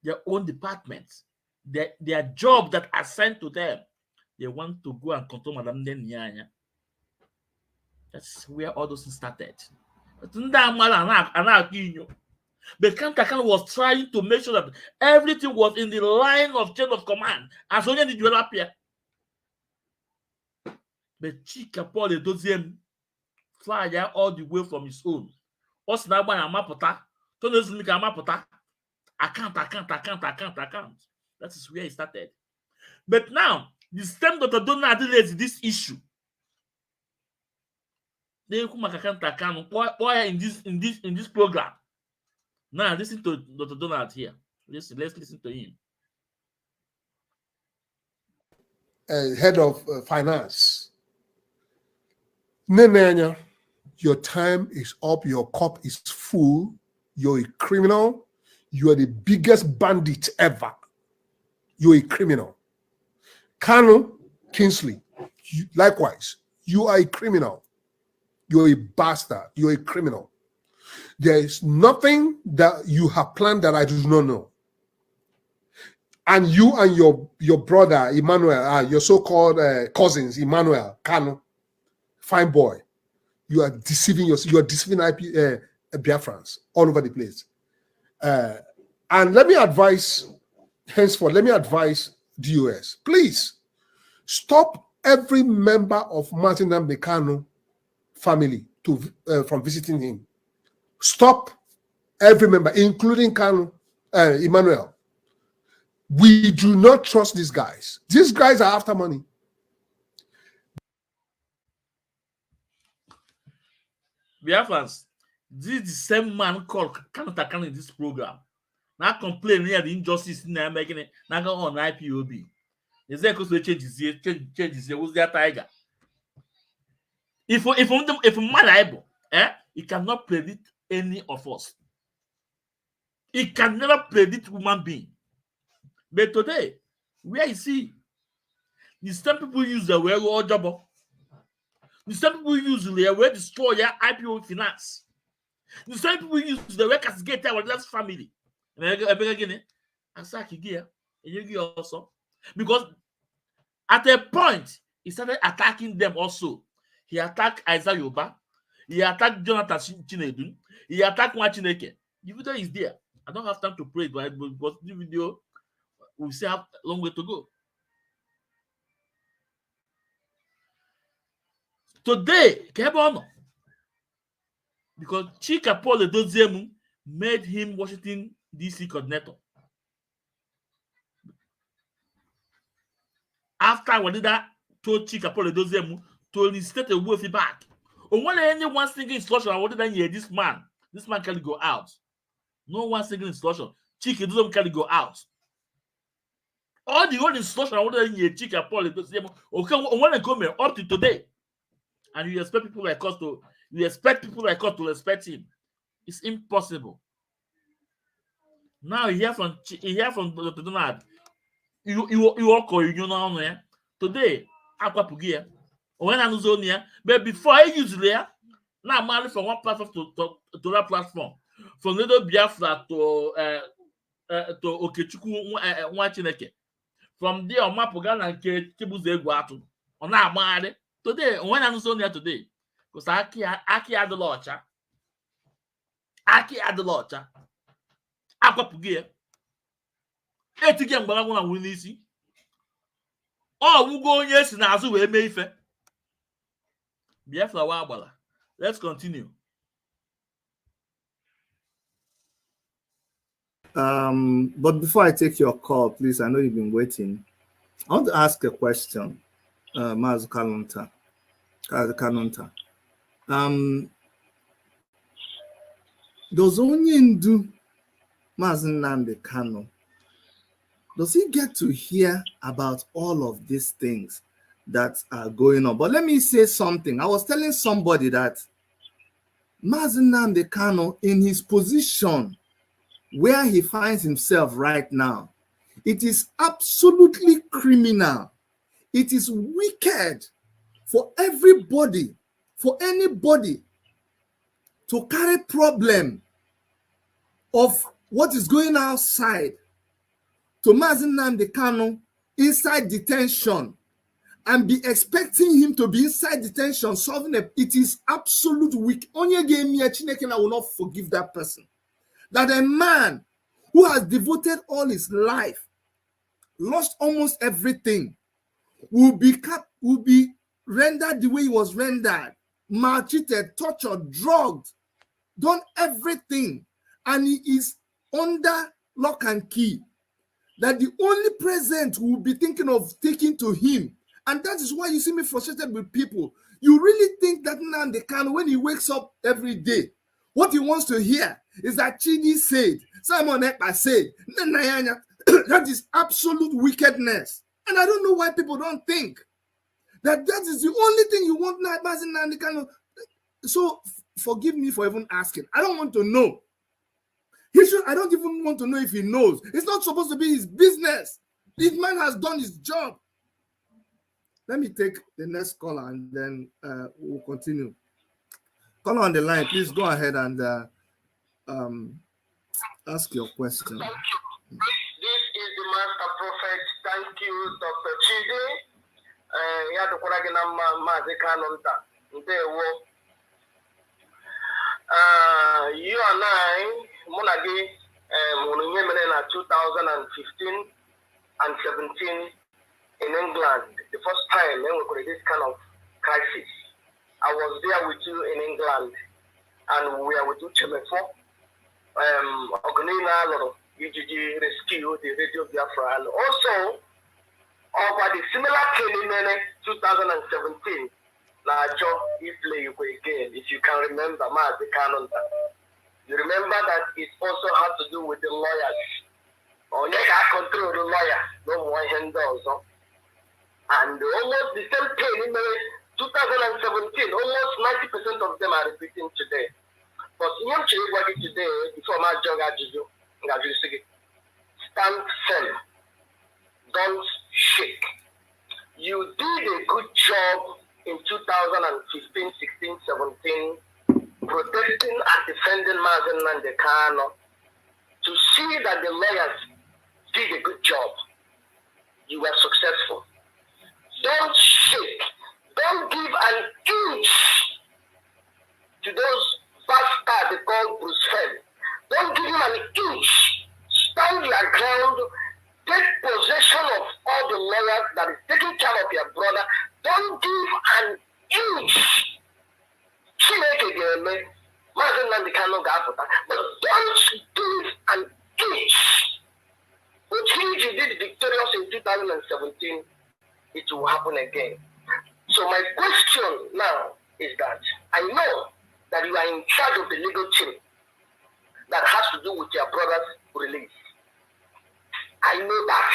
their own department, their job that assigned to them. They want to go and control Madam Nyanya. That's where all those things started. But Kanu was trying to make sure that everything was in the line of chain of command. As only the develop here. But Chika Paul Edoziemu fly there all the way from his own. Us now by Amapota, account. That is where it started. But now, the same Dr. Donald is this issue. They come in this program. Now listen to Dr. Donald here. Let's listen to him. Head of finance Nenanya, your time is up. Your cup is full. You're a criminal. You are the biggest bandit ever. You're a criminal. Kanu, Kingsley, likewise, you are a criminal. You're a bastard. You're a criminal. There is nothing that you have planned that I do not know. And you and your brother, Emmanuel, your so-called cousins, Emmanuel, Kanu, fine boy, you are deceiving yourself. You are deceiving Biafrans all over the place. And let me advise, henceforth, let me advise DOS, please stop every member of Martin Kanu family from visiting him. Stop every member, including Kanu, Emmanuel. We do not trust these guys. These guys are after money. Biafrans, this is the same man called Kanunta in this program. Now complaining here the injustice in making it now go on IPOB. Is there because we change his who's their tiger? If man able, he cannot predict any of us. He can never predict human being. But today, where is he? The same people use the word or job. The same people use the word destroy your IPO finance. The same people use the word castigate our last family. Also. Because at a point, he started attacking them also. He attacked Isaiah Yoba. He attacked Jonathan Chinedun. He attacked Mwachineke. The video is there. I don't have time to pray it, but the video, we still have a long way to go. Today, Kebono, because Chika Paul Edozemu made him Washington DC coordinator. After Wadida told Chika Paul Edozemu to reinstate a wealthy back. Or when any one single instruction, I wanted to hear this man can go out. No one single instruction. Chika Edozemu can go out. All the old instruction I wanted to hear Chika Paul Edozemu. Okay, when I come here up to today. And you expect people like us to respect him. It's impossible. Now you hear from Dr. Donald. You all call you know today. Aquapugia. When I was on here, but before I use there, now I'm married from one platform to that platform. From Little Biafra to Okechukwu Nwachineke. From there, on Mapugana and Kibuze Guatu. On our married. Today, when I was on here today, because Aki had the launcher. Aki had the launcher. Aquapugia. Etiquette, but I want to win this. Oh, we go yes, and as we may fair. Biafra Wabala. Let's continue. But before I take your call, please, I know you've been waiting. I want to ask a question, Mazi Kanunta. Does Onyendu Mazi Nnamdi Kanu, does he get to hear about all of these things that are going on? But let me say something. I was telling somebody that Mazi Nnamdi Kanu, in his position where he finds himself right now, it is absolutely criminal. It is wicked for everybody, for anybody to carry problem of what is going outside to Mazi Nnamdi Kanu inside detention and be expecting him to be inside detention solving it is absolute weak. Onye gave me a Chineke, I will not forgive that person. That a man who has devoted all his life, lost almost everything, will be rendered the way he was rendered, maltreated, tortured, drugged, done everything, and he is under lock and key. That the only present will be thinking of taking to him. And that is why you see me frustrated with people. You really think that Nnamdi Kanu, when he wakes up every day, what he wants to hear is that Chidi said, Simon Ekpa said, that is absolute wickedness. And I don't know why people don't think That is the only thing you want now, Mazi Nnamdi Kanu. So forgive me for even asking. I don't want to know. I don't even want to know if he knows. It's not supposed to be his business. This man has done his job. Let me take the next caller and then we'll continue. Caller on the line, please go ahead and ask your question. Thank you. This is the Master Prophet. Thank you, Dr. Chidi. Mazi Kanunta. You and I, Monagi, in 2015 and 17 in England. The first time we could this kind of crisis. I was there with you in England, and we are with you, Chemefo. Ogunina, UGG Rescue, the Radio Biafra, and also over the similar training in 2017. Najo, if you go again, if you can remember, Mazi Kanunta. You remember that it also had to do with the lawyers. Or you can control the lawyer, no more handles. And almost the same thing in 2017, almost 90% of them are repeating today. But in today, before my job, stand firm. Don't shake. You did a good job in 2015, 16, 17, protecting and defending Mazi Nnamdi Kanu. To see that the lawyers did a good job. You were successful. Don't shake. Don't give an inch to those bastards they call Bruce Fed. Don't give him an inch. Stand your ground. Take possession of all the lawyers that is taking care of your brother. Don't give an inch. Mazi Nnamdi Kanu but don't give an inch. Which means you did victorious in 2017, it will happen again. So my question now is that I know that you are in charge of the legal team that has to do with your brother's release. I know that.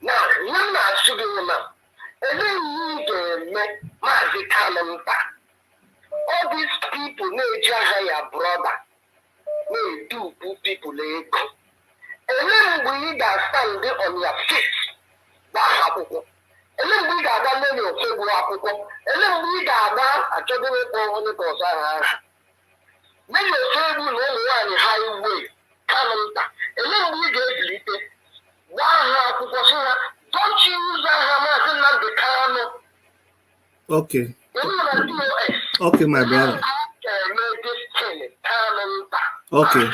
Now, when I should be now, and then you Mazi Kanunta. All these people may your brother, may do people like. And then we that stand on your feet, that happen. And then we that name your table happen. And then we that a children on the course. Then your table no one highway, Kanunta. And then we get deleted. Don't use that Okay. Okay, my brother. Okay.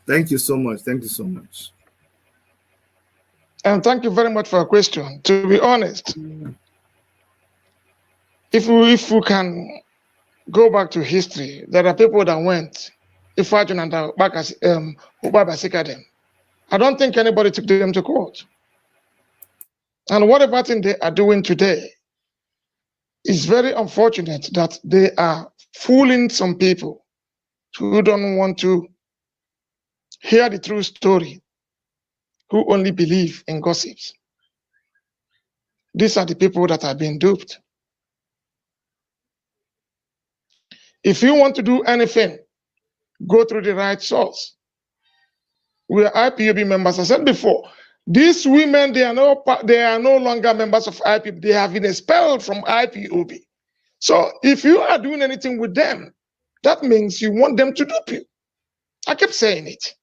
Thank you so much. Thank you so much. And thank you very much for your question. To be honest, if we can go back to history, there are people that went, if I and back as Ubaba. I don't think anybody took them to court. And whatever thing they are doing today is very unfortunate that they are fooling some people who don't want to hear the true story, who only believe in gossips. These are the people that are being duped. If you want to do anything, go through the right source. We are IPOB members. I said before, these women, they are no longer members of IPOB. They have been expelled from IPOB. So if you are doing anything with them, that means you want them to dupe you. I kept saying it.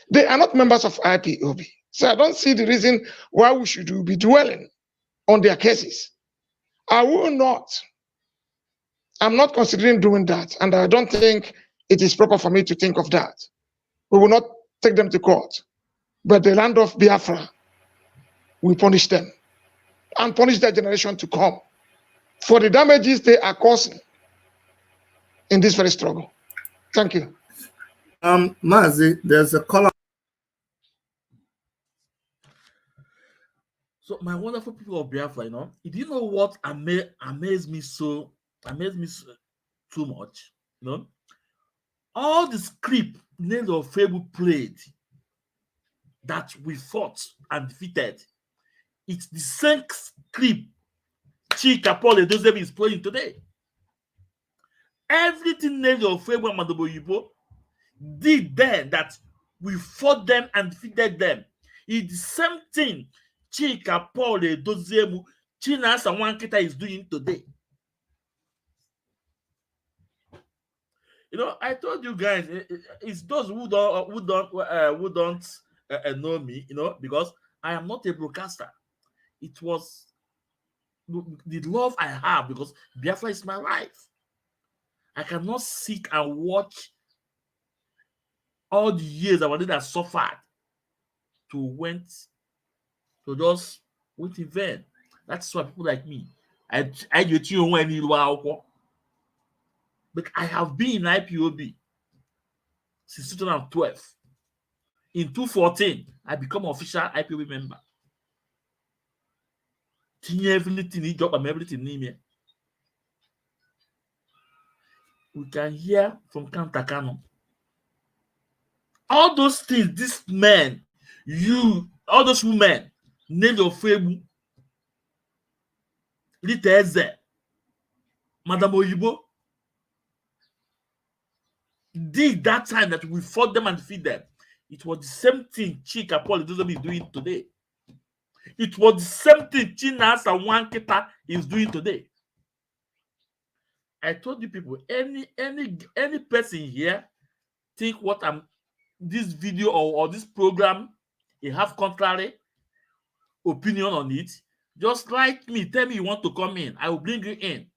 They are not members of IPOB. So I don't see the reason why we should be dwelling on their cases. I will not. I'm not considering doing that. And I don't think it is proper for me to think of that. We will not take them to court. But the land of Biafra will punish them and punish their generation to come for the damages they are causing in this very struggle. Thank you. Mazi, there's a caller. So my wonderful people of Biafra, do you know what amazed me so too much? All the script named of Fable played that we fought and defeated, it's the same script Chika Paul Edozemi is playing today. Everything Nelly Ofebu Madoboyibo did then that we fought them and defeated them. It's the same thing Chika Paul Edozemi, Chinasa Wankita is doing today. You know, I told you guys, it's those who don't know me, you know, because I am not a broadcaster. It was the love I have because Biafra is my life. I cannot sit and watch all the years I did suffered to just went event. That's why people like me. I get you when you but I have been in IPOB since 2012. In 2014, I become an official IPOB member. Everything we can hear from Kanu. All those things, this man, all those women, name your Febu, Liteze, Madame Oyibo, did that time that we fought them and defeat them. It was the same thing Chika Paul is doing today. It was the same thing Chinasa Wankita is doing today. I told you people, any person here think what this video or this program, you have contrary opinion on it, just like me, tell me you want to come in, I will bring you in.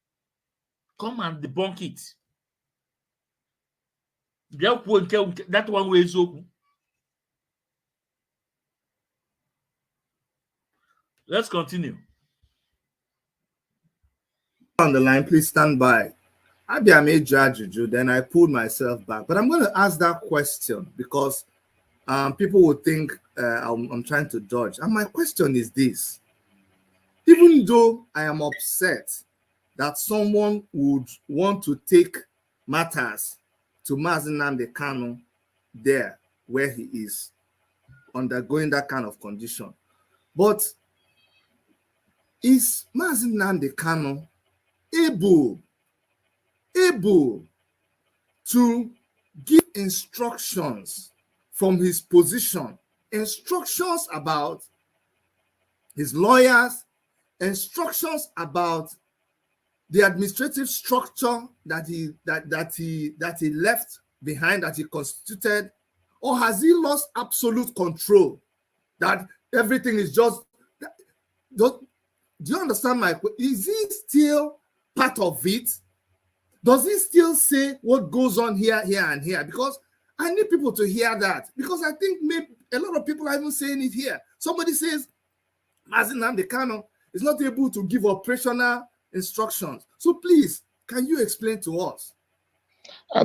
Come and debunk it. That one way is open. Let's continue. On the line, please stand by. Maybe I made judge you, then I pulled myself back. But I'm going to ask that question because people would think I'm trying to dodge. And my question is this. Even though I am upset that someone would want to take matters to Mazi Kanu there where he is, undergoing that kind of condition. But is Mazi Kanu able to give instructions from his position, instructions about his lawyers, instructions about the administrative structure that he left behind, that he constituted, or has he lost absolute control? That everything is just. Do you understand my question? Is he still part of it? Does he still say what goes on here, and here? Because I need people to hear that. Because I think maybe a lot of people are even saying it here. Somebody says Mazi Kanu is not able to give operational instructions. So please, can you explain to us?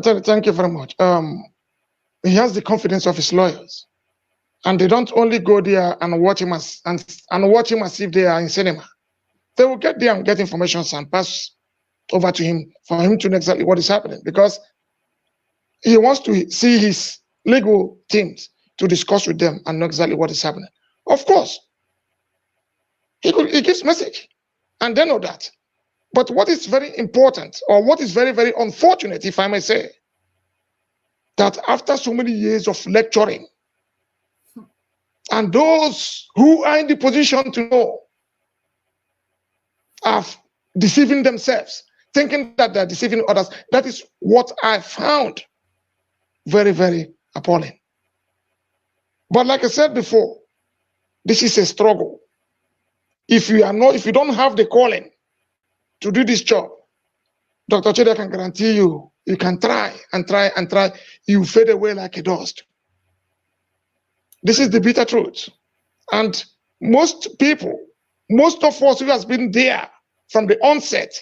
Thank you very much. He has the confidence of his lawyers, and they don't only go there and watch him as if they are in cinema. They will get there and get information and pass over to him for him to know exactly what is happening, because he wants to see his legal teams to discuss with them and know exactly what is happening. Of course, he gives message and they know that. But what is very important, or what is very, very unfortunate, if I may say, that after so many years of lecturing, and those who are in the position to know are deceiving themselves, thinking that they're deceiving others, that is what I found very, very appalling. But like I said before, this is a struggle. If you don't have the calling to do this job, Dr. Cheda can guarantee you, you can try and try and try, you fade away like a dust. This is the bitter truth. And most people, most of us who has been there from the onset,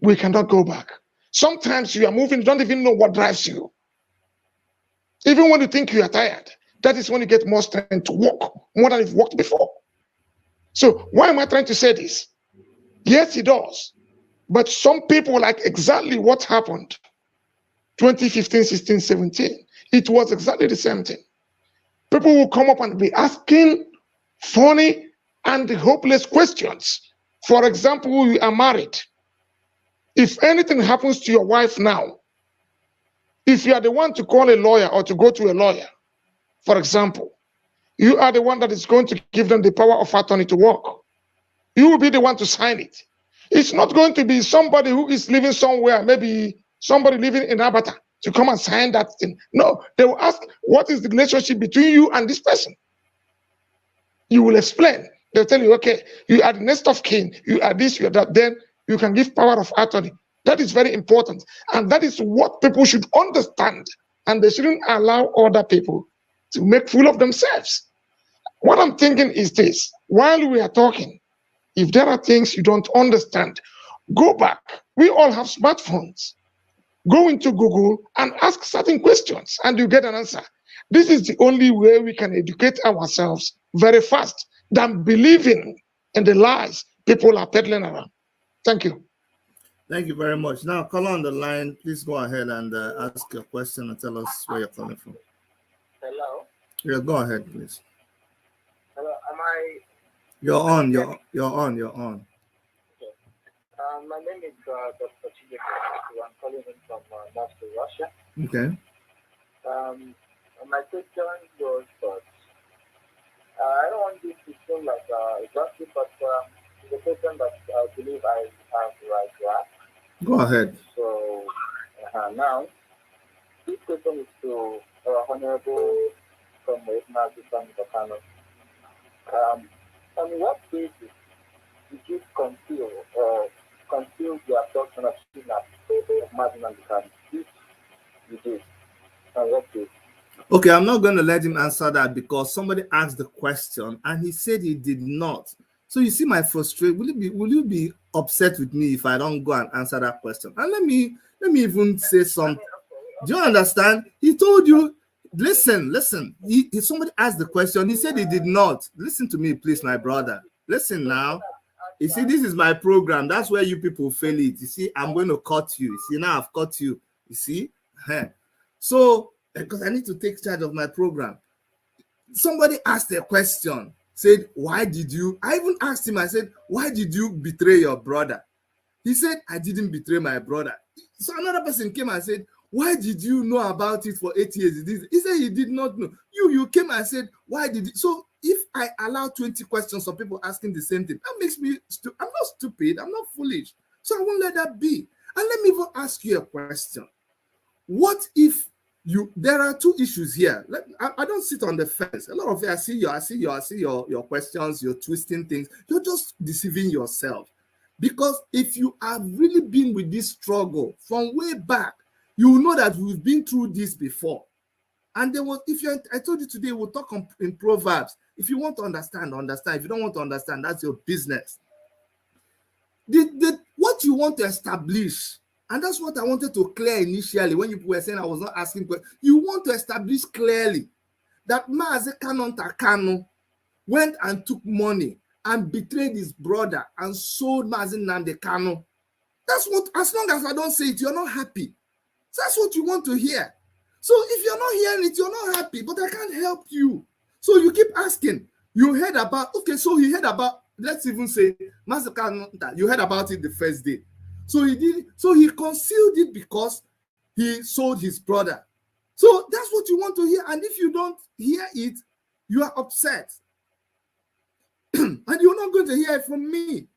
we cannot go back. Sometimes you are moving, you don't even know what drives you. Even when you think you are tired, that is when you get more strength to walk, more than you've walked before. So why am I trying to say this? Yes, he does. But some people like exactly what happened 2015, 16, 17. It was exactly the same thing. People will come up and be asking funny and hopeless questions. For example, you are married. If anything happens to your wife now, if you are the one to call a lawyer or to go to a lawyer, for example, you are the one that is going to give them the power of attorney to work. You will be the one to sign it. It's not going to be somebody who is living somewhere, maybe somebody living in Abata, to come and sign that thing. No, they will ask, what is the relationship between you and this person? You will explain. They'll tell you, okay, you are the next of kin, you are this, you are that, then you can give power of attorney. That is very important. And that is what people should understand. And they shouldn't allow other people to make fool of themselves. What I'm thinking is this: while we are talking, if there are things you don't understand, go back. We all have smartphones. Go into Google and ask certain questions and you get an answer. This is the only way we can educate ourselves very fast than believing in the lies people are peddling around. Thank you. Thank you very much. Now, call on the line. Please go ahead and ask your question and tell us where you're calling from. Hello? Yeah, go ahead, please. Hello, am I? You're on. You're on. Okay. My name is Dr. Chidi. I'm calling in from Moscow, Russia. Okay. My question was that I don't want this to seem like a gossip, but it's a question that I believe I have the right to ask. Go ahead. So now, this question is to our Honorable Comrade Mazi Kanu. On what basis did you conceal the abduction of kidnapped of Mazi Kanu? If you did, on what basis? Okay, I'm not going to let him answer that because somebody asked the question and he said he did not. So you see my frustration. Will you be upset with me if I don't go and answer that question? And let me even say something. Do you understand? He told you, listen. Somebody asked the question. He said he did not. Listen to me, please, my brother. Listen now. You see, this is my program. That's where you people fail it. You see, I'm going to cut you. You see, now I've cut you. You see? So, because I need to take charge of my program. Somebody asked a question, said, why did you? I even asked him, I said, why did you betray your brother? He said, I didn't betray my brother. So another person came and said, why did you know about it for 8 years? He said he did not know. You came and said, why did you? So if I allow 20 questions of people asking the same thing, that makes me stupid. I'm not stupid. I'm not foolish. So I won't let that be. And let me even ask you a question. What if there are two issues here. I don't sit on the fence. A lot of you, I see your questions, you're twisting things. You're just deceiving yourself. Because if you have really been with this struggle from way back, you will know that we've been through this before. And I told you today, we'll talk in Proverbs. If you want to understand, understand. If you don't want to understand, that's your business. What you want to establish, and that's what I wanted to clear initially when you were saying I was not asking questions. You want to establish clearly that Mazi Kanunta Kanu went and took money and betrayed his brother and sold Mazi Kanu. That's what, as long as I don't say it, you're not happy. So that's what you want to hear. So if you're not hearing it, you're not happy, but I can't help you. So you keep asking. You heard about, okay, so he heard about, let's even say, Mazi Kanunta, you heard about it the first day. So he concealed it because he sold his brother. So that's what you want to hear. And if you don't hear it, you are upset. And you're not going to hear it from me.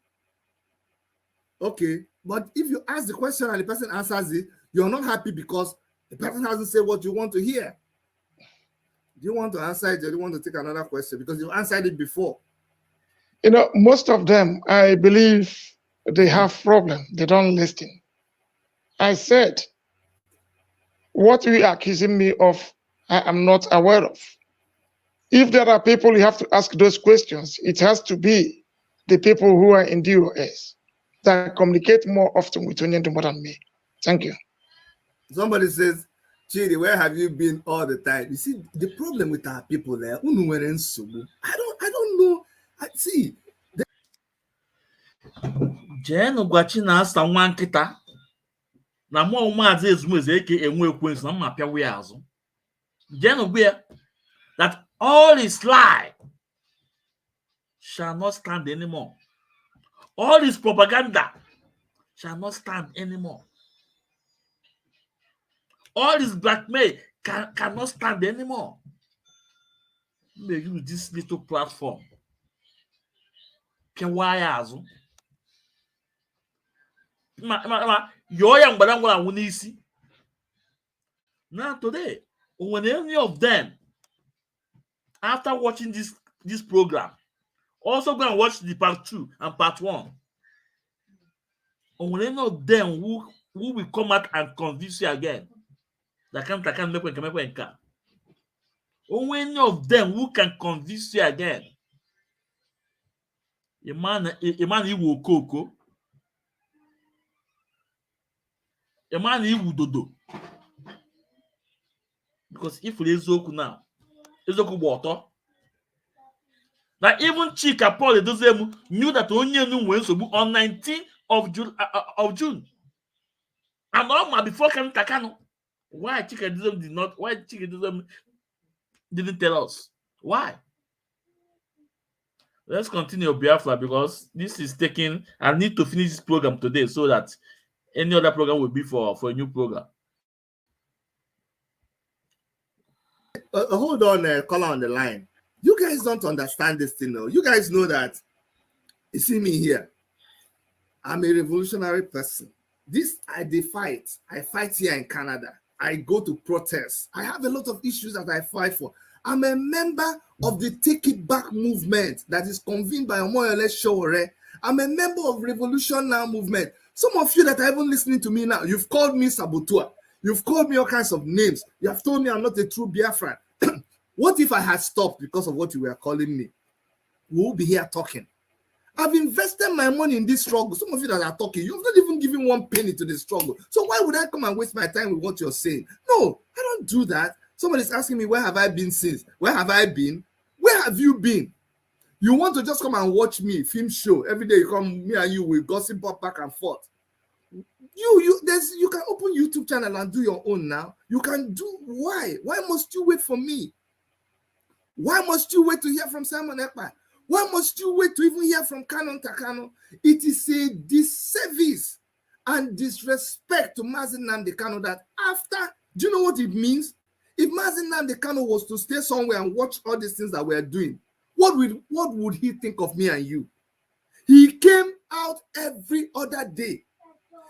Okay. But if you ask the question and the person answers it, you're not happy because the person hasn't said what you want to hear. Do you want to answer it or do you want to take another question? Because you answered it before. You know, most of them, I believe, they have problem. They don't listen. I said, what you are accusing me of, I am not aware of. If there are people you have to ask those questions, it has to be the people who are in DOS that communicate more often with Onyendu more than me. Thank you. Somebody says, Chidi, where have you been all the time? You see, the problem with our people there, I don't know. See. Jenu gwachi na asa nwa nkịta na mụ Maazị Ezumeze eke enwe ekwensu na mma pịawa ya azụ. Jenu gwa ya that all is lie. shall not stand anymore. All this propaganda shall not stand anymore. All this blackmail cannot stand anymore. May use this little platform. Can wires? Now today, when any of them, after watching this program, also go and watch the part 2 and part 1. And when any of them who will come out and convince you again, that can't make when only any of them who can convince you again. A man he will coco. A man he will dodo. Because if we Ezoku now, Ezoku water. Now even Chika Paul knew that only on 19th of June. And all before Kanu. Why Chika didn't tell us? Why? Let's continue Biafra because this is taking. I need to finish this program today so that any other program will be for a new program. Hold on, caller on the line. You guys don't understand this thing, though. You guys know that. You see me here. I'm a revolutionary person. This I fight. I fight here in Canada. I go to protest. I have a lot of issues that I fight for. I'm a member of the Take It Back movement that is convened by Omoyole Sowore. I'm a member of Revolution Now movement. Some of you that are even listening to me now, you've called me saboteur. You've called me all kinds of names. You have told me I'm not a true Biafran. What if I had stopped because of what you were calling me? We'll be here talking. I've invested my money in this struggle. Some of you that are talking, you've not even given one penny to the struggle. So why would I come and waste my time with what you're saying? No, I don't do that. Somebody's asking me, where have I been since? Where have I been? Where have you been? You want to just come and watch me, film show. Every day you come, me and you will gossip back and forth. You can open YouTube channel and do your own now. You can do. Why? Why must you wait for me? Why must you wait to hear from Simon Ekpa? Why must you wait to even hear from Kanunta? It is a disservice and disrespect to Mazi Kanu that after, do you know what it means? If Mazi Kanu was to stay somewhere and watch all these things that we're doing, what would he think of me and you? He came out every other day.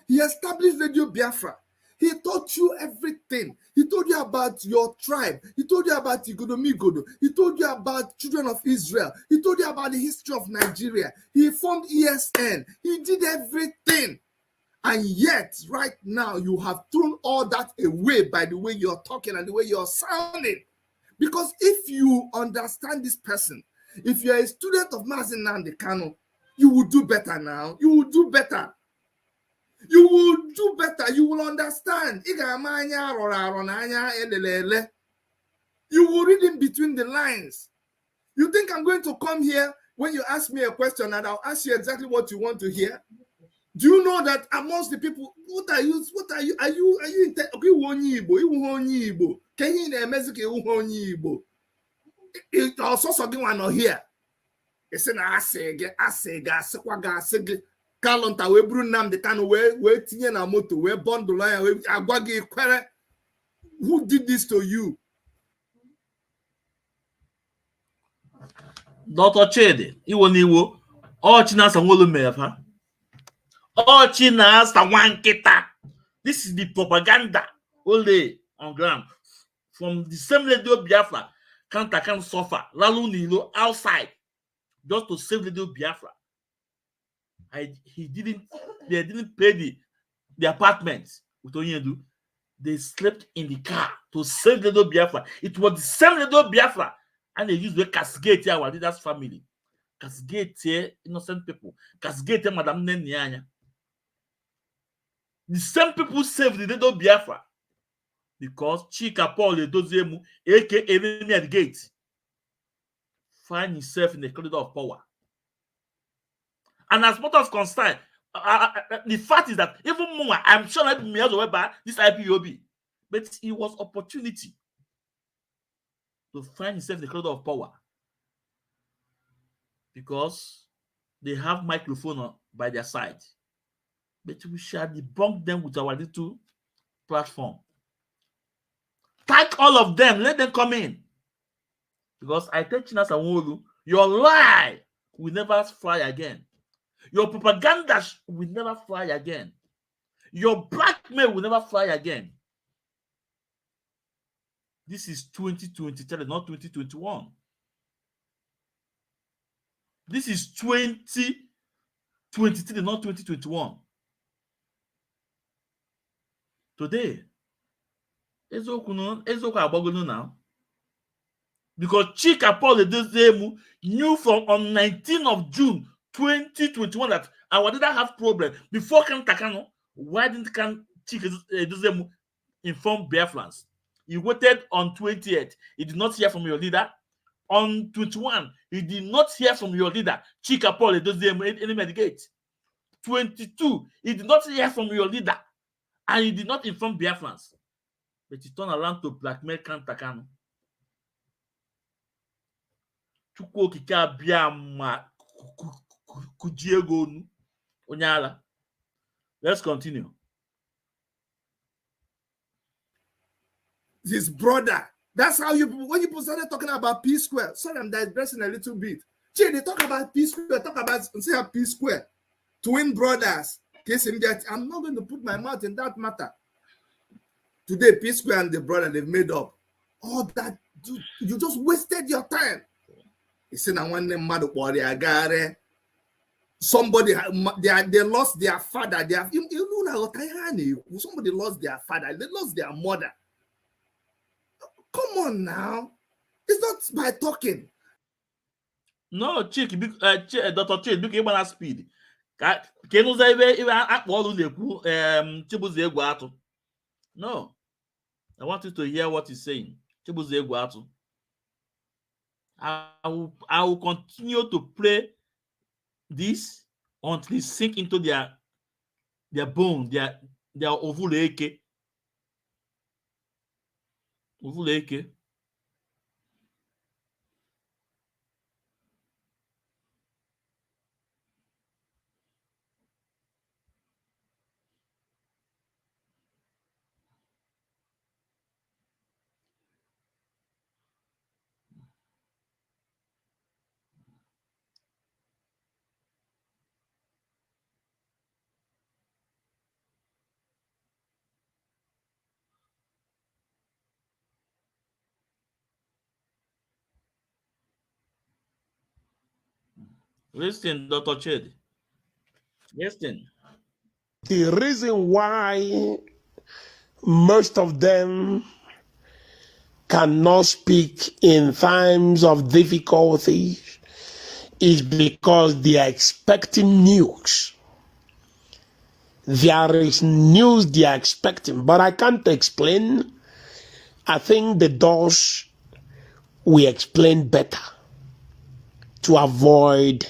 He established Radio Biafra. He taught you everything. He told you about your tribe. He told you about Igodomigodo. He told you about children of Israel. He told you about the history of Nigeria. He formed ESN. He did everything. And yet, right now, you have thrown all that away by the way you're talking and the way you're sounding. Because if you understand this person, if you're a student of Mazi Kanu, you will do better now. You will do better. You will do better. You will understand. You will read in between the lines. You think I'm going to come here when you ask me a question and I'll ask you exactly what you want to hear? Do you know that amongst the people, are you can you it also something one here. It's an aseg. Kanunta we bru Nnamdi Kanu we tinye na moto we bundle ya we agwa gi kwere. Who did this to you? Dr. Chidi, iwo niwo Chinasa nwolu mefa. Chinasa wankita. This is the propaganda all day on ground. From the same Radio Biafra, Kanunta can suffer. Lalu Nilo outside just to save Radio Biafra. They didn't pay the apartment with Onyedu. They slept in the car to save the Biafra. It was the same little Biafra, and they used to castigate our leader's family, castigate innocent people, castigate Madame Nenyanya. The same people saved the little Biafra because Chika Paul Edozemu, aka enemy at the gate, find himself in the corridor of power. And as much as concerned, the fact is that even more, I'm sure that me as well by this IPOB, but it was opportunity to find himself in the corridor of power because they have microphone by their side. But we shall debunk them with our little platform. Tag all of them, let them come in. Because I tell Chinas and your lie will never fly again. Your propaganda will never fly again. Your blackmail will never fly again. This is 2023, not 2021. This is 2023, not 2021. Today, Ezoku Abogonu now. Because Chika Paul Edezemu knew from on 19th of June 2021 that our didn't have problem. Before Kanunta, why didn't Chika Edezemu inform Biafrans? He waited on 28th. He did not hear from your leader. On 21, he did not hear from your leader, Chika Paul Edezemu, any medicate. 22, he did not hear from your leader, and he did not inform Biafrans. But he turned around to blackmail Kanunta. Let's continue. His brother. That's how when you started talking about P Square. Sorry, I'm digressing a little bit. Gee, they talk about P Square, talk about P Square. Twin brothers. I'm not going to put my mouth in that matter. Today, P Square and the brother, they've made up. All that, you just wasted your time. You see, now one name somebody they lost their father. Somebody lost their father. They lost their mother. Come on now. It's not by talking. No, Chick, Dr. Chick, look at speed. No. I want you to hear what he's saying. I will continue to play this until it sink into their bone, their ovuleke. Listen, Dr. Chedi. Listen. The reason why most of them cannot speak in times of difficulty is because they are expecting news. There is news they are expecting, but I can't explain. I think the doors will explain better to avoid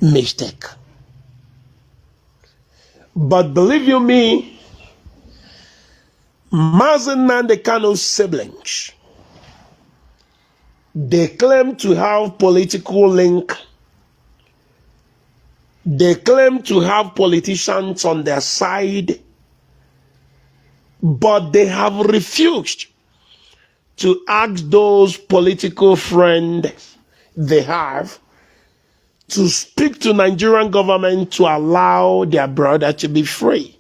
mistake. But believe you me, Mazi and the Kanu siblings, they claim to have political link. They claim to have politicians on their side, but they have refused to ask those political friends they have to speak to Nigerian government to allow their brother to be free.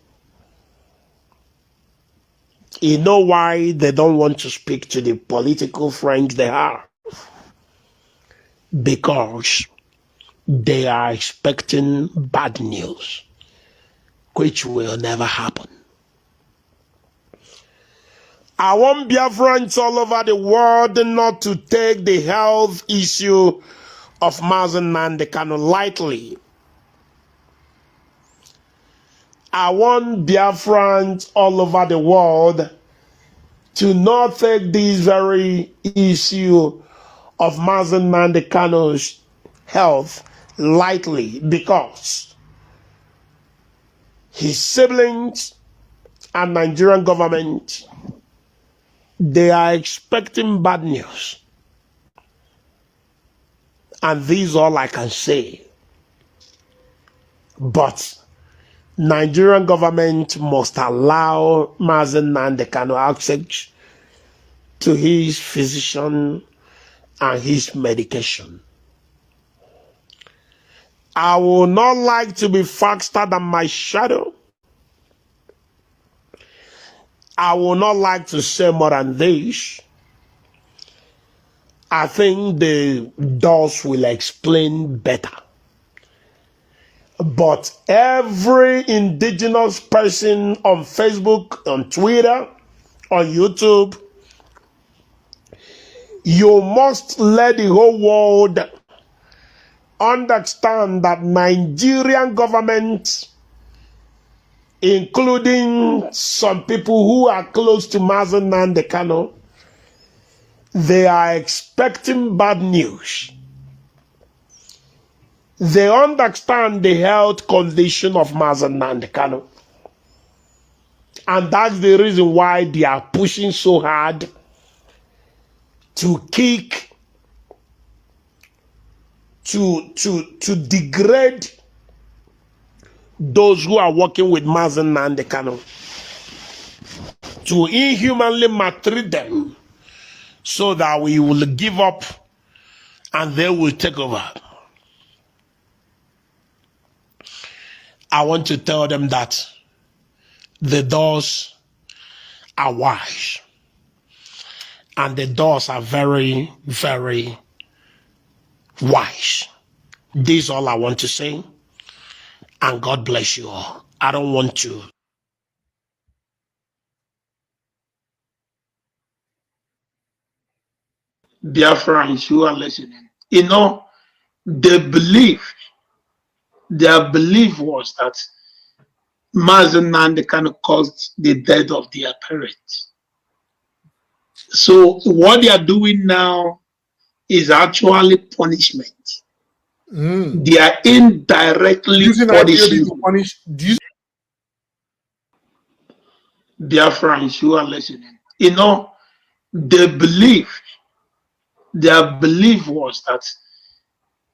You know why they don't want to speak to the political friends they have? Because they are expecting bad news, which will never happen. I want Biafrans all over the world not to take the health issue of Mazi and Kanu lightly. I want Biafrans all over the world to not take this very issue of Mazi and Kanu's health lightly, because his siblings and Nigerian government, they are expecting bad news. And this is all I can say. But Nigerian government must allow Mazi and Kanu access to his physician and his medication. I would not like to be faster than my shadow. I would not like to say more than this. I think the doors will explain better. But every indigenous person on Facebook, on Twitter, on YouTube, you must let the whole world understand that Nigerian government, including some people who are close to Mazi and Kanu, they are expecting bad news. They understand the health condition of Mazi and Kanu. And that's the reason why they are pushing so hard to kick, to degrade those who are working with Mazi and Kanu, to inhumanly maltreat them so that we will give up and they will take over. I want to tell them that the doors are wise and the doors are very, very wise. This is all I want to say, and God bless you all. I don't want to. Biafrans who are listening, their belief was that Mazi and Kanu caused the death of their parents. So what they are doing now is actually punishment. They are indirectly punishing Biafrans who are listening. Their belief was that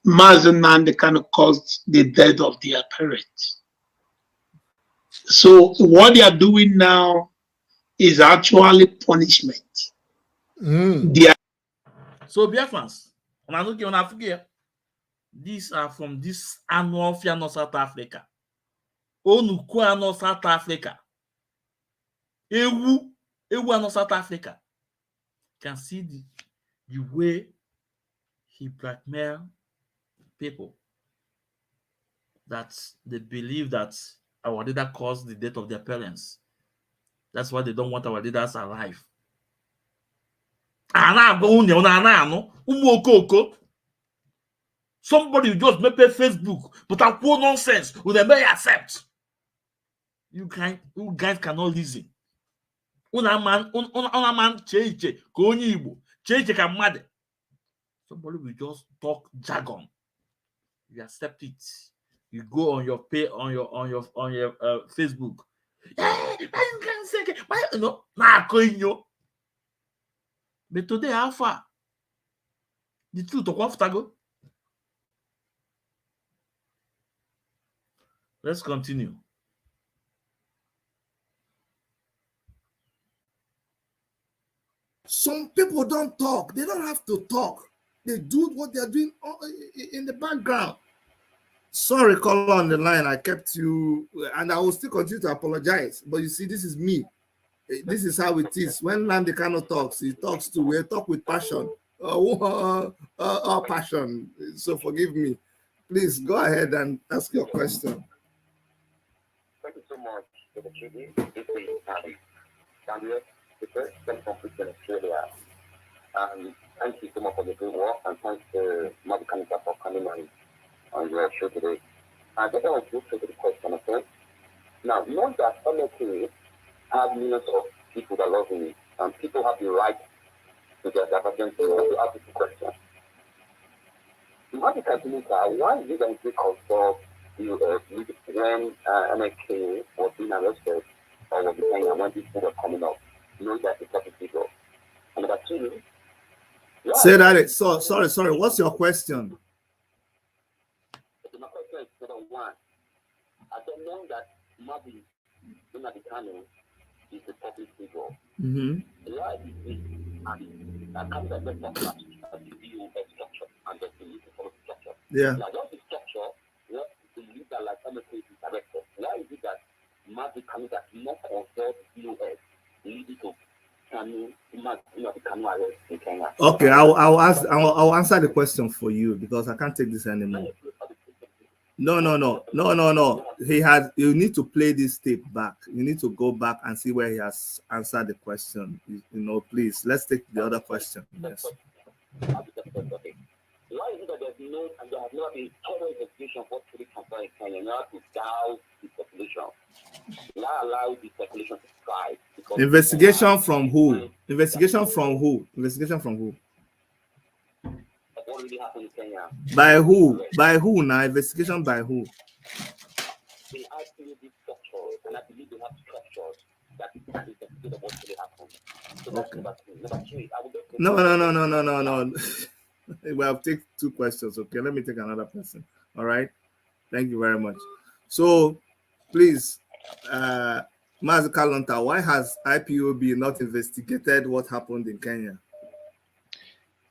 Mazi and Kanu caused the death of their parents. So what they are doing now is actually punishment. So Biafrans, these are from this annual Fiano South Africa. Onukuano South Africa. Ewu ano South Africa. Can see the way he blackmail people, that they believe that our leader caused the death of their parents. That's why they don't want our leaders alive. Somebody just make a Facebook, but I quote nonsense with a may accept. You guys cannot listen. Una man cheche konyi Igbo cheche ka mmadụ. Somebody will just talk jargon. You accept it. You go on your Facebook. You can say no. But today, how far? The truth of what go? Let's continue. Some people don't talk. They don't have to talk. They do what they're doing in the background. Sorry, caller on the line. I kept you, and I will still continue to apologize. But you see, this is me. This is how it is. When Nnamdi Kanu talks, he talks to, we talk with passion. Passion. So forgive me. Please go ahead and ask your question. Thank you so much for the tribute. This is Daniel, the first conflict in Australia. Thank you so much for the good work, and thanks to Mazi Kanunta for coming on your show today. I just want to go to the question, okay? Now, know that MLK have millions of people that love me, and people have the right to their divergence. I want to ask you a question. Mazi Kanunta, why did you take consult when MLK was being arrested or was being when these people were coming up? You know that it's a figure. And number two, say that. Sorry. What's your question? one. I don't know that Mazi Kanu is the public figure. Why is this? And I come to the structure and the political structure. Yeah. Now, what's the structure? What the leader like MSA is director? Why is it that Mazi Kanu does not consult US leading to Kanu arrest in Kenya? Okay, I'll answer the question for you because I can't take this anymore. No. You need to play this tape back. You need to go back and see where he has answered the question. Please, let's take the other question. Yes. Why is it that there has not been total investigation of what truly transpired in Kenya in order to douse the population? Not allow the population to thrive. Investigation from who? Investigation from who? Investigation from who? What really happened in Kenya? By who? By who now? Investigation by who? They actually did structures, and I believe they have structures that investigate what really happened. So that's Okay. number three. I will just No. Well, I'll take two questions. Okay, let me take another person. All right. Thank you very much. So, please, Mazi Kanunta, why has IPOB not investigated what happened in Kenya?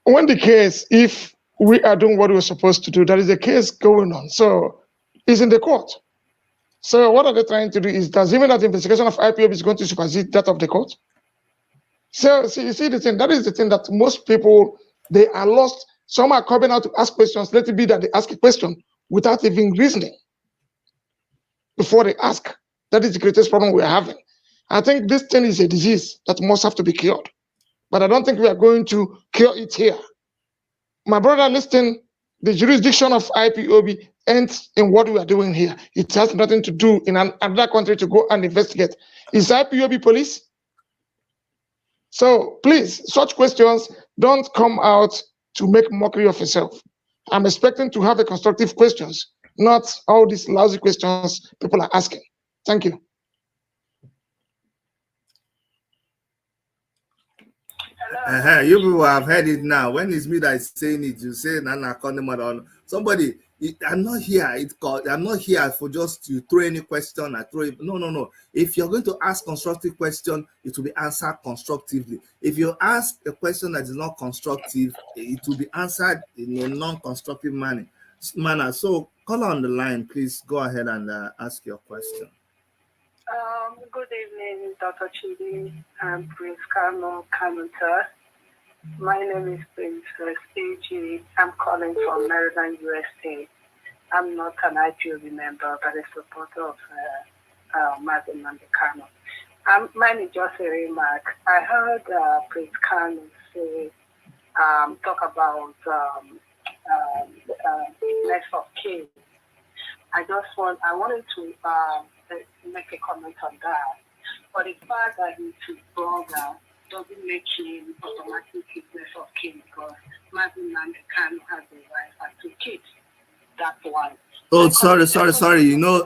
When the case, if we are doing what we're supposed to do, there is a case going on. So it's in the court. So what are they trying to do is, does it mean that the investigation of IPOB is going to supersede that of the court? So you see the thing, that is the thing that most people, they are lost. Some are coming out to ask questions. Let it be that they ask a question without even reasoning before they ask. That is the greatest problem we are having. I think this thing is a disease that must have to be cured. But I don't think we are going to cure it here. My brother, listen, the jurisdiction of IPOB ends in what we are doing here. It has nothing to do in another country to go and investigate. Is IPOB police? So please, such questions don't come out to make mockery of yourself. I'm expecting to have a constructive questions, not all these lousy questions people are asking. Thank you. You people have heard it now. When it's me that is saying it, you say Nana somebody. I'm not here. I'm not here for just to throw any question. No. If you're going to ask constructive question, it will be answered constructively. If you ask a question that is not constructive, it will be answered in a non-constructive manner. So call on the line, please. Go ahead and ask your question. Good evening, Dr. Chidi and Prince Kanunta. My name is Princess AG. I'm calling from Maryland, USA. I'm not an IPOB member, but a supporter of Mazi Kanu. Mine is just a remark. I heard Prince Kanu say, talk about next of kin. I wanted to make a comment on that. But the fact that he's his brother doesn't make him automatically next of kin, because Mazi Kanu has a wife and 2 kids. That's why. Oh, sorry.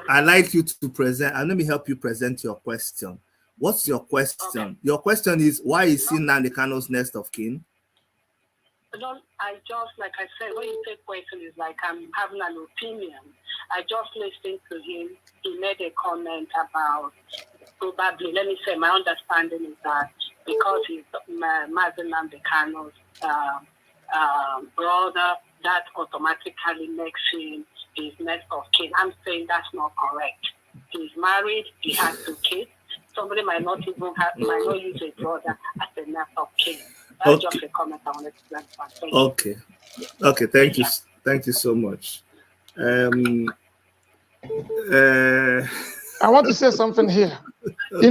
I like you to present, and let me help you present your question. What's your question? Okay. Your question is, why is he Nnamdi Kanu's next of kin? I just, like I said, when you say question, is like I'm having an opinion. I just listened to him. He made a comment about, probably, let me say, my understanding is that because he's Mazi Kanu's brother, that automatically makes him his next of kin. I'm saying that's not correct. He's married, he has 2 kids. Somebody might not use a brother as a next of kin. That's just a comment I wanted to make. Okay, thank you. Thank you so much. I want to say something here. Okay.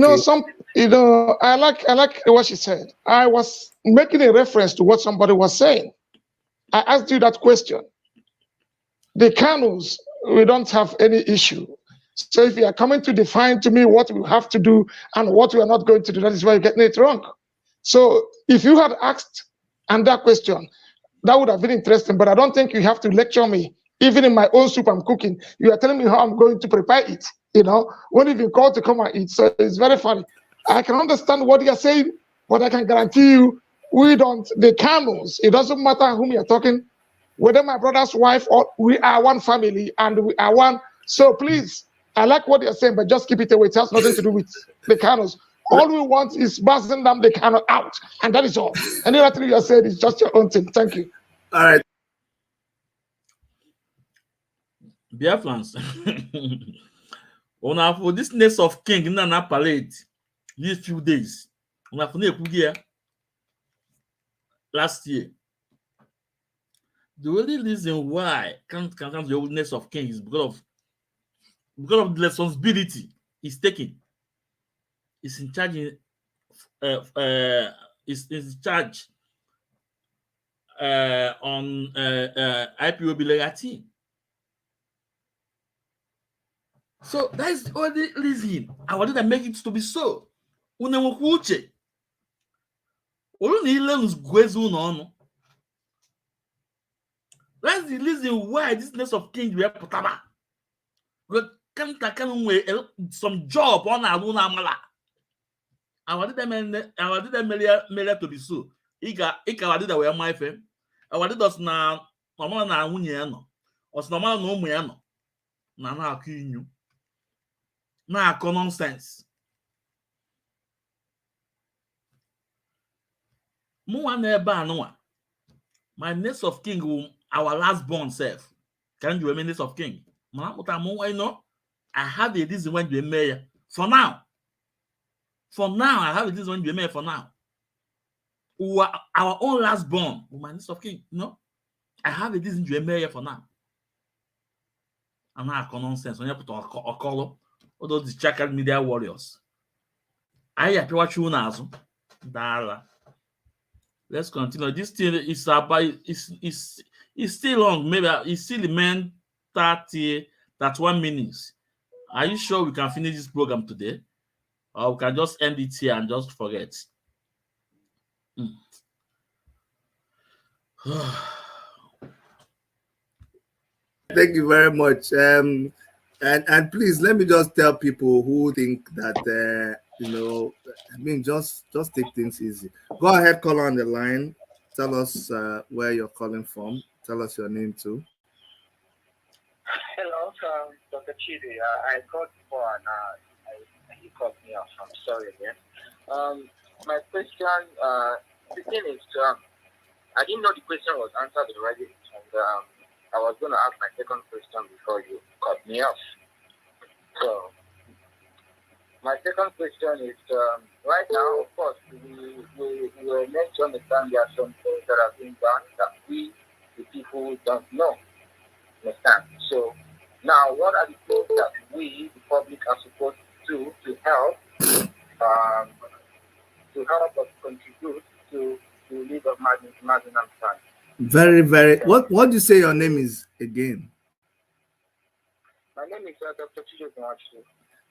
I like what she said. I was making a reference to what somebody was saying. I asked you that question. The Kanus, we don't have any issue. So if you are coming to define to me what we have to do and what we are not going to do, that is why you're getting it wrong. So if you had asked that question, that would have been interesting, but I don't think you have to lecture me. Even in my own soup I'm cooking, you are telling me how I'm going to prepare it, when you've been called to come and eat. So it's very funny. I can understand what you're saying, but I can guarantee you, the Kanus, it doesn't matter whom you're talking, whether my brother's wife or we are one family and we are one So please, I like what you're saying, but just keep it away. It has nothing to do with the Kanus. All we want is Mazi Nnamdi Kanu out, and that is all. And the other thing you said is just your own thing. Thank you. All right. Biafrans. For this nest of king Nana Parade these few days. Last year. The only reason why can't the oldness of king is because of the responsibility he's taking. He's in charge is in charge on Ipob legacy. So that is the only reason I wanted to make it to be so. That's the reason why this nest of kings were put up. Some job on our own amala. I wanted them to be so. Ika did away my fame. I wanted us now. Mama na wunyano. Os normal no muyano. Na akinyu. Na nonsense. My nest of king will our last born self. Can you remain nest of king? I have a reason when you're mayor. For now, I have a reason when you're mayor for now. Our own last born, my nest of king. No, I have a reason you're mayor for now. I'm not a nonsense. When you put a color, all those distracted media warriors. I have to watch you now. Let's continue. This thing is about it's still long. Maybe it's still remain 31 minutes. Are you sure we can finish this program today? Or we can just end it here and just forget? Thank you very much. And please let me just tell people who think that just take things easy. Go ahead, call on the line. Tell us where you're calling from. Tell us your name too. Hello, Dr. Chidi. I called before and he called me off. I'm sorry again. My question, the thing is, I didn't know the question was answered already, and I was going to ask my second question before you cut me off. So, my second question is, right now, of course, we were meant to understand there are some things that are being done that we, the people, don't know. Understand? So, now, what are the things that we, the public, are supposed to do to help us contribute to the lead of Mazi Nnamdi? Very, very. What do you say your name is again? My name is Dr. Chijo Kenwachu.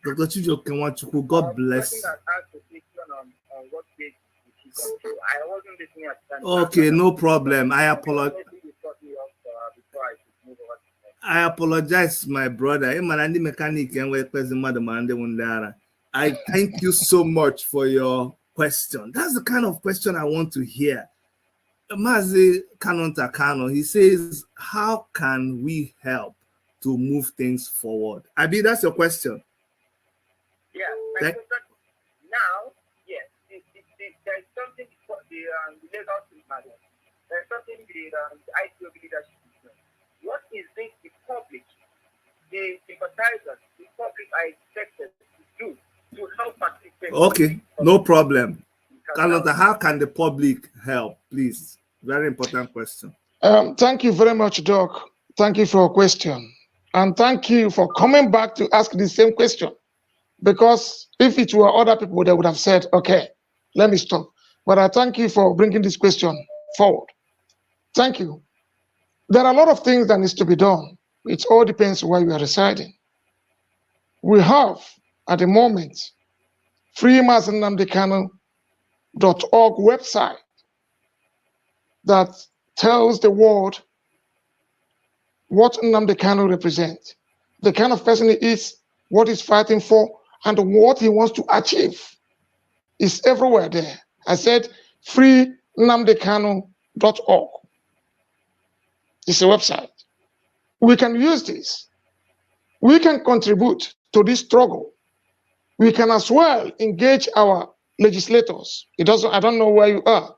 Dr. Chijo Kenwachu, God bless. I think I asked a question on what page did she go to. I wasn't listening at the time. Okay, no problem. I apologize. I apologize, my brother. I thank you so much for your question. That's the kind of question I want to hear. Mazi Kanunta Kanu, he says, how can we help to move things forward? Abi, that's your question. Yeah, my question now, yes, there's something for the Lagos Matter. There's something the Ipob leadership is doing. What is this the public, the sympathizers, the public are expected to do to help participate? Okay, no problem. Kanunta, how can the public help, please? Very important question. Thank you very much, Doc. Thank you for your question. And thank you for coming back to ask the same question. Because if it were other people, they would have said, okay, let me stop. But I thank you for bringing this question forward. Thank you. There are a lot of things that needs to be done. It all depends where you are residing. We have, at the moment, freemazinnamdikanu.org website that tells the world what Nnamdi Kanu represents, the kind of person he is, what he's fighting for, and what he wants to achieve. Is everywhere there. I said freemazinnamdikanu.org. It's a website. We can use this we can contribute to this struggle. We can as well engage our legislators. I don't know where you are,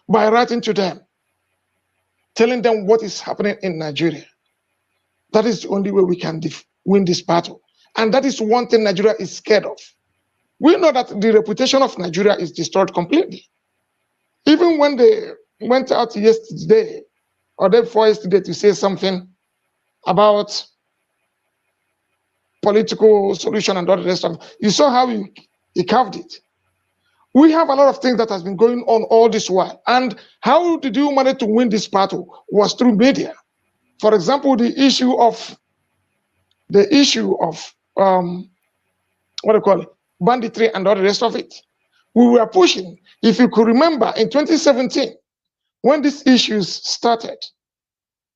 by writing to them, telling them what is happening in Nigeria. That is the only way we can win this battle. And that is one thing Nigeria is scared of. We know that the reputation of Nigeria is destroyed completely. Even when they went out yesterday or day before yesterday to say something about political solution and all the rest of it, you saw how he carved it. We have a lot of things that has been going on all this while. And how did you manage to win this battle was through media. For example, the issue of what do you call it, banditry and all the rest of it. We were pushing. If you could remember, in 2017, when these issues started,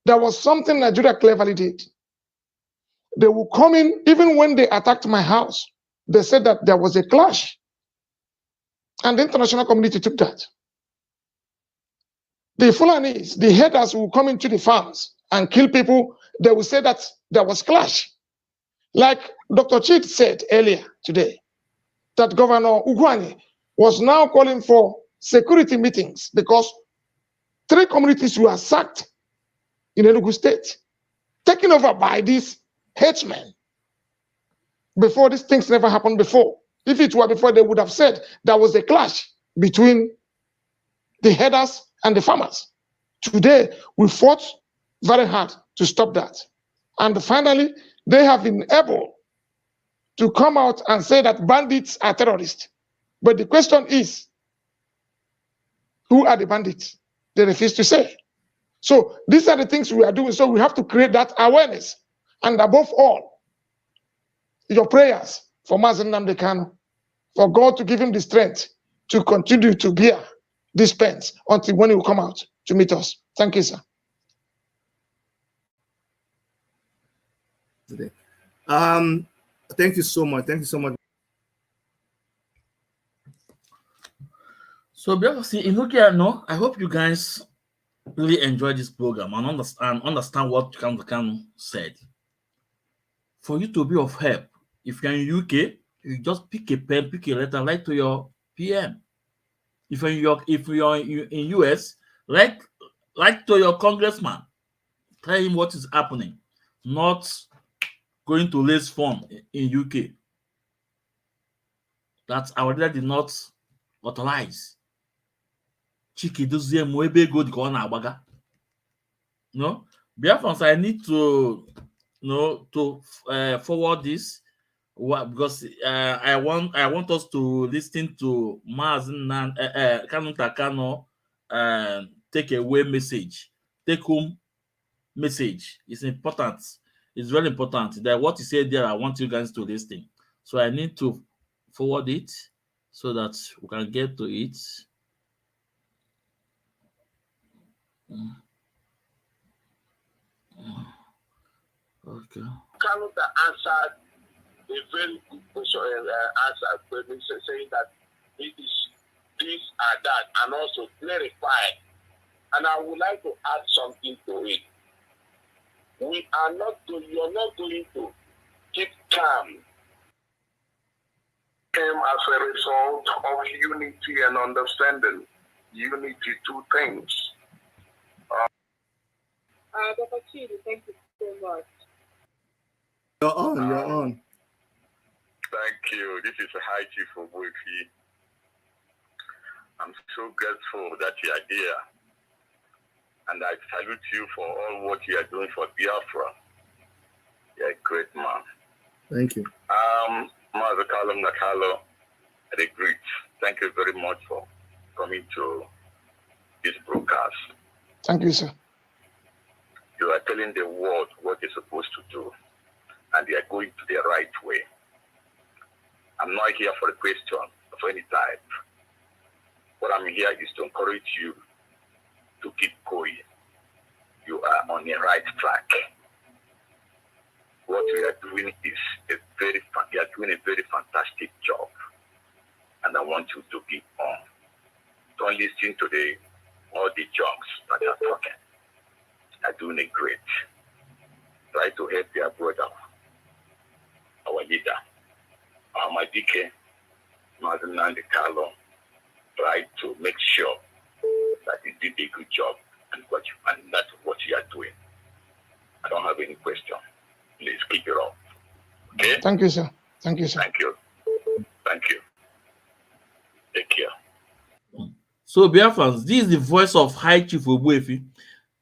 there was something Nigeria cleverly did. They would come in, even when they attacked my house, they said that there was a clash. And the international community took that. The Fulanis, the headers will come into the farms and kill people. They will say that there was clash. Like Dr. Chid said earlier today, that Governor Ugwani was now calling for security meetings because 3 communities were sacked in Enugu State, taken over by these headsmen. Before, these things never happened before. If it were before, they would have said there was a clash between the headers and the farmers. Today, we fought very hard to stop that. And finally, they have been able to come out and say that bandits are terrorists. But the question is, who are the bandits? They refuse to say. So these are the things we are doing. So we have to create that awareness. And above all, your prayers for Mazi Nnamdi Kanu, for God to give him the strength to continue to bear these pains until when he will come out to meet us. Thank you, sir. Thank you so much. Thank you so much. So, no, I hope you guys really enjoy this program and understand what Kanu said. For you to be of help, if you're in UK, you just pick a pen, pick a letter, write to your PM. If you're in US, write to your congressman. Tell him what is happening, not going to raise funds in UK. That our leader did not authorize. Chiki dozie mwebe go di kona abaga. No, Biafrans, I need to forward this because I want us to listen to Mazi Kanunta Kanu take away message, take home message. It's important. It's very important that what he said there. I want you guys to listen. So I need to forward it so that we can get to it. Okay. Kanunta answered a very good question, saying that it is this and that, and also clarified. And I would like to add something to it. You're not going to keep calm. Came as a result of unity and understanding. Unity, 2 things. Dr. Chidi, thank you so much. You're on. Thank you. This is High Chief Obuefi. I'm so grateful that you are here. And I salute you for all what you are doing for Biafra. You're a great man. Thank you. Mazi Nakalo, the great. Thank you very much for coming to this broadcast. Thank you, sir. You are telling the world what they're supposed to do, and they are going to the right way. I'm not here for a question of any type. What I'm here is to encourage you to keep going. You are on the right track. What we are doing is you are doing a very fantastic job, and I want you to keep on. Don't listen to all the jokes that are talking. Are doing it great. Try to help your brother leader, Madike, Mazi Carlo, tried to make sure that he did a good job, and that's what you are doing. I don't have any question. Please keep it up. Okay? Thank you, sir. Thank you, sir. Thank you. Thank you. Take care. So, Biafrans, this is the voice of High Chief Ogbuefi,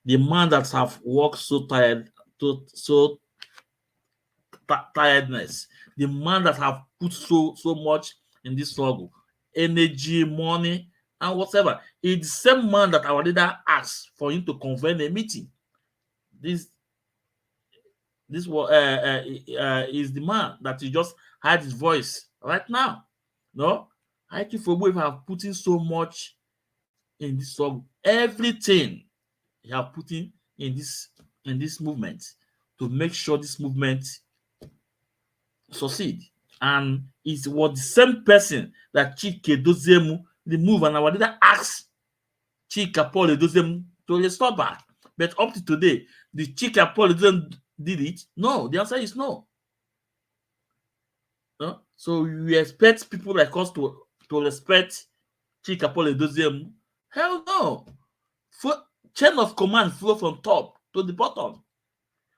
the man that have worked so tired, tiredness, the man that have put so much in this struggle, energy, money, and whatever. It's the same man that our leader asked for him to convene a meeting. This is the man that he just had his voice right now. No, I think for we have put in so much in this struggle. Everything he have put in this movement to make sure this movement succeed. And it was the same person that Chike Dozemu removed, and our leader asked Chika Paul Dozemu to restore back. But up to today, the Chika Paul did it? No, the answer is no. No? So you expect people like us to respect Chika Paul Dozemu? Hell no. Chain of command flow from top to the bottom.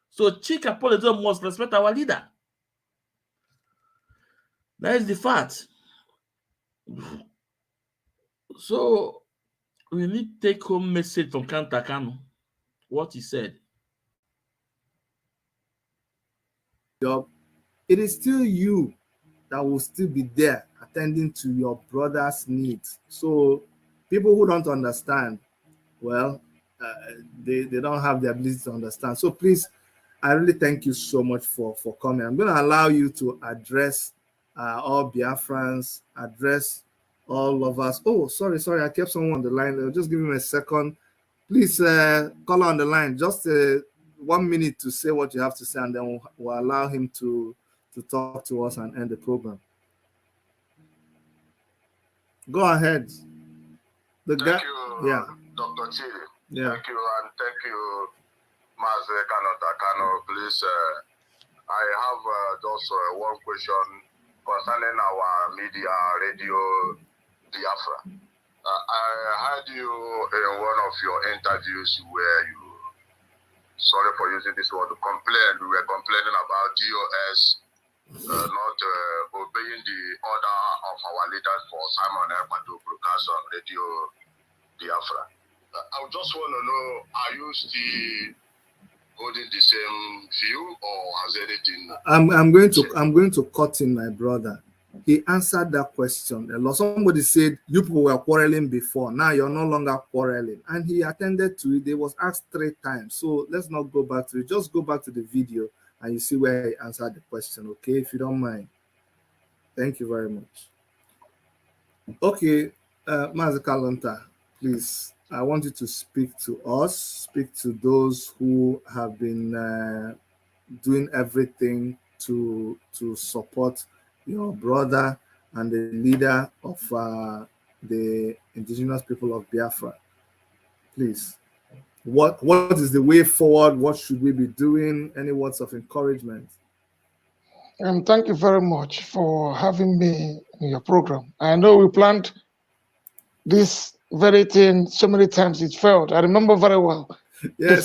So Chika Paul Dozemu must respect our leader. That is the fact. So we need take home message from Kanu. What he said. It is still you that will still be there attending to your brother's needs. So people who don't understand, well, they don't have the ability to understand. So please, I really thank you so much for coming. I'm going to allow you to address all Biafrans, address all of us. Oh, sorry, I kept someone on the line. Just give him a second. Please call on the line. Just 1 minute to say what you have to say, and then we'll allow him to talk to us and end the program. Go ahead. Thank you, Dr. Chidi. Yeah. Thank you, and thank you, Mazi Kanu. Please, I have just one question concerning our media, radio Biafra. I heard you in one of your interviews where you, sorry for using this word, we were complaining about DOS not obeying the order of our leaders for Simon Ekpa to broadcast on radio Biafra. I just want to know, are you still holding the same view, or has anything? I'm going to cut in, my brother. He answered that question. Somebody said you people were quarreling before. Now you're no longer quarreling, and he attended to it. They was asked 3 times. So let's not go back to it. Just go back to the video and you see where he answered the question. Okay, if you don't mind. Thank you very much. Okay, Mazi Kanunta, please. I want you to speak to us, speak to those who have been doing everything to support your brother and the leader of the indigenous people of Biafra. Please, what is the way forward? What should we be doing? Any words of encouragement? Thank you very much for having me in your program. I know we planned this very thing so many times it failed. I remember very well. Yes, the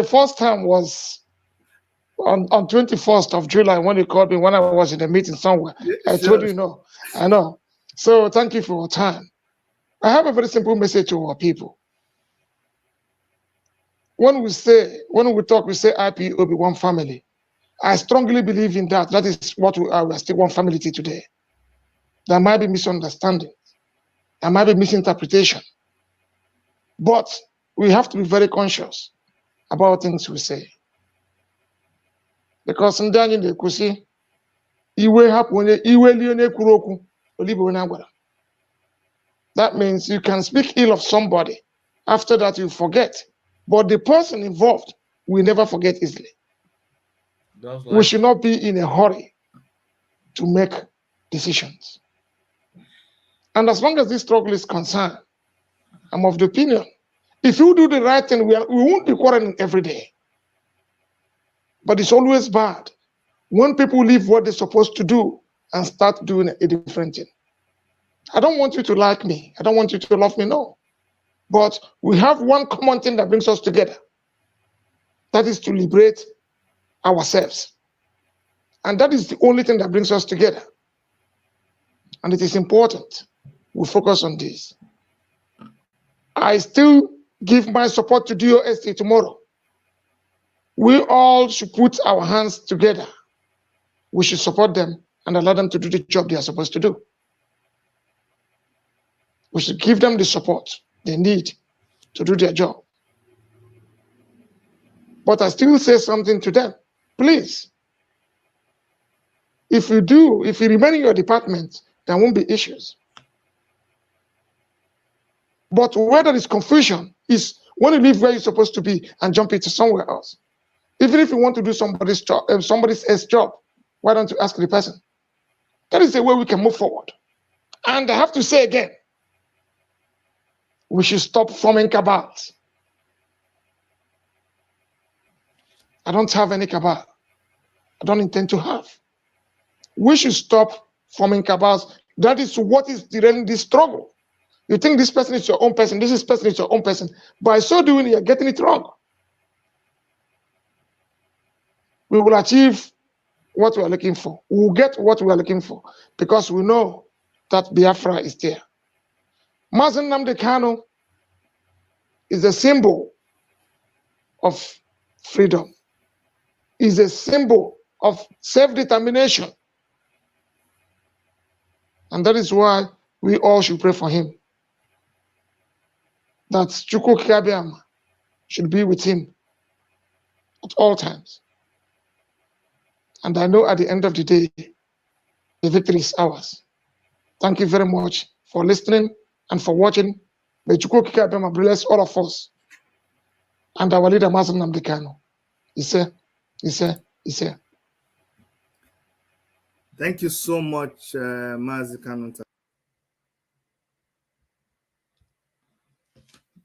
first time was on 21st of July when you called me when I was in a meeting somewhere. Yeah, I told you no. I know. So thank you for your time. I have a very simple message to our people. When we talk, we say IPOB, one family. I strongly believe in that. That is what we are. We are still one family today. There might be misunderstanding. There might be misinterpretation. But we have to be very conscious about things we say. Because that means you can speak ill of somebody. After that, you forget. But the person involved will never forget easily. We should not be in a hurry to make decisions. And as long as this struggle is concerned, I'm of the opinion, if you do the right thing, we won't be quarreling every day. But it's always bad when people leave what they're supposed to do and start doing a different thing. I don't want you to like me. I don't want you to love me, no. But we have one common thing that brings us together. That is to liberate ourselves. And that is the only thing that brings us together. And it is important we focus on this. I still give my support to DOST tomorrow. We all should put our hands together. We should support them and allow them to do the job they are supposed to do. We should give them the support they need to do their job. But I still say something to them. Please, if you remain in your department, there won't be issues. But where there is confusion is when you leave where you're supposed to be and jump into somewhere else. Even if you want to do somebody's job, somebody's else job, why don't you ask the person? That is the way we can move forward. And I have to say again, we should stop forming cabals. I don't have any cabal. I don't intend to have. We should stop forming cabals. That is what is derailing this struggle. You think this person is your own person, this person is your own person. By so doing, you're getting it wrong. We will achieve what we are looking for. We will get what we are looking for because we know that Biafra is there. Mazi Nnamdi Kanu is a symbol of freedom, is a symbol of self-determination. And that is why we all should pray for him. That Chukwu Kabiam should be with him at all times. And I know at the end of the day, the victory is ours. Thank you very much for listening and for watching. May Chukwu Kabiam bless all of us. And our leader, Mazi Nnamdi Kanu. He said. Thank you so much, Mazi Kanunta.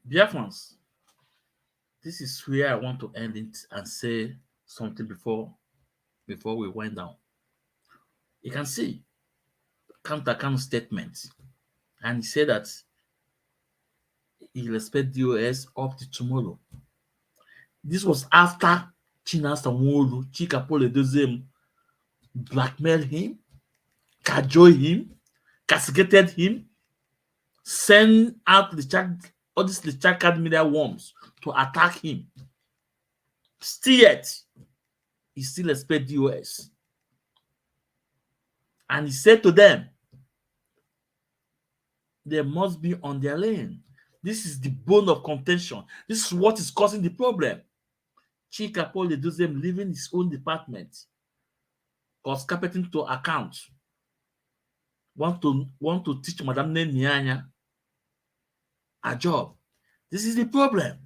Dear friends, this is where I want to end it and say something before we wind down. You can see Kanu's statement, and he said that he'll expect DOS up to tomorrow. This was after Chinasa Nwolu, Chika Pole Dozem, blackmailed him, cajoled him, castigated him, sent out all these card media worms to attack him. Still yet, he still expects DOS. And he said to them, they must be on their lane. This is the bone of contention. This is what is causing the problem. Chika Pole Dozem leaving his own department, because carpeting to account, want to teach Madame Nyanya a job. This is the problem.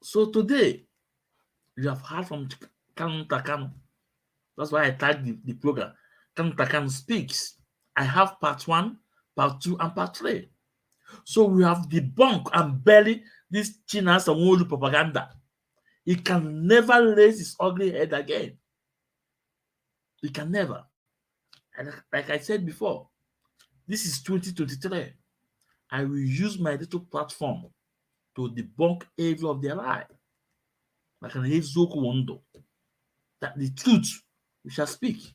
So today, you have heard from Kanunta Kanu. That's why I tagged the program. Kanunta Kanu Speaks. I have part 1, part 2, and part 3. So we have debunked and buried this Chinasa Nwolu propaganda. He can never raise his ugly head again. He can never. And like I said before, this is 2023. I will use my little platform to debunk every of their lie. Like an Ezoku Wondo. That the truth we shall speak.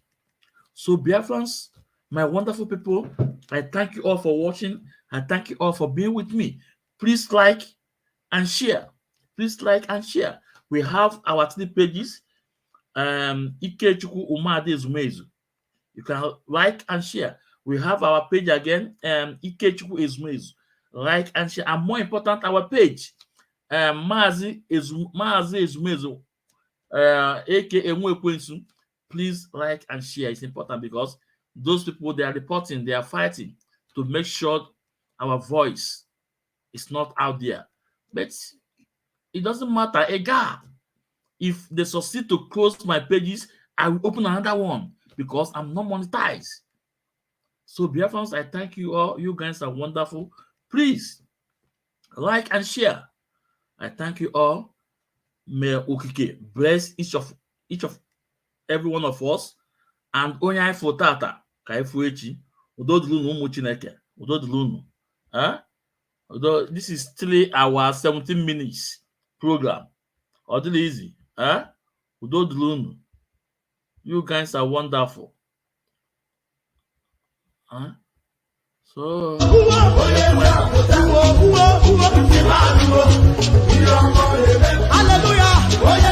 So, Biafrans, my wonderful people, I thank you all for watching. I thank you all for being with me. Please like and share. Please like and share. We have our 3 pages. Ikechukwu Umade Ezumezu. You can like and share. We have our page again, Ikechukwu Ezumezu. Like and share. And more important, our page, Mazi Ezumezu, aka Mwekwensu. Please like and share. It's important because those people, they are reporting, they are fighting to make sure our voice is not out there. But it doesn't matter. If they succeed to close my pages, I will open another one because I'm not monetized. So, Biafrans, I thank you all. You guys are wonderful. Please like and share. I thank you all. may Okike bless each of every one of us, and onye anyị fụ tata ka anyị fụ echi. Udo dịrị unu ụmụ Chineke. Udo dịrị unu. This is still our 17 minutes program. Odili easy. Udo dịrị unu. You guys are wonderful. So hallelujah.